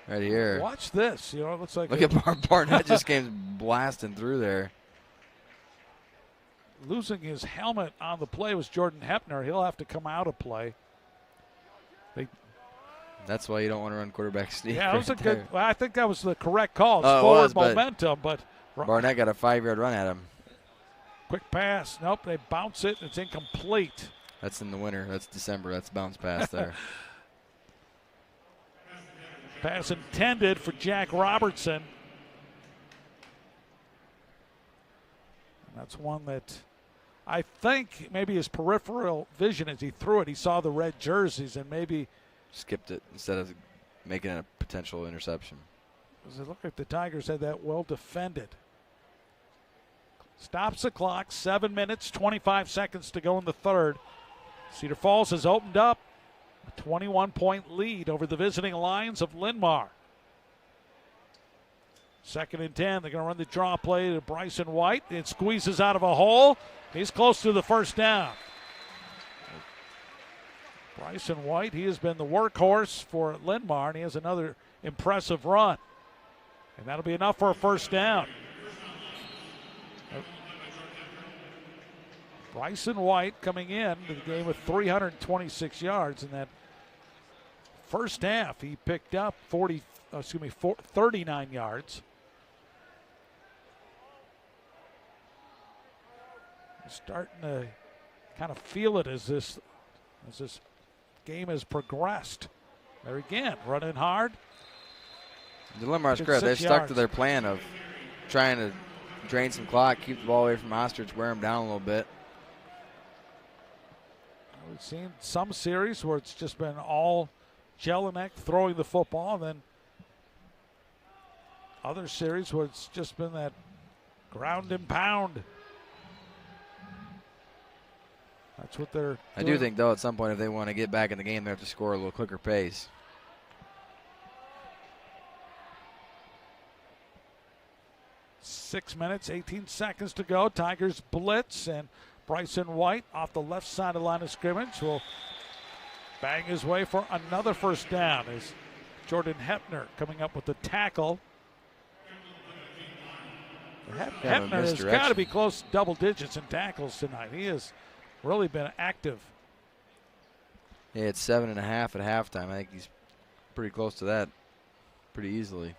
Right here. Watch this. It looks like. Look at Barnett just came blasting through there. Losing his helmet on the play was Jordan Hepner. He'll have to come out of play. That's why you don't want to run quarterback sneak. Yeah, it was right a good. there. Well, I think that was the correct call. Forward momentum, but Barnett got a 5-yard run at him. Quick pass. Nope, they bounce it. It's incomplete. That's in the winter. That's December. That's bounce pass there. Pass intended for Jack Robertson. And that's one that I think maybe his peripheral vision as he threw it, he saw the red jerseys and maybe skipped it instead of making it a potential interception. Does it look like the Tigers had that well defended? Stops the clock, 7 minutes, 25 seconds to go in the third. Cedar Falls has opened up a 21-point lead over the visiting Lions of Linn-Mar. 2nd and 10, they're going to run the draw play to Bryson White. It squeezes out of a hole. He's close to the first down. Bryson White, he has been the workhorse for Linn-Mar, and he has another impressive run. And that'll be enough for a first down. Bryson White coming in to the game with 326 yards in that first half. He picked up 39 yards. Starting to kind of feel it as this game has progressed. There again, running hard. The Linn-Mar's great. They've stuck to their plan of trying to drain some clock, keep the ball away from Ostrich, wear him down a little bit. We've seen some series where it's just been all Jelinek throwing the football, and then other series where it's just been that ground and pound. That's what they're I do think, though, at some point, if they want to get back in the game, they have to score a little quicker pace. Six minutes, 18 seconds to go. Tigers blitz, and Bryson White off the left side of the line of scrimmage will bang his way for another first down as Jordan Hepner coming up with the tackle. Hepner has got to be close to double digits in tackles tonight. He has really been active. Yeah, it's 7.5 at halftime. I think he's pretty close to that pretty easily.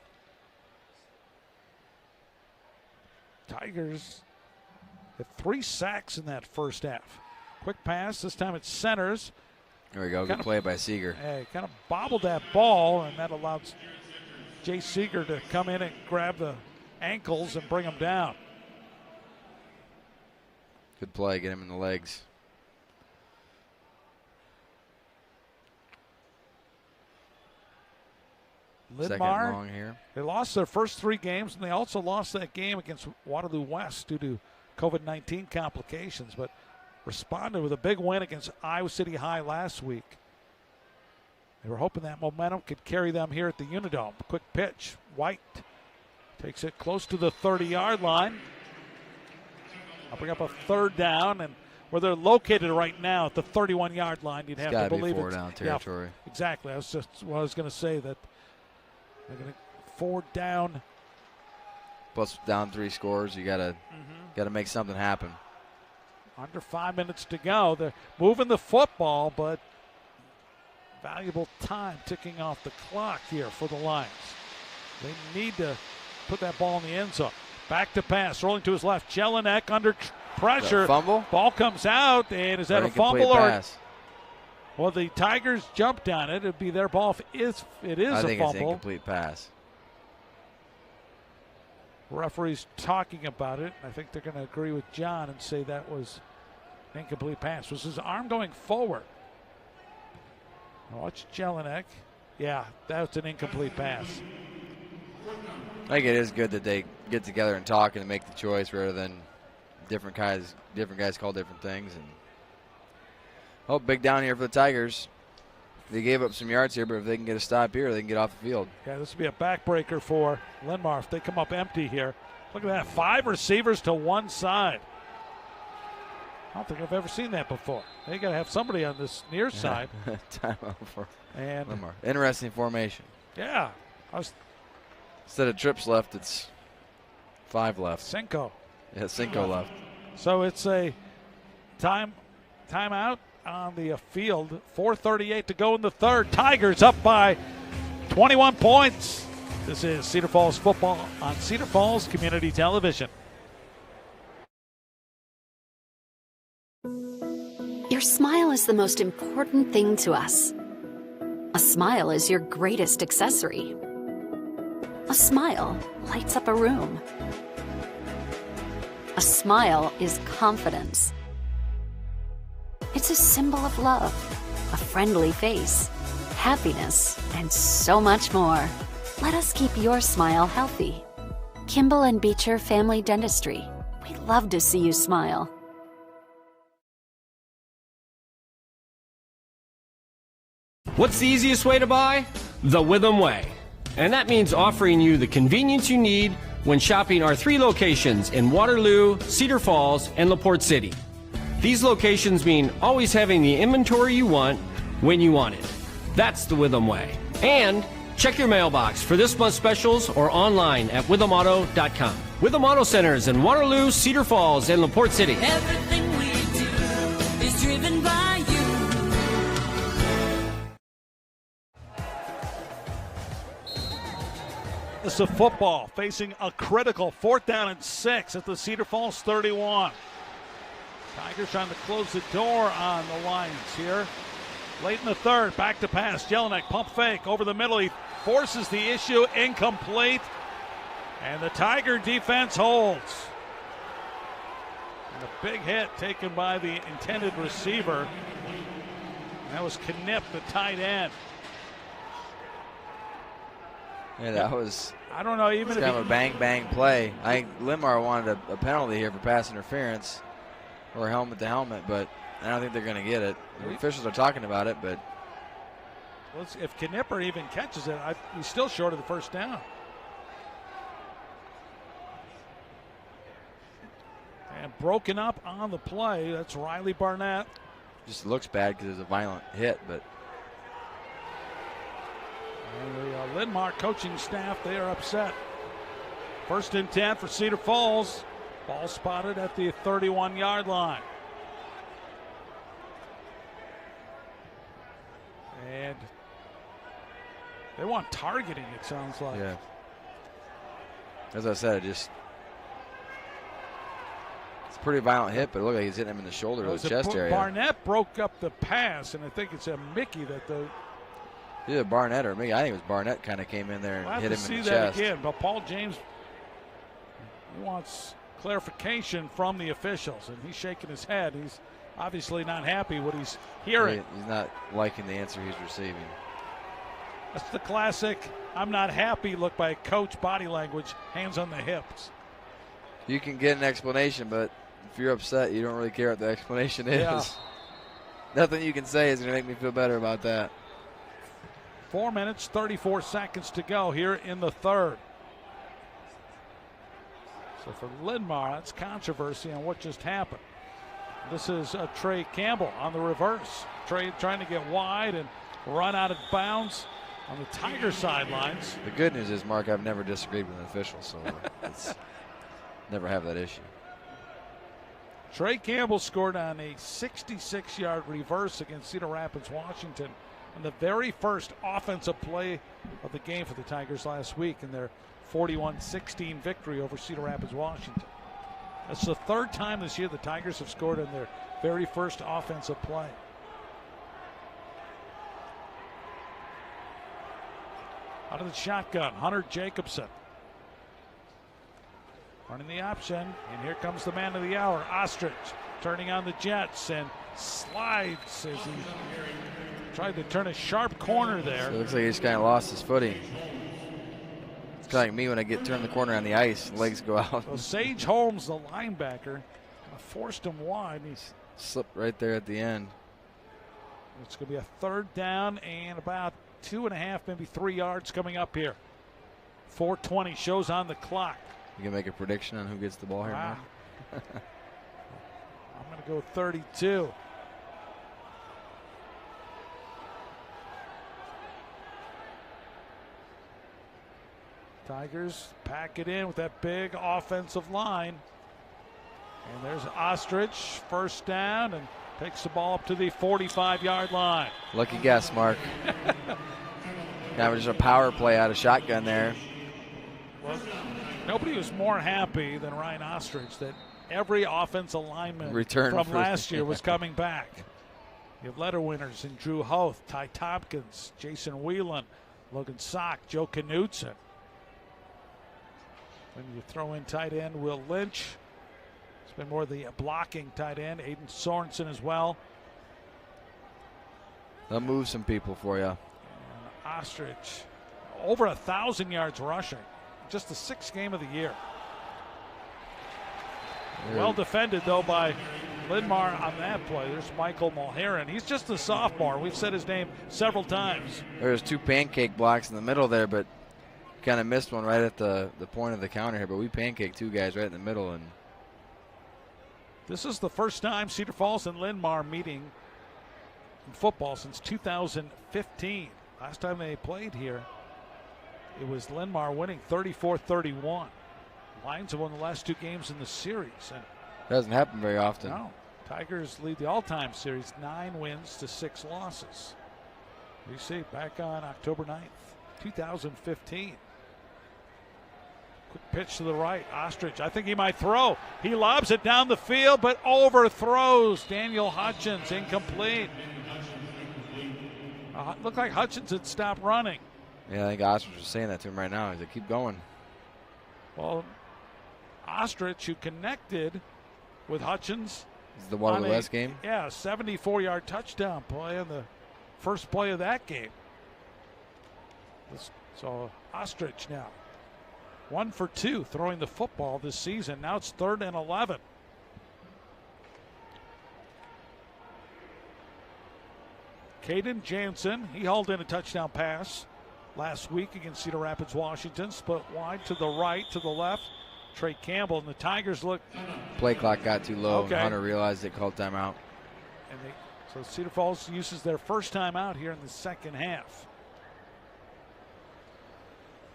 Tigers had 3 sacks in that first half. Quick pass. This time it's centers. There we go. Good play by Cedar. He kind of bobbled that ball, and that allowed Jay Seeger to come in and grab the ankles and bring him down. Good play. Get him in the legs. Linn-Mar, long here. They lost their first 3 games, and they also lost that game against Waterloo West due to COVID-19 complications, but responded with a big win against Iowa City High last week. They were hoping that momentum could carry them here at the UNI-Dome. Quick pitch. White takes it close to the 30-yard line. I'll bring up a third down, and where they're located right now at the 31-yard line, you'd have to believe it's down territory. Yeah, exactly. I was just what I was going to say, that they're going to 4 down. Plus down 3 scores, you gotta make something happen. Under 5 minutes to go. They're moving the football, but valuable time ticking off the clock here for the Lions. They need to put that ball in the end zone. Back to pass, rolling to his left. Jelinek under pressure. Fumble? Ball comes out, and is that a fumble or? Well, the Tigers jumped on it. It'd be their ball if it is I a think fumble. it's an incomplete pass. Referee's talking about it. I think they're going to agree with John and say that was an incomplete pass. Was his arm going forward? Watch Jelinek. Yeah, that's an incomplete pass. I think it is good that they get together and talk and make the choice rather than different guys call different things. And big down here for the Tigers. They gave up some yards here, but if they can get a stop here, they can get off the field. Yeah, this would be a backbreaker for Linn-Mar if they come up empty here. Look at that, 5 receivers to one side. I don't think I've ever seen that before. They got to have somebody on this near side. Timeout for and Linn-Mar. Interesting formation. Yeah. Instead of trips left, it's 5 left. Cinco. Yeah, Cinco left. So it's a timeout on the field. 4:38 to go in the third. Tigers up by 21 points. This is Cedar Falls football on Cedar Falls Community Television. Your smile is the most important thing to us. A smile is your greatest accessory. A smile lights up a room. A smile is confidence. It's a symbol of love, a friendly face, happiness, and so much more. Let us keep your smile healthy. Kimball and Beecher Family Dentistry. We love to see you smile. What's the easiest way to buy? The Witham Way. And that means offering you the convenience you need when shopping our 3 locations in Waterloo, Cedar Falls, and LaPorte City. These locations mean always having the inventory you want when you want it. That's the Witham Way. And check your mailbox for this month's specials or online at withamauto.com. Witham Auto Centers in Waterloo, Cedar Falls, and LaPorte City. Everything we do is driven by you. This is football facing a critical 4th down and 6 at the Cedar Falls 31. Tigers trying to close the door on the Lions here. Late in the third, back to pass. Jelinek, pump fake over the middle. He forces the issue, incomplete. And the Tiger defense holds. And a big hit taken by the intended receiver. That was Knipp, the tight end. Yeah, that was. I don't know, even it's if kind of a bang play. I think Linn-Mar wanted a penalty here for pass interference or helmet to helmet, but I don't think they're going to get it. The officials are talking about it, but if Knipper even catches it, he's still short of the first down. And broken up on the play. That's Riley Barnett. Just looks bad because it's a violent hit, but. And the Linn-Mar coaching staff, they are upset. 1st and 10 for Cedar Falls. Ball spotted at the 31-yard line. And they want targeting, it sounds like. Yeah. As I said, it's a pretty violent hit, but it looked like he's hitting him in the shoulder or the chest area. Barnett broke up the pass, and I think it's a Mickey that the. Either Barnett or me. I think it was Barnett kind of came in there and hit him in the chest. We'll have to see that again, but Paul James wants clarification from the officials, and he's shaking his head. He's obviously not happy what he's hearing. He's not liking the answer he's receiving. That's the classic I'm not happy look by coach, body language, hands on the hips. You can get an explanation, but if you're upset, you don't really care what the explanation is. Yeah. Nothing you can say is going to make me feel better about that. 4 minutes, 34 seconds to go here in the third. So for Linn-Mar, that's controversy on what just happened. This is Trey Campbell on the reverse. Trey trying to get wide and run out of bounds on the Tiger sidelines. The good news is, Mark, I've never disagreed with an official, so it's never have that issue. Trey Campbell scored on a 66-yard reverse against Cedar Rapids, Washington, on the very first offensive play of the game for the Tigers last week in their 41-16 victory over Cedar Rapids, Washington. That's the third time this year the Tigers have scored on their very first offensive play. Out of the shotgun, Hunter Jacobson. Running the option, and here comes the man of the hour, Ostrich, turning on the Jets and slides as he tried to turn a sharp corner there. So it looks like he just kind of lost his footing. It's kind of like me when I turn the corner on the ice, legs go out. So Sage Holmes, the linebacker, forced him wide. He's slipped right there at the end. It's going to be a third down and about 2.5, maybe 3 yards coming up here. 4:20 shows on the clock. You can make a prediction on who gets the ball here, Mark? I'm going to go 32. Tigers pack it in with that big offensive line. And there's Ostrich, first down, and takes the ball up to the 45-yard line. Lucky guess, Mark. That was just a power play out of shotgun there. Well, nobody was more happy than Ryan Ostrich that every offensive lineman from last year was coming back. You have letter winners in Drew Hoth, Ty Tompkins, Jason Whelan, Logan Sock, Joe Knutson. Then you throw in tight end Will Lynch. It's been more the blocking tight end, Aiden Sorensen as well. They'll move some people for you. And Ostrich, over 1,000 yards rushing. Just the 6th game of the year. Yeah. Well defended, though, by Linn-Mar on that play. There's Michael Mulheron. He's just a sophomore. We've said his name several times. There's 2 pancake blocks in the middle there, but kind of missed one right at the point of the counter here. But we pancaked 2 guys right in the middle. And this is the first time Cedar Falls and Linn-Mar meeting in football since 2015. Last time they played here, it was Linn-Mar winning 34-31. Lions have won the last 2 games in the series. And doesn't happen very often. No. Tigers lead the all-time series 9 wins to 6 losses. You see, back on October 9th, 2015. Quick pitch to the right. Ostrich, I think he might throw. He lobs it down the field, but overthrows Daniel Hutchins. Incomplete. Looked like Hutchins had stopped running. Yeah, I think Ostrich was saying that to him right now. He's like, keep going. Well, Ostrich, who connected with Hutchins. Is the Waterloo West game? Yeah, 74-yard touchdown play on the first play of that game. So Ostrich now 1 for 2 throwing the football this season. Now it's 3rd and 11. Caden Jansen, he hauled in a touchdown pass last week against Cedar Rapids, Washington. Split wide to the right, to the left. Trey Campbell, and the Tigers look. Play clock got too low. Okay. Hunter realized they called timeout. And so Cedar Falls uses their first time out here in the second half.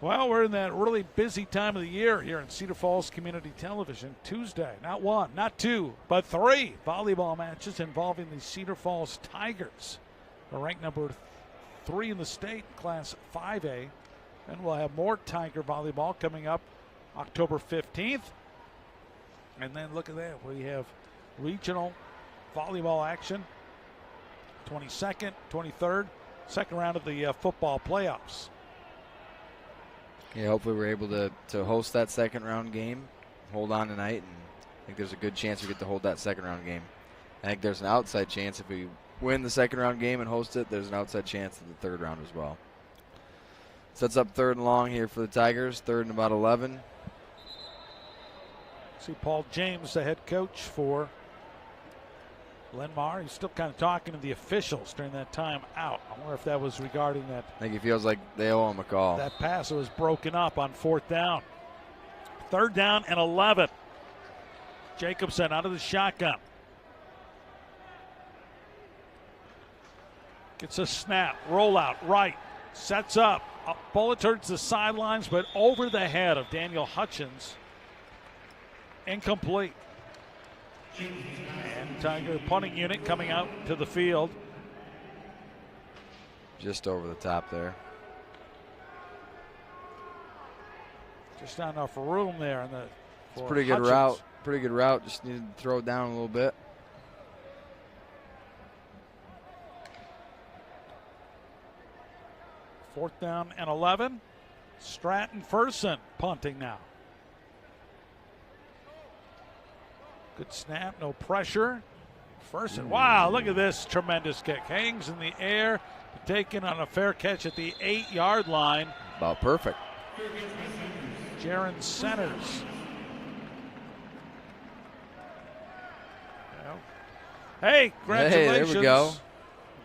Well, we're in that really busy time of the year here in Cedar Falls Community Television. Tuesday, not 1, not 2, but 3 volleyball matches involving the Cedar Falls Tigers. They're ranked number 3 in the state, Class 5A. And we'll have more Tiger volleyball coming up October 15th. And then look at that, we have regional volleyball action, 22nd, 23rd, second round of the football playoffs. Yeah, hopefully we're able to host that second round game, hold on tonight, and I think there's a good chance we get to hold that second round game. I think there's an outside chance if we win the second round game and host it, there's an outside chance of the third round as well. Sets up 3rd and long here for the Tigers, 3rd and about 11. See Paul James, the head coach for Linn-Mar. He's still kind of talking to the officials during that time out. I wonder if that was regarding that. I think he feels like they owe him a call. That pass was broken up on 4th down. 3rd down and 11. Jacobson out of the shotgun. Gets a snap, rollout, right, sets up. A bullet towards the sidelines, but over the head of Daniel Hutchins. Incomplete. And Tiger punting unit coming out to the field. Just over the top there. Just not enough room there. It's a pretty good route. Pretty good route. Just needed to throw it down a little bit. Fourth down and 11. Stratton Ferson punting now. Good snap, no pressure. Ferson, wow, look at this tremendous kick. Hangs in the air, taken on a fair catch at the 8-yard line. About perfect. Jaron Centers. Well, hey, congratulations. Hey, there we go.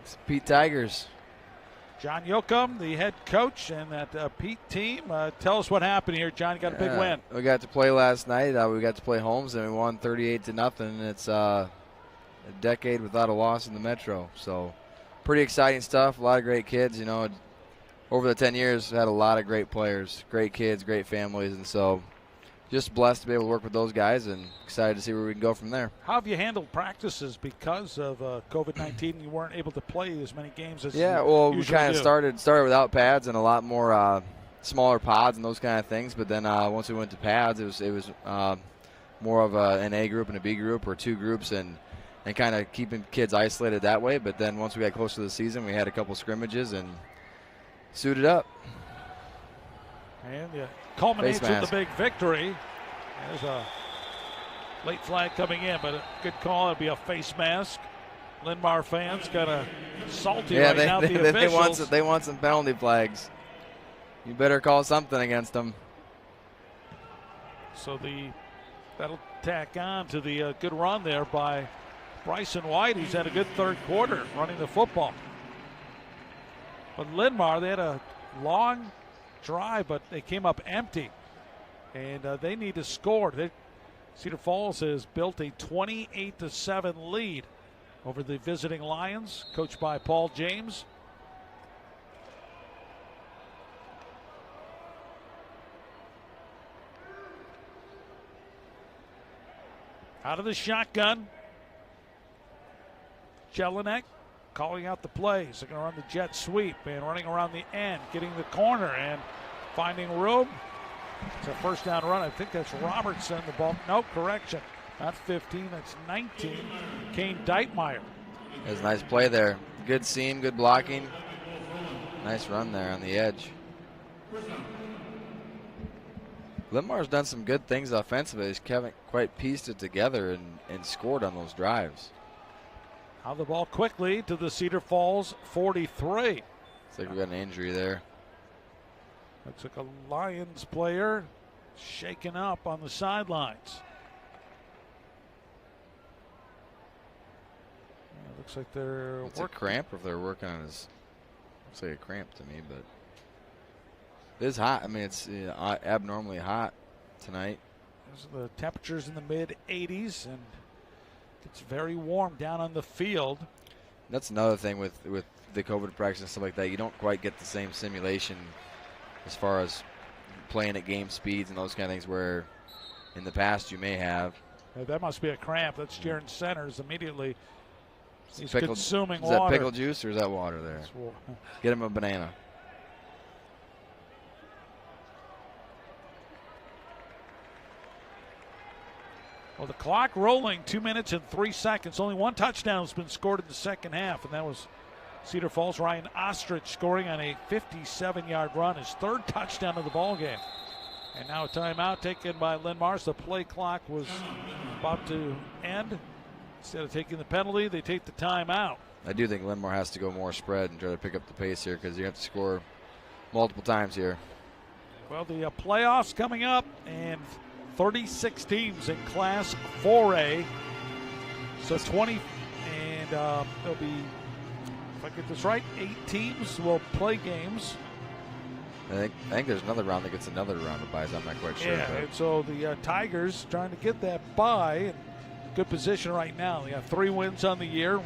It's Pete Tigers. John Yoakum, the head coach, and that Pete team. Tell us what happened here, John. You got a big win. We got to play last night. We got to play Holmes, and we won 38-0. It's a decade without a loss in the Metro. So pretty exciting stuff. A lot of great kids. You know, over the 10 years, had a lot of great players, great kids, great families, and so just blessed to be able to work with those guys and excited to see where we can go from there. How have you handled practices because of COVID-19? You weren't able to play as many games as we kind of started without pads and a lot more smaller pods and those kind of things. But then once we went to pads, it was more of an A group and a B group or 2 groups and kind of keeping kids isolated that way. But then once we got close to the season, we had a couple scrimmages and suited up. And culminates with the big victory. There's a late flag coming in, but a good call. It'll be a face mask. Linn-Mar fans got a salty right now. The officials. They want some penalty flags. You better call something against them. So that'll tack on to the good run there by Bryson White. He's had a good third quarter running the football. But Linn-Mar, they had a long drive, but they came up empty, and they need to score. Cedar Falls has built a 28-7 lead over the visiting Lions, coached by Paul James. Out of the shotgun, Jelinek calling out the plays. They're going to run the jet sweep and running around the end, getting the corner and finding room. It's a first down run. I think that's Robertson. The ball, no, correction. Not 15, that's 19. Kane Deitmeyer. That's a nice play there. Good seam, good blocking. Nice run there on the edge. Linn-Mar's done some good things offensively. He's haven't quite pieced it together and scored on those drives. Now the ball quickly to the Cedar Falls 43. Looks like we got an injury there. Looks like a Lions player shaken up on the sidelines. Looks like they're It's a cramp if they're working on his. Looks like a cramp to me, but it is hot. I mean, it's abnormally hot tonight. The temperatures in the mid 80s, and it's very warm down on the field. That's another thing with the COVID practice and stuff like that. You don't quite get the same simulation as far as playing at game speeds and those kind of things where in the past you may have. That must be a cramp. That's Jaron Centers immediately. He's Pickle, consuming is water. Is that pickle juice or is that water there? Get him a banana. Well, the clock rolling, 2 minutes and 3 seconds. Only one touchdown has been scored in the second half, and that was Cedar Falls' Ryan Ostrich scoring on a 57-yard run, his third touchdown of the ball game. And now a timeout taken by Linn-Mar. The play clock was about to end. Instead of taking the penalty, they take the timeout. I do think Linn-Mar has to go more spread and try to pick up the pace here because you have to score multiple times here. Well, the playoffs coming up, and 36 teams in Class 4A. So 20, and there'll be, if I get this right, 8 teams will play games. I think there's another round that gets another round of buys. I'm not quite sure. Yeah, and so the Tigers trying to get that bye. Good position right now. They got 3 wins on the year.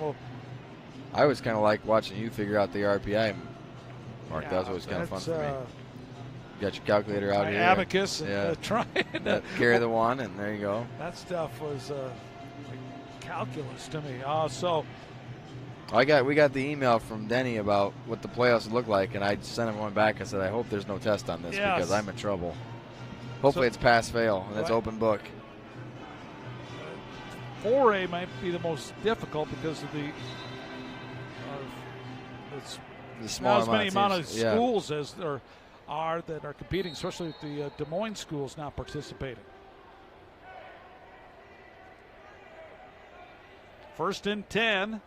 I always kind of like watching you figure out the RPI, Mark. Yeah, that was always kind of fun for me. You got your calculator out here. Abacus and trying to carry the one, and there you go. That stuff was like calculus to me. So we got the email from Denny about what the playoffs look like, and I sent him one back. I said, I hope there's no test on this because I'm in trouble. Hopefully it's pass-fail, and it's open book. 4A might be the most difficult because of the small amount of schools as there are that are competing, especially with the Des Moines schools not participating. First and 10.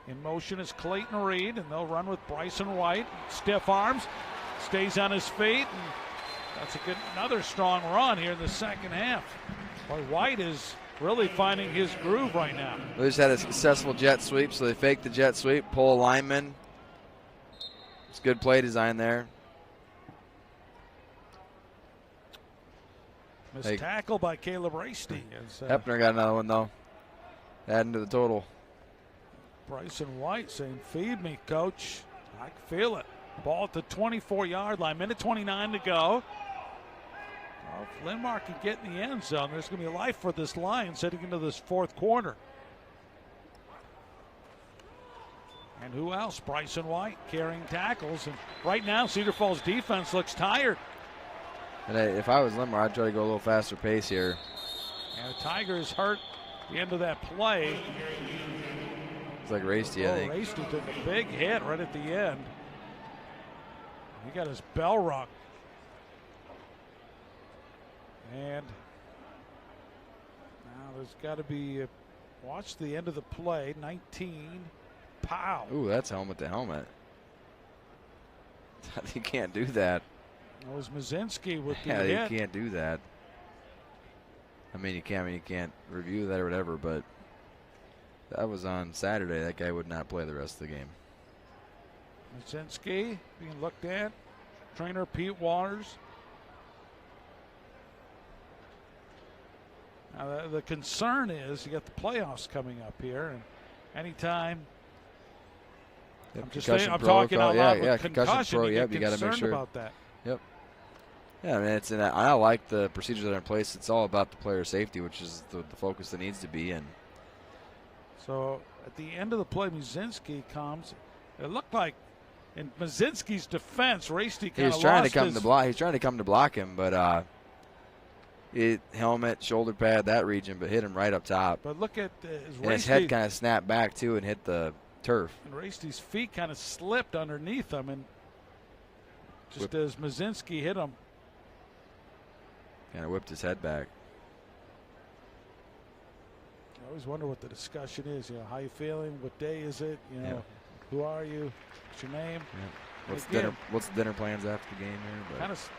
In motion is Clayton Reed, and they'll run with Bryson White. Stiff arms, stays on his feet, and that's another strong run here in the second half. Boy, White is really finding his groove right now. They just had a successful jet sweep, so they faked the jet sweep, pull lineman. It's good play design there. Missed tackle by Caleb Rasty. Hepner got another one, though. Adding to the total. Bryson White saying, feed me, coach. I can feel it. Ball at the 24-yard line. Minute 29 to go. Well, if Linn-Mar can get in the end zone, there's going to be life for this Lions heading into this fourth quarter. And who else? Bryson White carrying tackles. And right now, Cedar Falls defense looks tired. And if I was Linn-Mar, I'd try to go a little faster pace here. And the Tigers hurt the end of that play. It's like Rasty, I think. Rasty took a big hit right at the end. He got his bell rung. And now there's got to be, watch the end of the play, 19, pow. Ooh, that's helmet to helmet. You can't do that. It was Mazinski with the hit. hit. You can't do that. I mean, you can't review that or whatever, but that was on Saturday. That guy would not play the rest of the game. Mazinski being looked at. Trainer Pete Waters. Now the concern is you got the playoffs coming up here, and anytime I'm talking out loud with concussion, you got to make sure about that. Yep. Yeah, I mean, I like the procedures that are in place. It's all about the player safety, which is the focus that needs to be. And so at the end of the play, Mazinski comes. It looked like in Mazinski's defense, Rasty kind of lost He's trying to come to block him, but helmet, shoulder pad, that region, but hit him right up top. But look at his head kind of snapped back too and hit the turf. And Rasty's feet kind of slipped underneath him, and just as Mazinski hit him, kind of whipped his head back. I always wonder what the discussion is. You know, how you feeling? What day is it? You know, who are you? What's your name? Yeah. What's the dinner plans after the game here? Kind of.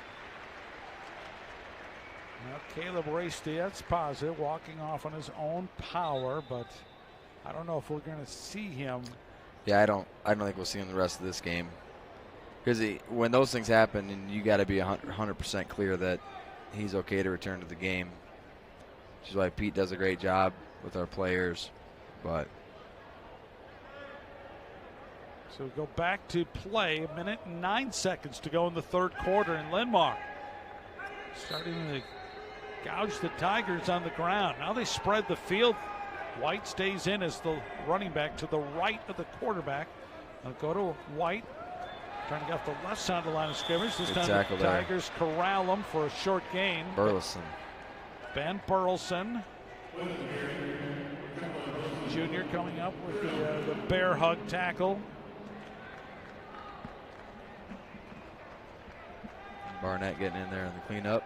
Well, Caleb Racy, that's positive, walking off on his own power, but I don't know if we're going to see him. Yeah, I don't think we'll see him the rest of this game. Because when those things happen, and you got to be 100% clear that he's okay to return to the game. Which is why Pete does a great job with our players. But so we go back to play. 1 minute and 9 seconds to go in the third quarter, and Linn-Mar starting to gouge the Tigers on the ground. Now they spread the field. White stays in as the running back to the right of the quarterback. They'll go to White, trying to get off the left side of the line of scrimmage. This time the Tigers corral him for a short gain. Burleson. Ben Burleson, junior, coming up with the bear hug tackle. Barnett getting in there in the cleanup.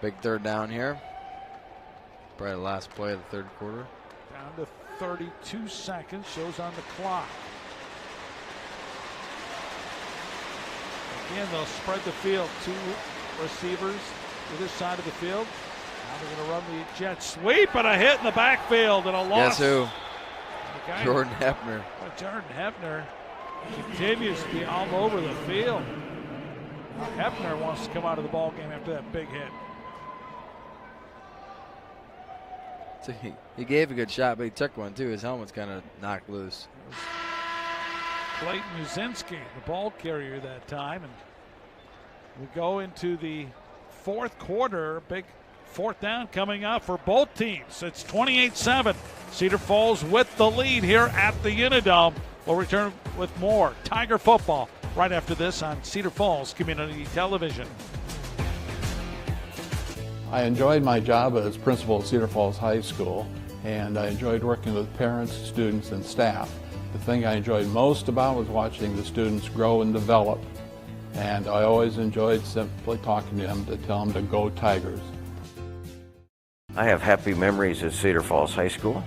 Big third down here. Probably the last play of the third quarter. Down to 32 seconds, shows on the clock. Again, they'll spread the field. 2 receivers either side of the field. Now they're going to run the jet sweep, and a hit in the backfield and a loss. Guess who? Jordan Hefner. Jordan Hefner continues to be all over the field. Hefner wants to come out of the ball game after that big hit. So he gave a good shot, but he took one too. His helmet's kind of knocked loose. Clayton Muzinski, the ball carrier that time. And we go into the fourth quarter. Big fourth down coming up for both teams. It's 28-7. Cedar Falls with the lead here at the UNI-Dome. We'll return with more Tiger football right after this on Cedar Falls Community Television. I enjoyed my job as principal at Cedar Falls High School, and I enjoyed working with parents, students, and staff. The thing I enjoyed most about was watching the students grow and develop, and I always enjoyed simply talking to them to tell them to go Tigers. I have happy memories at Cedar Falls High School.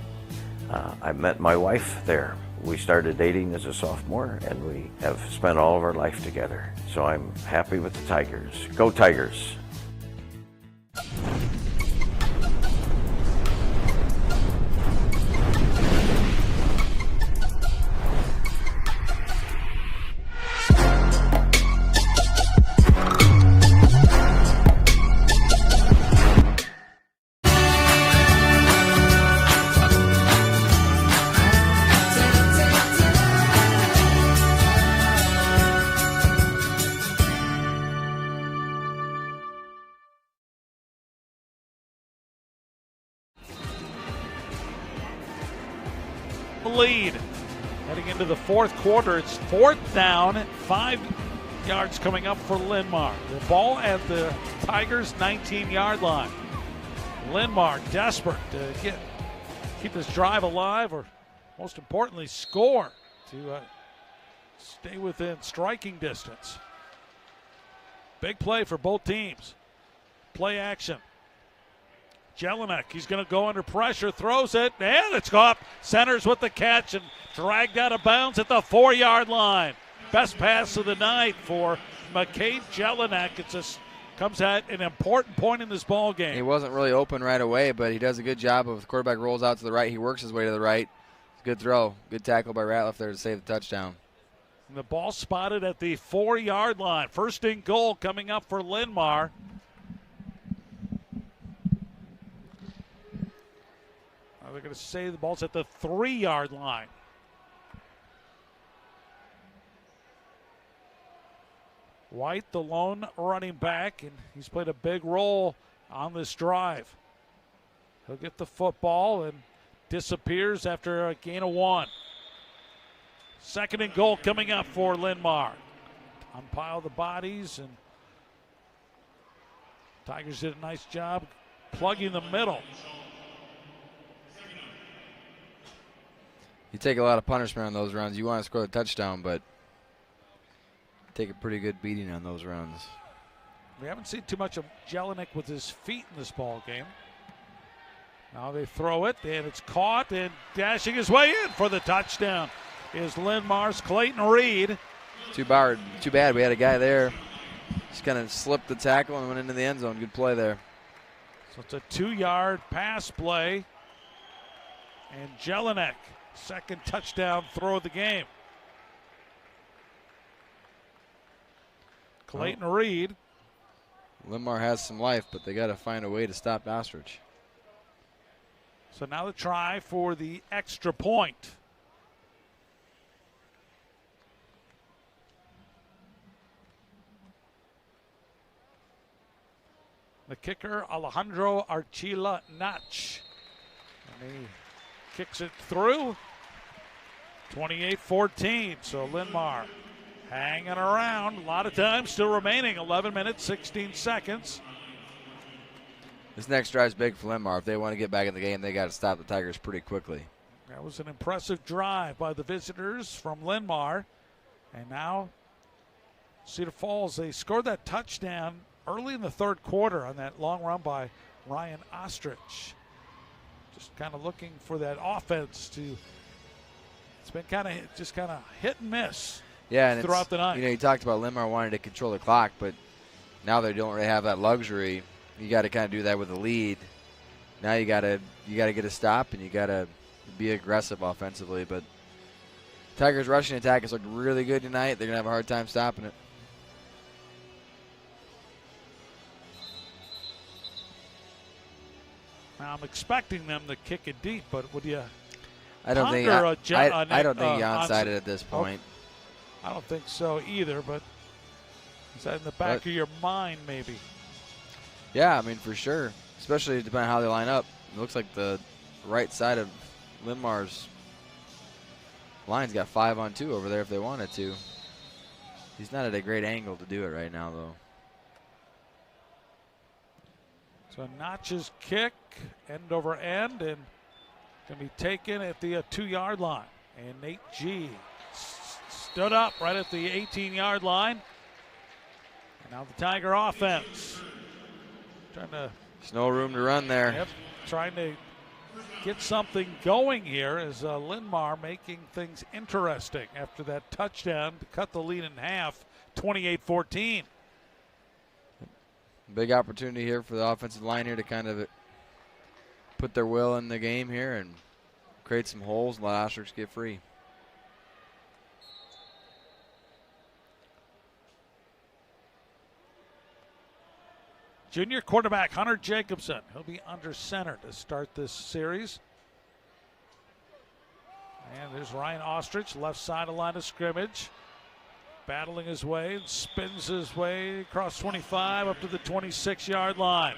I met my wife there. We started dating as a sophomore, and we have spent all of our life together. So I'm happy with the Tigers. Go Tigers! Lead heading into the fourth quarter. It's fourth down, 5 yards coming up for Linn-Mar. The ball at the Tigers' 19-yard line. Linn-Mar desperate to keep this drive alive, or most importantly, score to stay within striking distance. Big play for both teams. Play action. Jelinek, he's going to go under pressure, throws it, and it's caught. Centers with the catch and dragged out of bounds at the 4-yard line. Best pass of the night for McCade Jelinek. It just comes at an important point in this ball game. He wasn't really open right away, but he does a good job of the quarterback rolls out to the right. He works his way to the right. Good throw. Good tackle by Ratliff there to save the touchdown. And the ball spotted at the 4-yard line. First and goal coming up for Linn-Mar. They're going to say the ball's at the 3-yard line. White, the lone running back, and he's played a big role on this drive. He'll get the football and disappears after a gain of 1. Second and goal coming up for Linn-Mar. Unpile the bodies, and Tigers did a nice job plugging the middle. You take a lot of punishment on those runs. You want to score a touchdown, but take a pretty good beating on those runs. We haven't seen too much of Jelinek with his feet in this ball game. Now they throw it, and it's caught, and dashing his way in for the touchdown is Linn-Mar's Clayton Reed. Too bad we had a guy there. Just kind of slipped the tackle and went into the end zone. Good play there. So it's a 2-yard pass play. And Jelinek, second touchdown throw of the game. Clayton Reed. Linn-Mar has some life, but they got to find a way to stop Ostrich. So now the try for the extra point. The kicker, Alejandro Archila Nach. And he kicks it through. 28-14. So Linn-Mar hanging around. A lot of time still remaining. 11 minutes, 16 seconds. This next drive's big for Linn-Mar. If they want to get back in the game, they got to stop the Tigers pretty quickly. That was an impressive drive by the visitors from Linn-Mar. And now Cedar Falls, they scored that touchdown early in the third quarter on that long run by Ryan Ostrich. Just kind of looking for that offense to, it's been kind of hit and miss throughout the night. You know, you talked about Linn-Mar wanting to control the clock, but now they don't really have that luxury. You got to kind of do that with a lead. Now you got to get a stop, and you got to be aggressive offensively. But Tigers' rushing attack has looked really good tonight. They're going to have a hard time stopping it. Now I'm expecting them to kick it deep, but would you? I don't think you onside it at this point. I don't think so either, but is that in the back of your mind maybe? Yeah, I mean, for sure. Especially depending on how they line up. It looks like the right side of Linn-Mar's line's got 5-on-2 over there if they wanted to. He's not at a great angle to do it right now, though. So Notch's kick, end over end, and can be taken at the 2-yard line. And Nate G stood up right at the 18-yard line. And now the Tiger offense. There's no room to run there. Yep, trying to get something going here as Linn-Mar making things interesting after that touchdown to cut the lead in half, 28-14. Big opportunity here for the offensive line here to kind of put their will in the game here and create some holes and let Ostrich get free. Junior quarterback Hunter Jacobson. He'll be under center to start this series. And there's Ryan Ostrich, left side of line of scrimmage. Battling his way, spins his way across 25 up to the 26-yard line.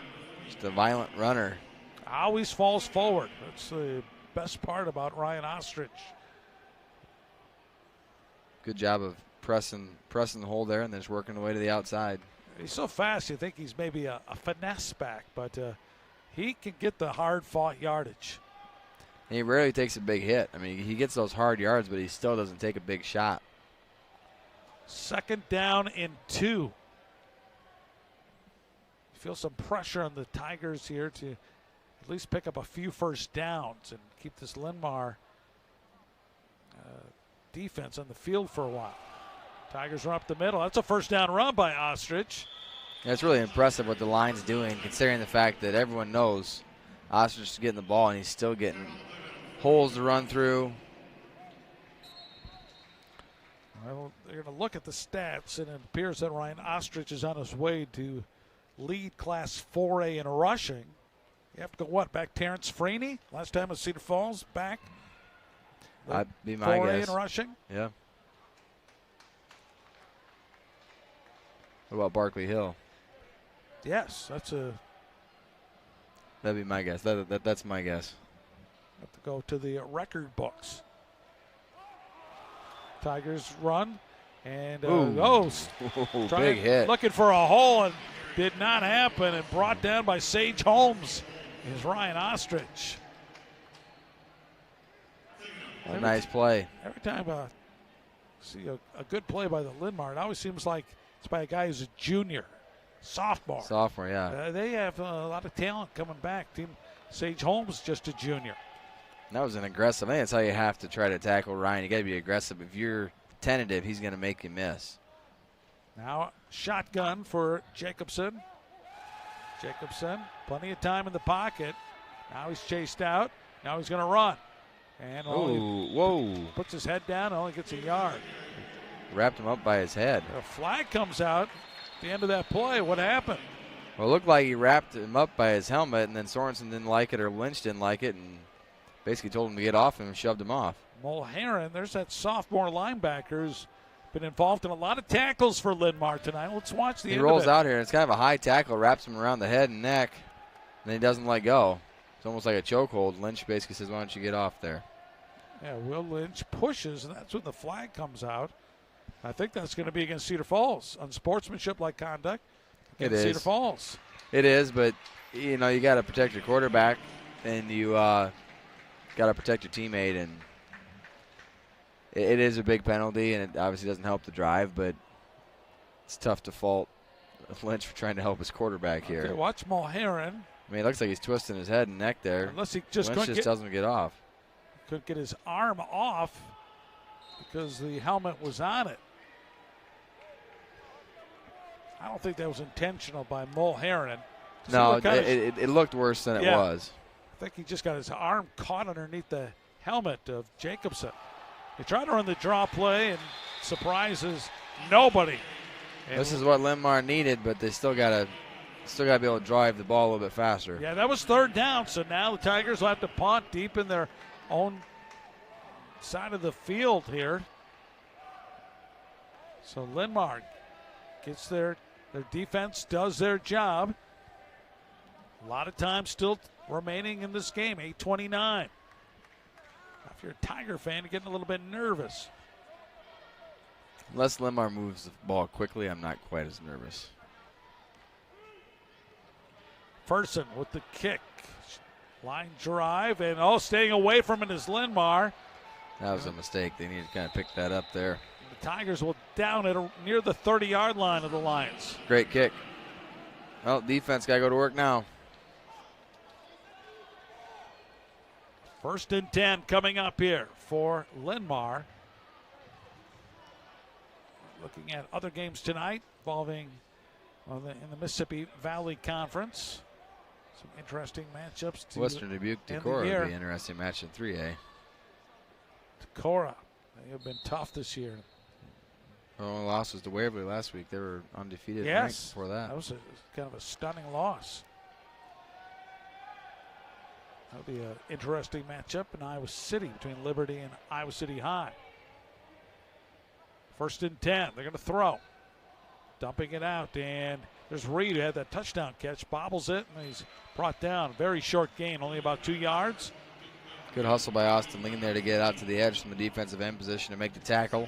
Just a violent runner. Always falls forward. That's the best part about Ryan Ostrich. Good job of pressing the hole there and then just working the way to the outside. He's so fast you think he's maybe a finesse back, but he can get the hard-fought yardage. And he rarely takes a big hit. I mean, he gets those hard yards, but he still doesn't take a big shot. Second down and 2. Feel some pressure on the Tigers here to at least pick up a few first downs and keep this Linn-Mar defense on the field for a while. Tigers run up the middle. That's a first down run by Ostrich. Yeah, it's really impressive what the line's doing, considering the fact that everyone knows Ostrich is getting the ball and he's still getting holes to run through. Well, they're going to look at the stats, and it appears that Ryan Ostrich is on his way to lead Class 4A in rushing. You have to go what? Back Terrence Freeney? Last time at Cedar Falls, back? That'd be my 4A guess. in rushing? Yeah. What about Barkley Hill? Yes, that's a... That'd be my guess. That's my guess. Have to go to the record books. Tigers run, and big hit. Looking for a hole, and did not happen, and brought down by Sage Holmes is Ryan Ostrich. A nice play. Every time I see a good play by the Linn-Mar, it always seems like it's by a guy who's a junior, sophomore. Sophomore, yeah. They have a lot of talent coming back. Team Sage Holmes, just a junior. That was an aggressive. I think that's how you have to try to tackle Ryan. You got to be aggressive. If you're tentative, he's going to make you miss. Now shotgun for Jacobson. Jacobson, plenty of time in the pocket. Now he's chased out. Now he's going to run. And whoa. Puts his head down, only gets a yard. Wrapped him up by his head. A flag comes out at the end of that play. What happened? Well, it looked like he wrapped him up by his helmet, and then Sorensen didn't like it, or Lynch didn't like it, and basically told him to get off him and shoved him off. Mulheron, there's that sophomore linebacker who's been involved in a lot of tackles for Linn-Mar tonight. Let's watch the end of it. He rolls out here, and it's kind of a high tackle, wraps him around the head and neck, and then he doesn't let go. It's almost like a chokehold. Lynch basically says, why don't you get off there? Yeah, Will Lynch pushes, and that's when the flag comes out. I think that's going to be against Cedar Falls. Unsportsmanship-like conduct against Cedar Falls. It is, but, you know, you got to protect your quarterback, and you got to protect your teammate, and it is a big penalty, and it obviously doesn't help the drive, but it's tough to fault Lynch for trying to help his quarterback here. Okay, watch Mulheron. I mean, it looks like he's twisting his head and neck there. Unless he just Lynch doesn't get off. Couldn't get his arm off because the helmet was on it. I don't think that was intentional by Mulheron. No, it looked worse than it was. I think he just got his arm caught underneath the helmet of Jacobson. He tried to run the draw play and surprises nobody. And this is what Linn-Mar needed, but they still got to be able to drive the ball a little bit faster. Yeah, that was third down, so now the Tigers will have to punt deep in their own side of the field here. So Linn-Mar gets their defense, does their job. A lot of time still remaining in this game, 8:29. If you're a Tiger fan, you're getting a little bit nervous. Unless Linn-Mar moves the ball quickly, I'm not quite as nervous. Ferguson with the kick. Line drive, and staying away from it is Linn-Mar. That was a mistake. They need to kind of pick that up there. The Tigers will down it near the 30-yard line of the Lions. Great kick. Well, defense got to go to work now. 1st and 10 coming up here for Linn-Mar. Looking at other games tonight involving in the Mississippi Valley Conference. Some interesting matchups. Western Dubuque, Decorah would be an interesting match in 3A. Decorah, they have been tough this year. Oh, loss was to Waverly last week. They were undefeated yes, before that. That was kind of a stunning loss. That'll be an interesting matchup in Iowa City between Liberty and Iowa City High. 1st and 10. They're going to throw. Dumping it out, and there's Reed who had that touchdown catch. Bobbles it, and he's brought down. Very short gain, only about 2 yards. Good hustle by Austin Ling there to get out to the edge from the defensive end position to make the tackle.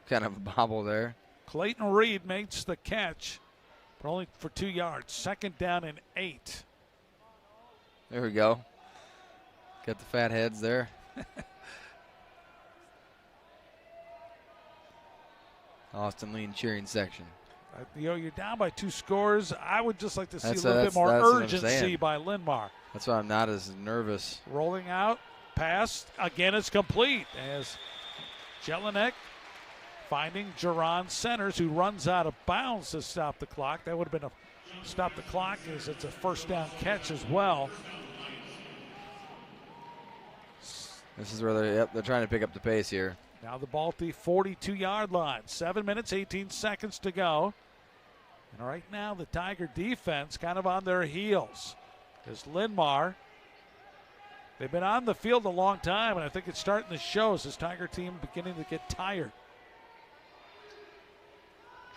Kind of a bobble there. Clayton Reed makes the catch, but only for 2 yards. 2nd down and 8. There we go. Got the fat heads there. Austin Lee cheering section. You're down by 2 scores. I would just like to see a little bit more urgency by Linn-Mar. That's why I'm not as nervous. Rolling out, pass, again it's complete as Jelinek finding Jerron Centers, who runs out of bounds to stop the clock. That would have been a stop the clock, as it's a 1st down catch as well. This is where they're trying to pick up the pace here. Now the ball at the 42-yard line. 7 minutes, 18 seconds to go. And right now the Tiger defense kind of on their heels. As Linn-Mar, they've been on the field a long time, and I think it's starting to show as this Tiger team beginning to get tired.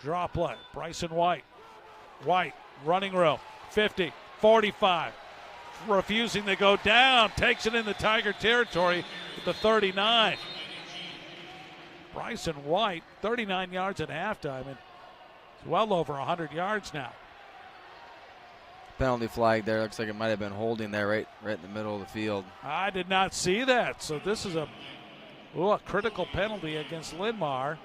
Draw play, Bryson White. White, running room, 50, 45. Refusing to go down, takes it in the Tiger territory at the 39. Bryson White, 39 yards at halftime, and it's well over 100 yards now. Penalty flag there. Looks like it might have been holding there right in the middle of the field. I did not see that. So this is a critical penalty against Linn-Mar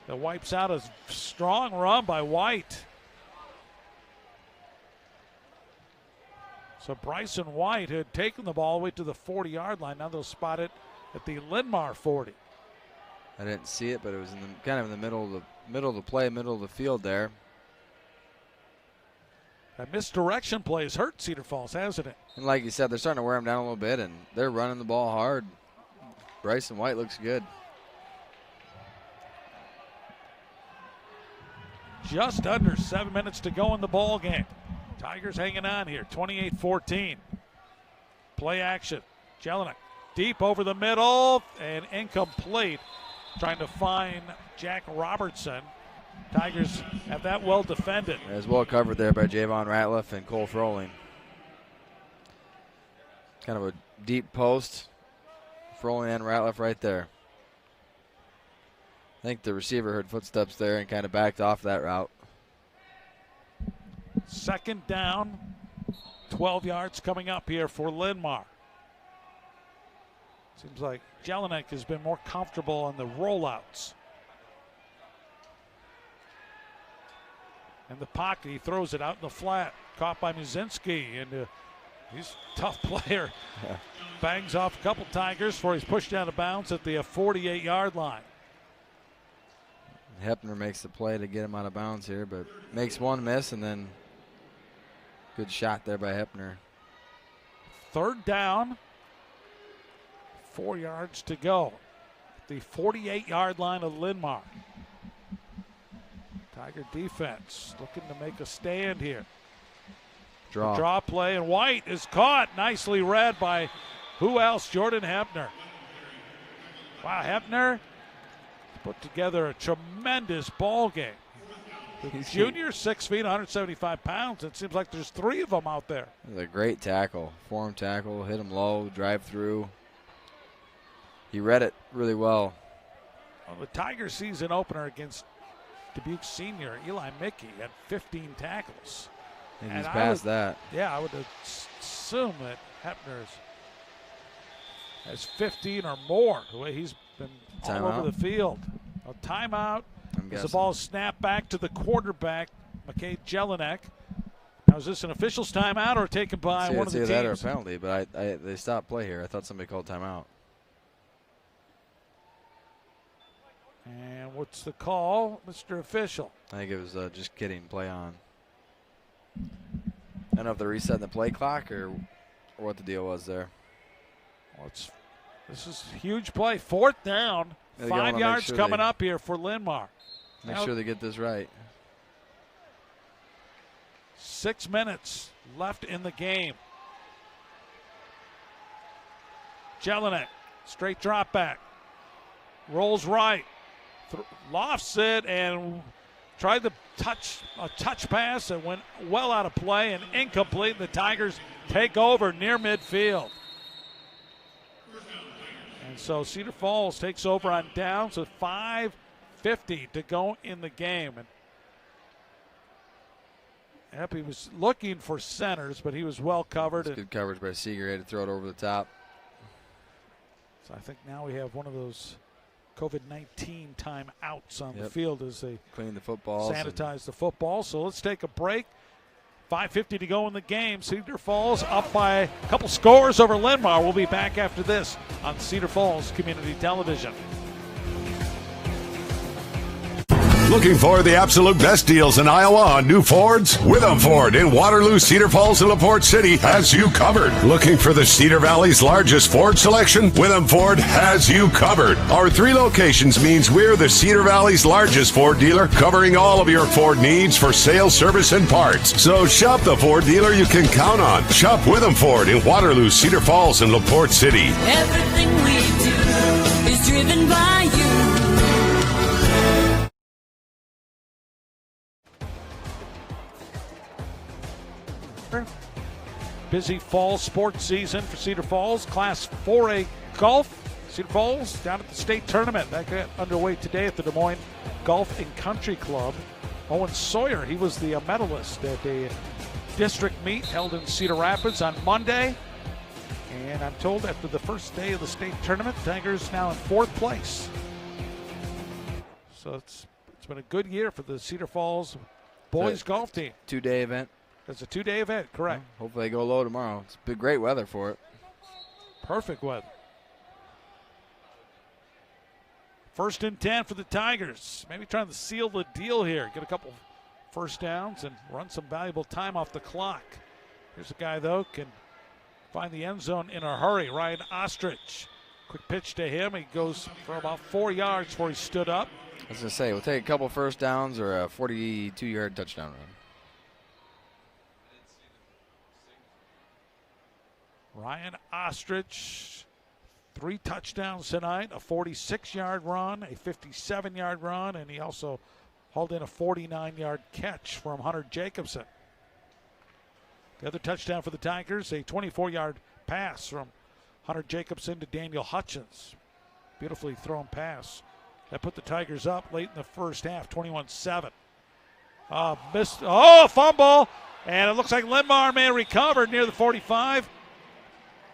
that wipes out a strong run by White. So Bryson White had taken the ball all the way to the 40-yard line. Now they'll spot it at the Linn-Mar 40. I didn't see it, but it was kind of in the middle of the play, middle of the field there. That misdirection play has hurt Cedar Falls, hasn't it? And like you said, they're starting to wear him down a little bit, and they're running the ball hard. Bryson White looks good. Just under 7 minutes to go in the ball game. Tigers hanging on here, 28-14. Play action. Jelinek deep over the middle and incomplete. Trying to find Jack Robertson. Tigers have that well defended. As well covered there by Javon Ratliff and Cole Froling. Kind of a deep post. Froling and Ratliff right there. I think the receiver heard footsteps there and kind of backed off that route. Second down, 12 yards coming up here for Linn-Mar. Seems like Jelinek has been more comfortable on the rollouts. In the pocket, he throws it out in the flat. Caught by Muzinski, and he's a tough player. Yeah. Bangs off a couple Tigers before he's pushed out of bounds at the 48-yard line. Hepner makes the play to get him out of bounds here, but makes one miss, and then good shot there by Hepner. Third down, 4 yards to go. The 48-yard line of Linn-Mar. Tiger defense looking to make a stand here. Draw play, and White is caught. Nicely read by who else? Jordan Hepner. Wow, Hepner put together a tremendous ball game. The junior, 6 feet, 175 pounds. It seems like there's three of them out there. It was a great tackle. Form tackle, hit him low, drive through. He read it really well. Well, the Tiger season opener against Dubuque senior Eli Mickey had 15 tackles. And he's past that. Yeah, I would assume that Hepner has 15 or more, the way he's been all over the field. A timeout as the ball snapped back to the quarterback, McKay Jelinek. Now, is this an official's timeout or taken by one of the teams? That or a penalty, but they stopped play here. I thought somebody called timeout. And what's the call, Mr. Official? I think it was just kidding, play on. I don't know if they're resetting the play clock or what the deal was there. Well, this is a huge play. Fourth down, 5 yards coming up here for Linn-Mar. Make sure they get this right. 6 minutes left in the game. Jelinek, straight drop back. Rolls right. Lofts it and tried to a touch pass that went well out of play and incomplete. The Tigers take over near midfield. And so Cedar Falls takes over on downs with 5:50 to go in the game. And he was looking for centers, but he was well covered. Good coverage by Seeger. He had to throw it over the top. So I think now we have one of those COVID-19 timeouts on the field as they clean the footballs, sanitize the football. So let's take a break. 5:50 to go in the game. Cedar Falls up by a couple scores over Linn-Mar. We'll be back after this on Cedar Falls Community Television. Looking for the absolute best deals in Iowa on new Fords? Witham Ford in Waterloo, Cedar Falls, and LaPorte City has you covered. Looking for the Cedar Valley's largest Ford selection? Witham Ford has you covered. Our 3 locations means we're the Cedar Valley's largest Ford dealer, covering all of your Ford needs for sales, service, and parts. So shop the Ford dealer you can count on. Shop Witham Ford in Waterloo, Cedar Falls, and LaPorte City. Everything we do is driven by you. Busy fall sports season for Cedar Falls. Class 4A golf. Cedar Falls down at the state tournament. That got underway today at the Des Moines Golf and Country Club. Owen Sawyer, he was the medalist at a district meet held in Cedar Rapids on Monday. And I'm told after the first day of the state tournament, Tigers now in 4th place. So it's been a good year for the Cedar Falls boys golf team. 2-day event. It's a 2-day event, correct. Well, hopefully they go low tomorrow. It's been great weather for it. Perfect weather. 1st and 10 for the Tigers. Maybe trying to seal the deal here. Get a couple first downs and run some valuable time off the clock. Here's a guy, though, can find the end zone in a hurry. Ryan Ostrich. Quick pitch to him. He goes for about 4 yards before he stood up. I was going to say, we'll take a couple first downs or a 42-yard touchdown run. Ryan Ostrich, 3 touchdowns tonight, a 46-yard run, a 57-yard run, and he also hauled in a 49-yard catch from Hunter Jacobson. The other touchdown for the Tigers, a 24-yard pass from Hunter Jacobson to Daniel Hutchins. Beautifully thrown pass. That put the Tigers up late in the first half, 21-7. Missed. Oh, fumble. And it looks like Linn-Mar may have recovered near the 45.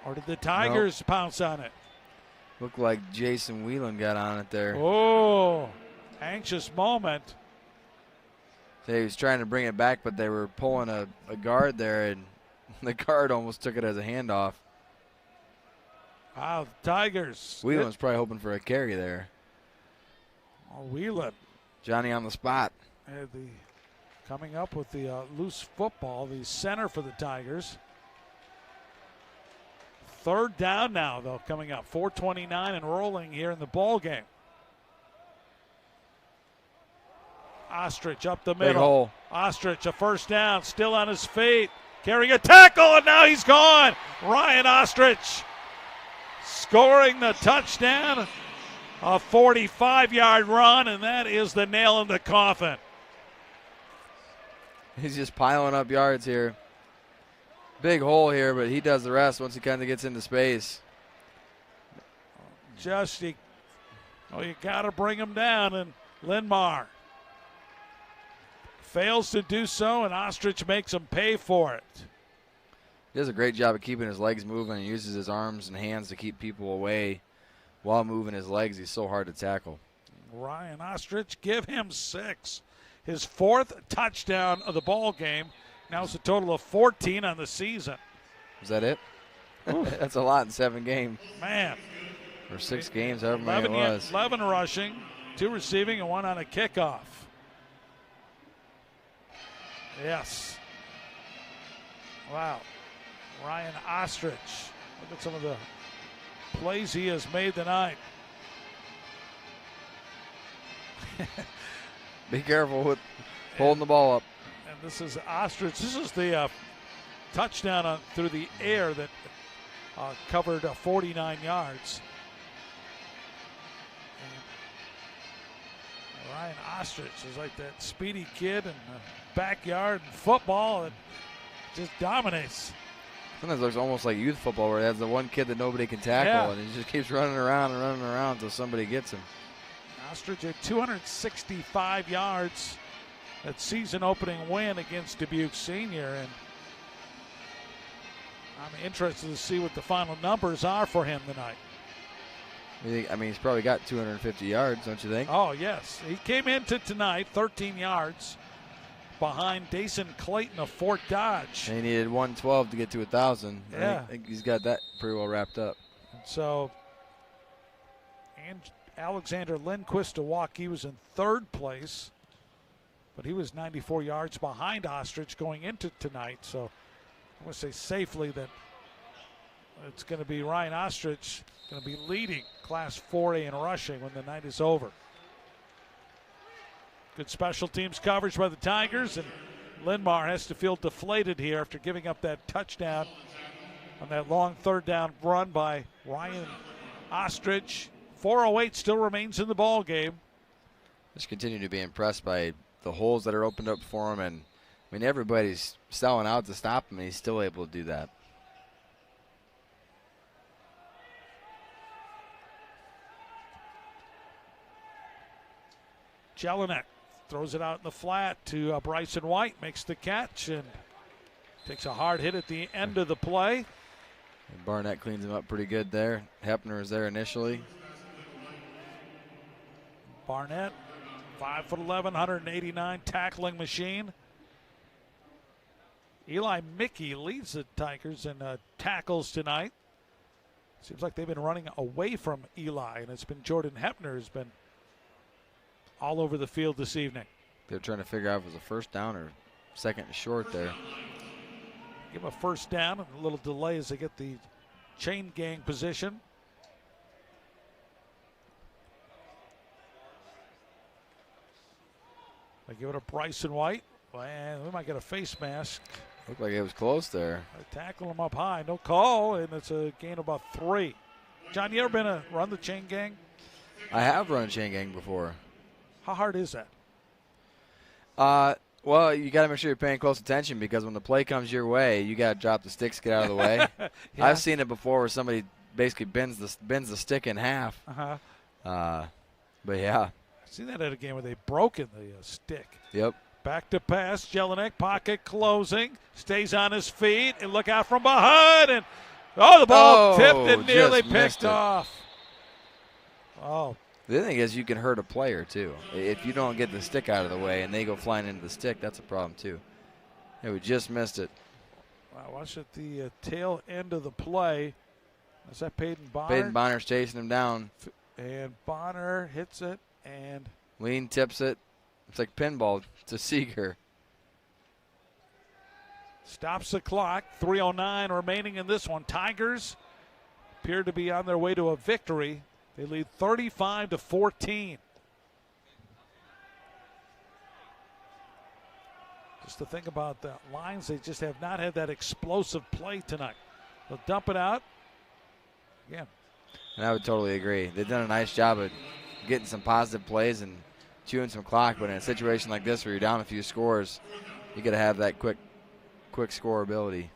Or did the Tigers pounce on it? Looked like Jason Whelan got on it there. Oh, anxious moment. So he was trying to bring it back, but they were pulling a guard there, and the guard almost took it as a handoff. Wow, the Tigers. Whelan was probably hoping for a carry there. Oh, Whelan. Johnny on the spot. Coming up with the loose football, the center for the Tigers. 3rd down now, though, coming up. 4:29 and rolling here in the ball game. Ostrich up the middle. Big hole. Ostrich, a first down, still on his feet. Carrying a tackle, and now he's gone. Ryan Ostrich scoring the touchdown. A 45-yard run, and that is the nail in the coffin. He's just piling up yards here. Big hole here, but he does the rest once he kind of gets into space. You got to bring him down, and Linn-Mar fails to do so, and Ostrich makes him pay for it. He does a great job of keeping his legs moving and uses his arms and hands to keep people away while moving his legs. He's so hard to tackle. Ryan Ostrich, give him 6. His 4th touchdown of the ball game. Now it's a total of 14 on the season. Is that it? That's a lot in 7 games. Man. Or 6 games, however many it was. 11 rushing, 2 receiving, and 1 on a kickoff. Yes. Wow. Ryan Ostrich. Look at some of the plays he has made tonight. Be careful with holding the ball up. And this is Ostrich. This is the touchdown through the air that covered 49 yards. And Ryan Ostrich is like that speedy kid in the backyard in football that just dominates. Sometimes it looks almost like youth football where it has the one kid that nobody can tackle, and he just keeps running around until somebody gets him. Ostrich at 265 yards. That season opening win against Dubuque Senior, and I'm interested to see what the final numbers are for him tonight. I mean, he's probably got 250 yards, don't you think? Oh, yes. He came into tonight 13 yards behind Dason Clayton of Fort Dodge. And he needed 112 to get to 1,000. Yeah. I think he's got that pretty well wrapped up. So, and Alexander Lindquist of Waukee was in 3rd place, but he was 94 yards behind Ostrich going into tonight. So I'm going to say safely that it's going to be Ryan Ostrich going to be leading Class 4A in rushing when the night is over. Good special teams coverage by the Tigers, and Linn-Mar has to feel deflated here after giving up that touchdown on that long 3rd down run by Ryan Ostrich. 4:08 still remains in the ball game. Just continue to be impressed by the holes that are opened up for him, and I mean everybody's selling out to stop him, and he's still able to do that. Jelinek throws it out in the flat to Bryson White, makes the catch and takes a hard hit at the end of the play. And Barnett cleans him up pretty good there. Hepner is there initially. Barnett, 5'11", 189, tackling machine. Eli Mickey leads the Tigers in tackles tonight. Seems like they've been running away from Eli, and it's been Jordan Hepner who's been all over the field this evening. They're trying to figure out if it was a first down or second and short there. Give them a first down, and a little delay as they get the chain gang position. They give it to Bryson White, and we might get a face mask. Looked like it was close there. I tackle him up high, no call, and it's a gain of about 3. John, you ever run the chain gang? I have run a chain gang before. How hard is that? Well, you got to make sure you're paying close attention because when the play comes your way, you got to drop the sticks, get out of the way. Yeah. I've seen it before where somebody basically bends the stick in half. But yeah. I've seen that at a game where they've broken the stick. Yep. Back to pass, Jelinek, pocket closing, stays on his feet, and look out from behind, and the ball tipped and nearly picked off. Oh. The thing is, you can hurt a player too. If you don't get the stick out of the way and they go flying into the stick, that's a problem too. Yeah, we just missed it. Wow, watch at the tail end of the play. Is that Peyton Bonner? Peyton Bonner's chasing him down. And Bonner hits it, and Lean tips it. It's like pinball to Seeger. Stops the clock. 3:09 remaining in this one. Tigers appear to be on their way to a victory. They lead 35-14. Just to think about the Lions, they just have not had that explosive play tonight. They'll dump it out. Again. And I would totally agree. They've done a nice job of getting some positive plays and chewing some clock, but in a situation like this where you're down a few scores, you got to have that quick score ability.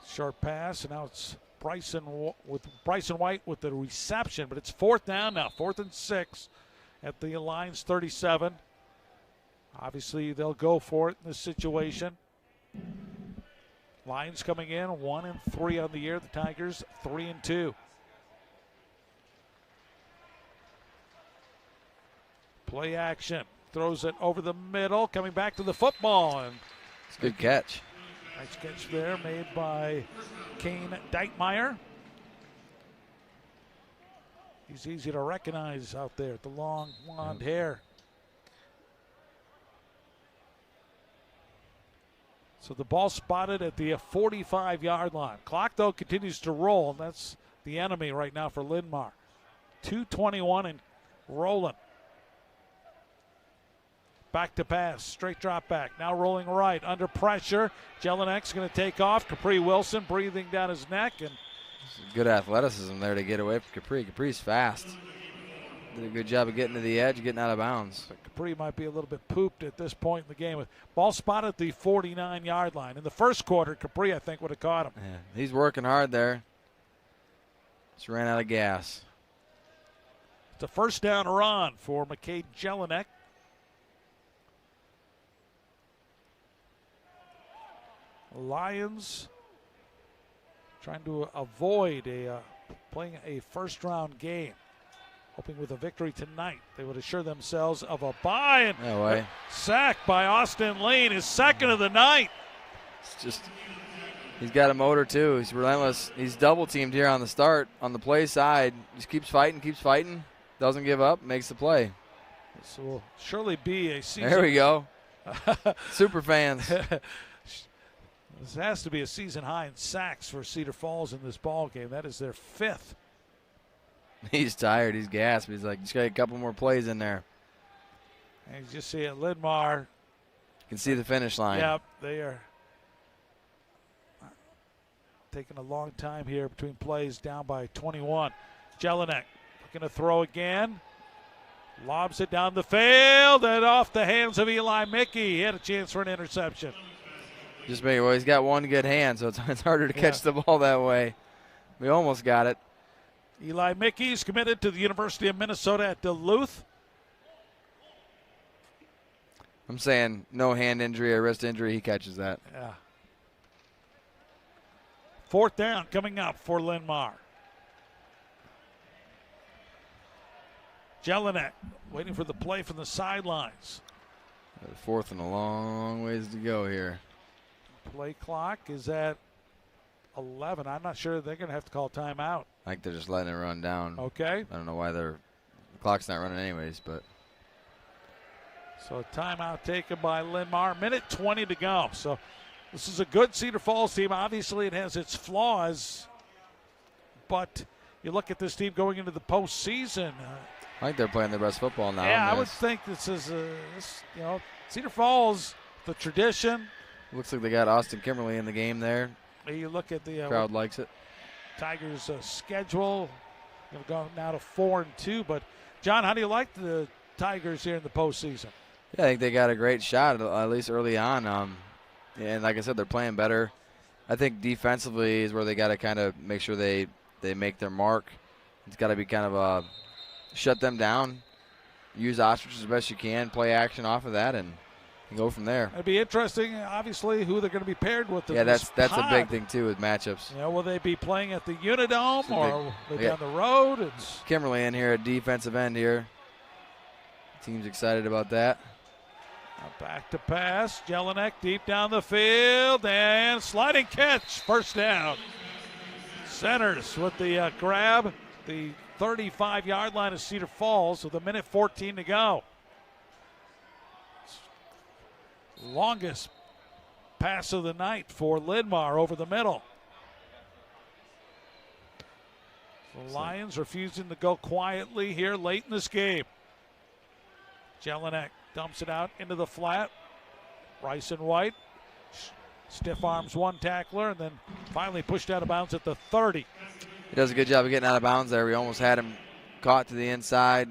Short pass, and now it's Bryson White with the reception, but it's 4th down now, 4th and 6 at the Lions 37. Obviously, they'll go for it in this situation. Lions coming in 1-3 on the year. The Tigers 3-2. Play action. Throws it over the middle. Coming back to the football. And it's a good catch. Nice catch there made by Kane Deitmeyer. He's easy to recognize out there. The long blonde hair. So the ball spotted at the 45-yard line. Clock, though, continues to roll, and that's the enemy right now for Linn-Mar. 2:21 and rolling. Back to pass, straight drop back. Now rolling right, under pressure. Jelinek's going to take off. Capri Wilson breathing down his neck. And good athleticism there to get away from Capri. Capri's fast. Did a good job of getting to the edge, getting out of bounds. Capri might be a little bit pooped at this point in the game. With ball spotted at the 49-yard line. In the first quarter, Capri, I think, would have caught him. Yeah, he's working hard there. Just ran out of gas. It's a first down run for McKay Jelinek. Lions trying to avoid playing a first-round game. Hoping with a victory tonight, they would assure themselves of a bye. And no way. Sacked by Austin Lane, his second of the night. It's just, he's got a motor too. He's relentless. He's double teamed here on the start, on the play side. Just keeps fighting, doesn't give up, makes the play. This will surely be a season. There we go. Super fans. This has to be a season high in sacks for Cedar Falls in this ball game. That is their 5th. He's tired. He's gasped. He's like, just got a couple more plays in there. And you just see it, Linn-Mar. You can see the finish line. Yep, they are taking a long time here between plays, down by 21. Jelinek looking to throw again. Lobs it down the field and off the hands of Eli Mickey. He had a chance for an interception. Just make it. Well, he's got one good hand, so it's harder to catch the ball that way. We almost got it. Eli Mickey's committed to the University of Minnesota at Duluth. I'm saying no hand injury or wrist injury, he catches that. Yeah. 4th down coming up for Linn-Mar. Jelinek waiting for the play from the sidelines. 4th and a long ways to go here. Play clock is at 11. I'm not sure. They're going to have to call timeout. I think they're just letting it run down. Okay. I don't know why the clock's not running anyways, but. So a timeout taken by Linn-Mar. Minute 20 to go. So this is a good Cedar Falls team. Obviously, it has its flaws, but you look at this team going into the postseason. I think they're playing their best football now. Yeah, I would think this is Cedar Falls, the tradition. Looks like they got Austin Kimberly in the game there. You look at the crowd likes it. Tigers' schedule. Going to go now to 4-2. But John, how do you like the Tigers here in the postseason? Yeah, I think they got a great shot at least early on. And like I said, they're playing better. I think defensively is where they got to kind of make sure they make their mark. It's got to be kind of shut them down, use Ostrich as best you can, play action off of that, and go from there. It'd be interesting, obviously, who they're going to be paired with. Yeah, that's a big thing too with matchups. Yeah, will they be playing at the UNI-Dome or they down the road? Kimberly in here at defensive end here. Team's excited about that. Back to pass. Jelinek deep down the field and sliding catch. First down. Centers with the grab. The 35-yard line of Cedar Falls with 1:14 to go. Longest pass of the night for Linn-Mar over the middle. The Lions refusing to go quietly here late in this game. Jelinek dumps it out into the flat. Rice and White. Stiff arms one tackler and then finally pushed out of bounds at the 30. He does a good job of getting out of bounds there. We almost had him caught to the inside.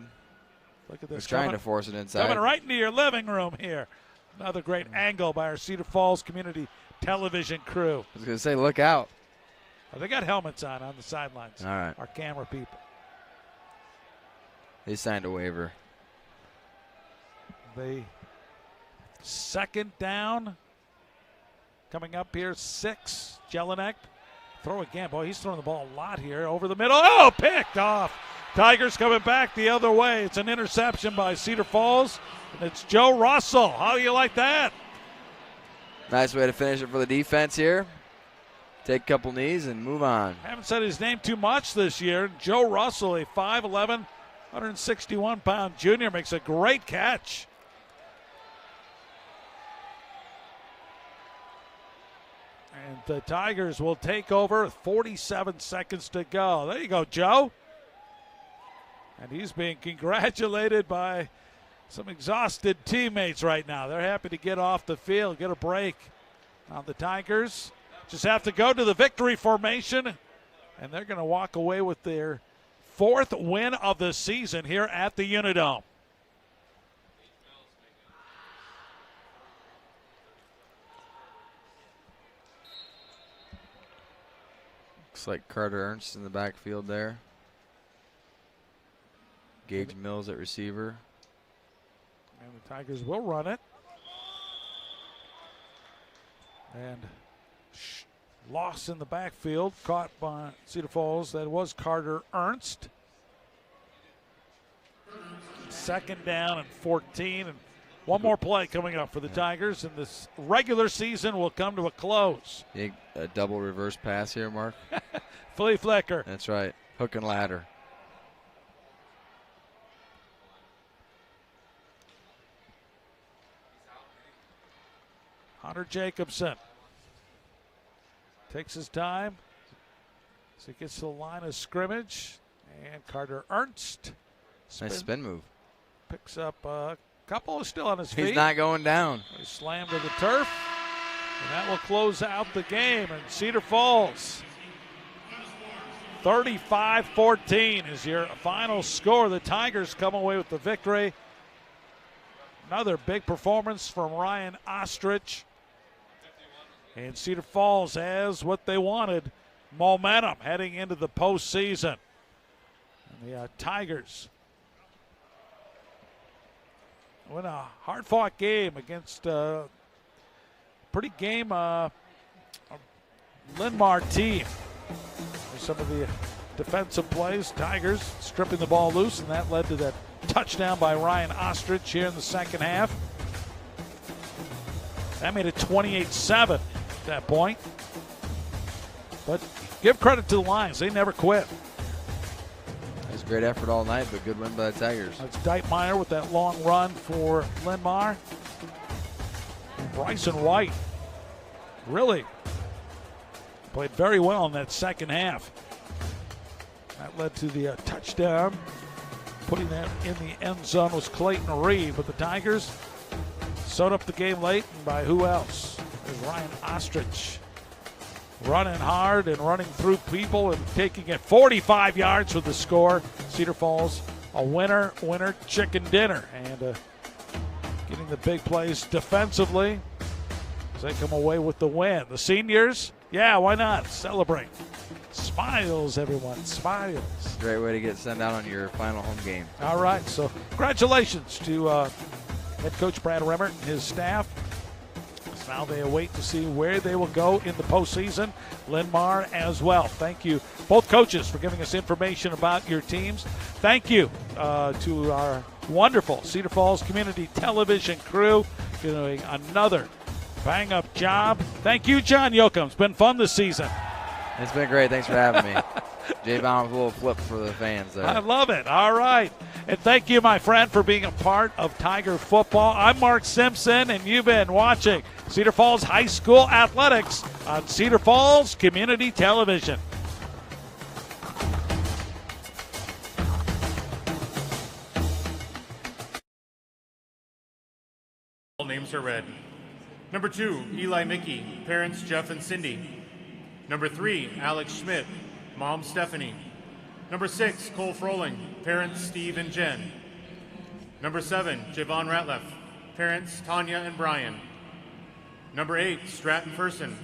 Look at this. He's trying to force it inside. Coming right into your living room here. Another great angle by our Cedar Falls Community Television crew. I was going to say, look out. Oh, they got helmets on the sidelines. All right. Our camera people. They signed a waiver. The second down coming up here, 6. Jelinek. Throw again. Boy, he's throwing the ball a lot here over the middle. Oh, picked off. Tigers coming back the other way. It's an interception by Cedar Falls. And it's Joe Russell. How do you like that? Nice way to finish it for the defense here. Take a couple knees and move on. Haven't said his name too much this year. Joe Russell, a 5'11", 161-pound junior, makes a great catch. And the Tigers will take over. 47 seconds to go. There you go, Joe. And he's being congratulated by some exhausted teammates right now. They're happy to get off the field, get a break. Now the Tigers just have to go to the victory formation, and they're going to walk away with their 4th win of the season here at the UNI-Dome. Looks like Carter Ernst in the backfield there. Gage Mills at receiver. And the Tigers will run it. And loss in the backfield, caught by Cedar Falls. That was Carter Ernst. Second down and 14. And one more play coming up for the Tigers, and this regular season will come to a close. A double reverse pass here, Mark. Flea Flicker. That's right. Hook and ladder. Hunter Jacobson takes his time as he gets to the line of scrimmage. And Carter Ernst. Nice spin move. Picks up a couple, is still on his feet. He's not going down. He slammed to the turf. And that will close out the game. And Cedar Falls, 35-14 is your final score. The Tigers come away with the victory. Another big performance from Ryan Ostrich. And Cedar Falls has what they wanted, momentum heading into the postseason. And the Tigers win a hard-fought game against a pretty game Linn-Mar team. Some of the defensive plays, Tigers stripping the ball loose, and that led to that touchdown by Ryan Ostrich here in the second half. That made it 28-7. at that point. But give credit to the Lions. They never quit. It was a great effort all night, but good win by the Tigers. That's Deitmeyer with that long run for Linn-Mar. And Bryson White really played very well in that second half. That led to the touchdown. Putting that in the end zone was Clayton Reed, but the Tigers sewed up the game late, and by who else? There's Ryan Ostrich running hard and running through people and taking it 45 yards for the score. Cedar Falls, a winner chicken dinner, and getting the big plays defensively as they come away with the win. The seniors, yeah, why not? Celebrate. Smiles, everyone, smiles. Great way to get sent out on your final home game. All right, so congratulations to head coach Brad Remmert and his staff. So now they await to see where they will go in the postseason. Linn-Mar as well. Thank you, both coaches, for giving us information about your teams. Thank you to our wonderful Cedar Falls Community Television crew doing another bang-up job. Thank you, John Yoakum. It's been fun this season. It's been great. Thanks for having me. Jay Baum's a little flip for the fans there. I love it. All right. And thank you, my friend, for being a part of Tiger football. I'm Mark Simpson, and you've been watching Cedar Falls High School Athletics on Cedar Falls Community Television. All names are read. Number 2, Eli Mickey, parents Jeff and Cindy. Number 3, Alex Schmidt, mom Stephanie. Number 6, Cole Froling, parents Steve and Jen. Number 7, Javon Ratliff, parents Tanya and Brian. Number 8, Stratton Ferson,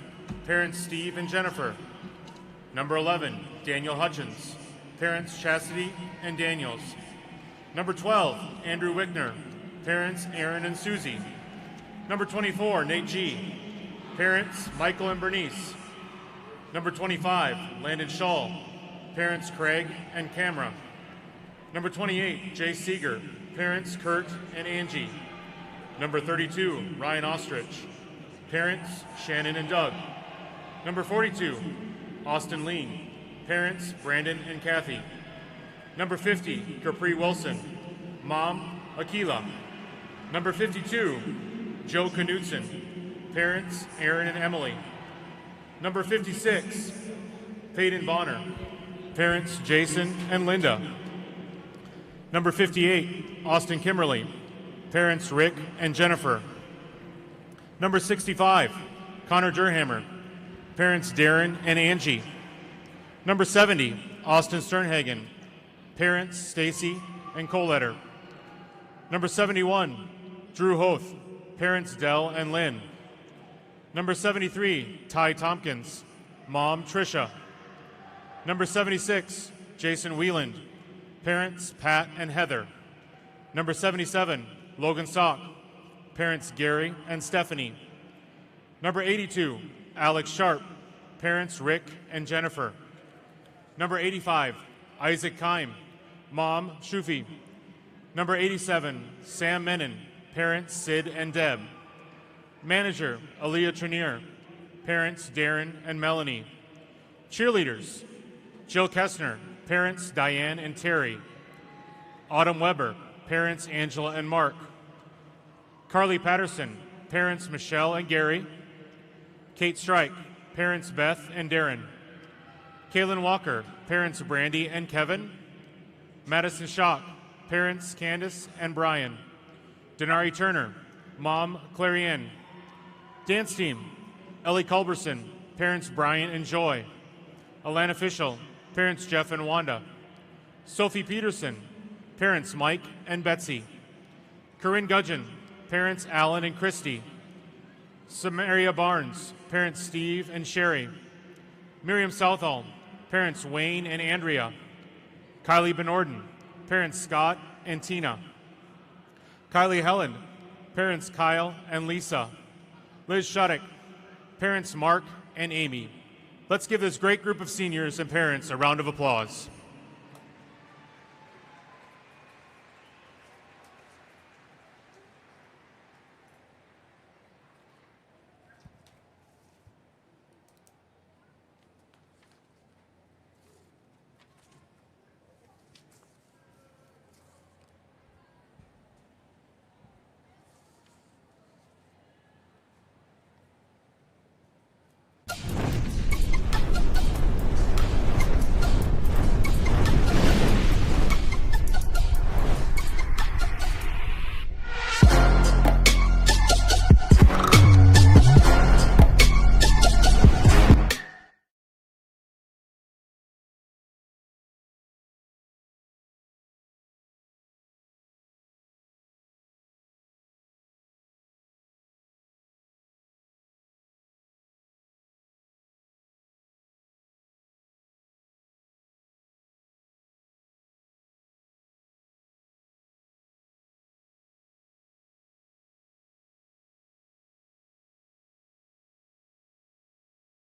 parents Steve and Jennifer. Number 11, Daniel Hutchins, parents Chastity and Daniels. Number 12, Andrew Wickner, parents Aaron and Susie. Number 24, Nate G, parents Michael and Bernice. Number 25, Landon Shaw, parents Craig and Camera. Number 28, Jay Seeger, parents Kurt and Angie. Number 32, Ryan Ostrich, parents Shannon and Doug. Number 42, Austin Lean, parents Brandon and Kathy. Number 50, Capri Wilson, mom Akila. Number 52, Joe Knudsen, parents Aaron and Emily. Number 56, Peyton Bonner, parents Jason and Linda. Number 58, Austin Kimberly, parents Rick and Jennifer. Number 65, Connor Durhammer, parents Darren and Angie. Number 70, Austin Sternhagen, parents Stacy and Coletter. Number 71, Drew Hoth, parents Dell and Lynn. Number 73, Ty Tompkins, mom Trisha. Number 76, Jason Wieland, parents Pat and Heather. Number 77, Logan Sock, parents Gary and Stephanie. Number 82, Alex Sharp, parents Rick and Jennifer. Number 85, Isaac Kime, mom Shufi. Number 87, Sam Menon, parents Sid and Deb. Manager, Aaliyah Trenier, parents Darren and Melanie. Cheerleaders, Jill Kessner, parents Diane and Terry. Autumn Weber, parents Angela and Mark. Carly Patterson, parents Michelle and Gary. Kate Strike, parents Beth and Darren. Kaylin Walker, parents Brandy and Kevin. Madison Schock, parents Candace and Brian. Denari Turner, mom Clarianne. Dance team, Ellie Culberson, parents Brian and Joy. Alana Fischel, parents Jeff and Wanda. Sophie Peterson, parents Mike and Betsy. Corinne Gudgeon, parents Alan and Christy. Samaria Barnes, parents Steve and Sherry. Miriam Southall, parents Wayne and Andrea. Kylie Benorden, parents Scott and Tina. Kylie Helen, parents Kyle and Lisa. Liz Shudick, parents Mark and Amy. Let's give this great group of seniors and parents a round of applause.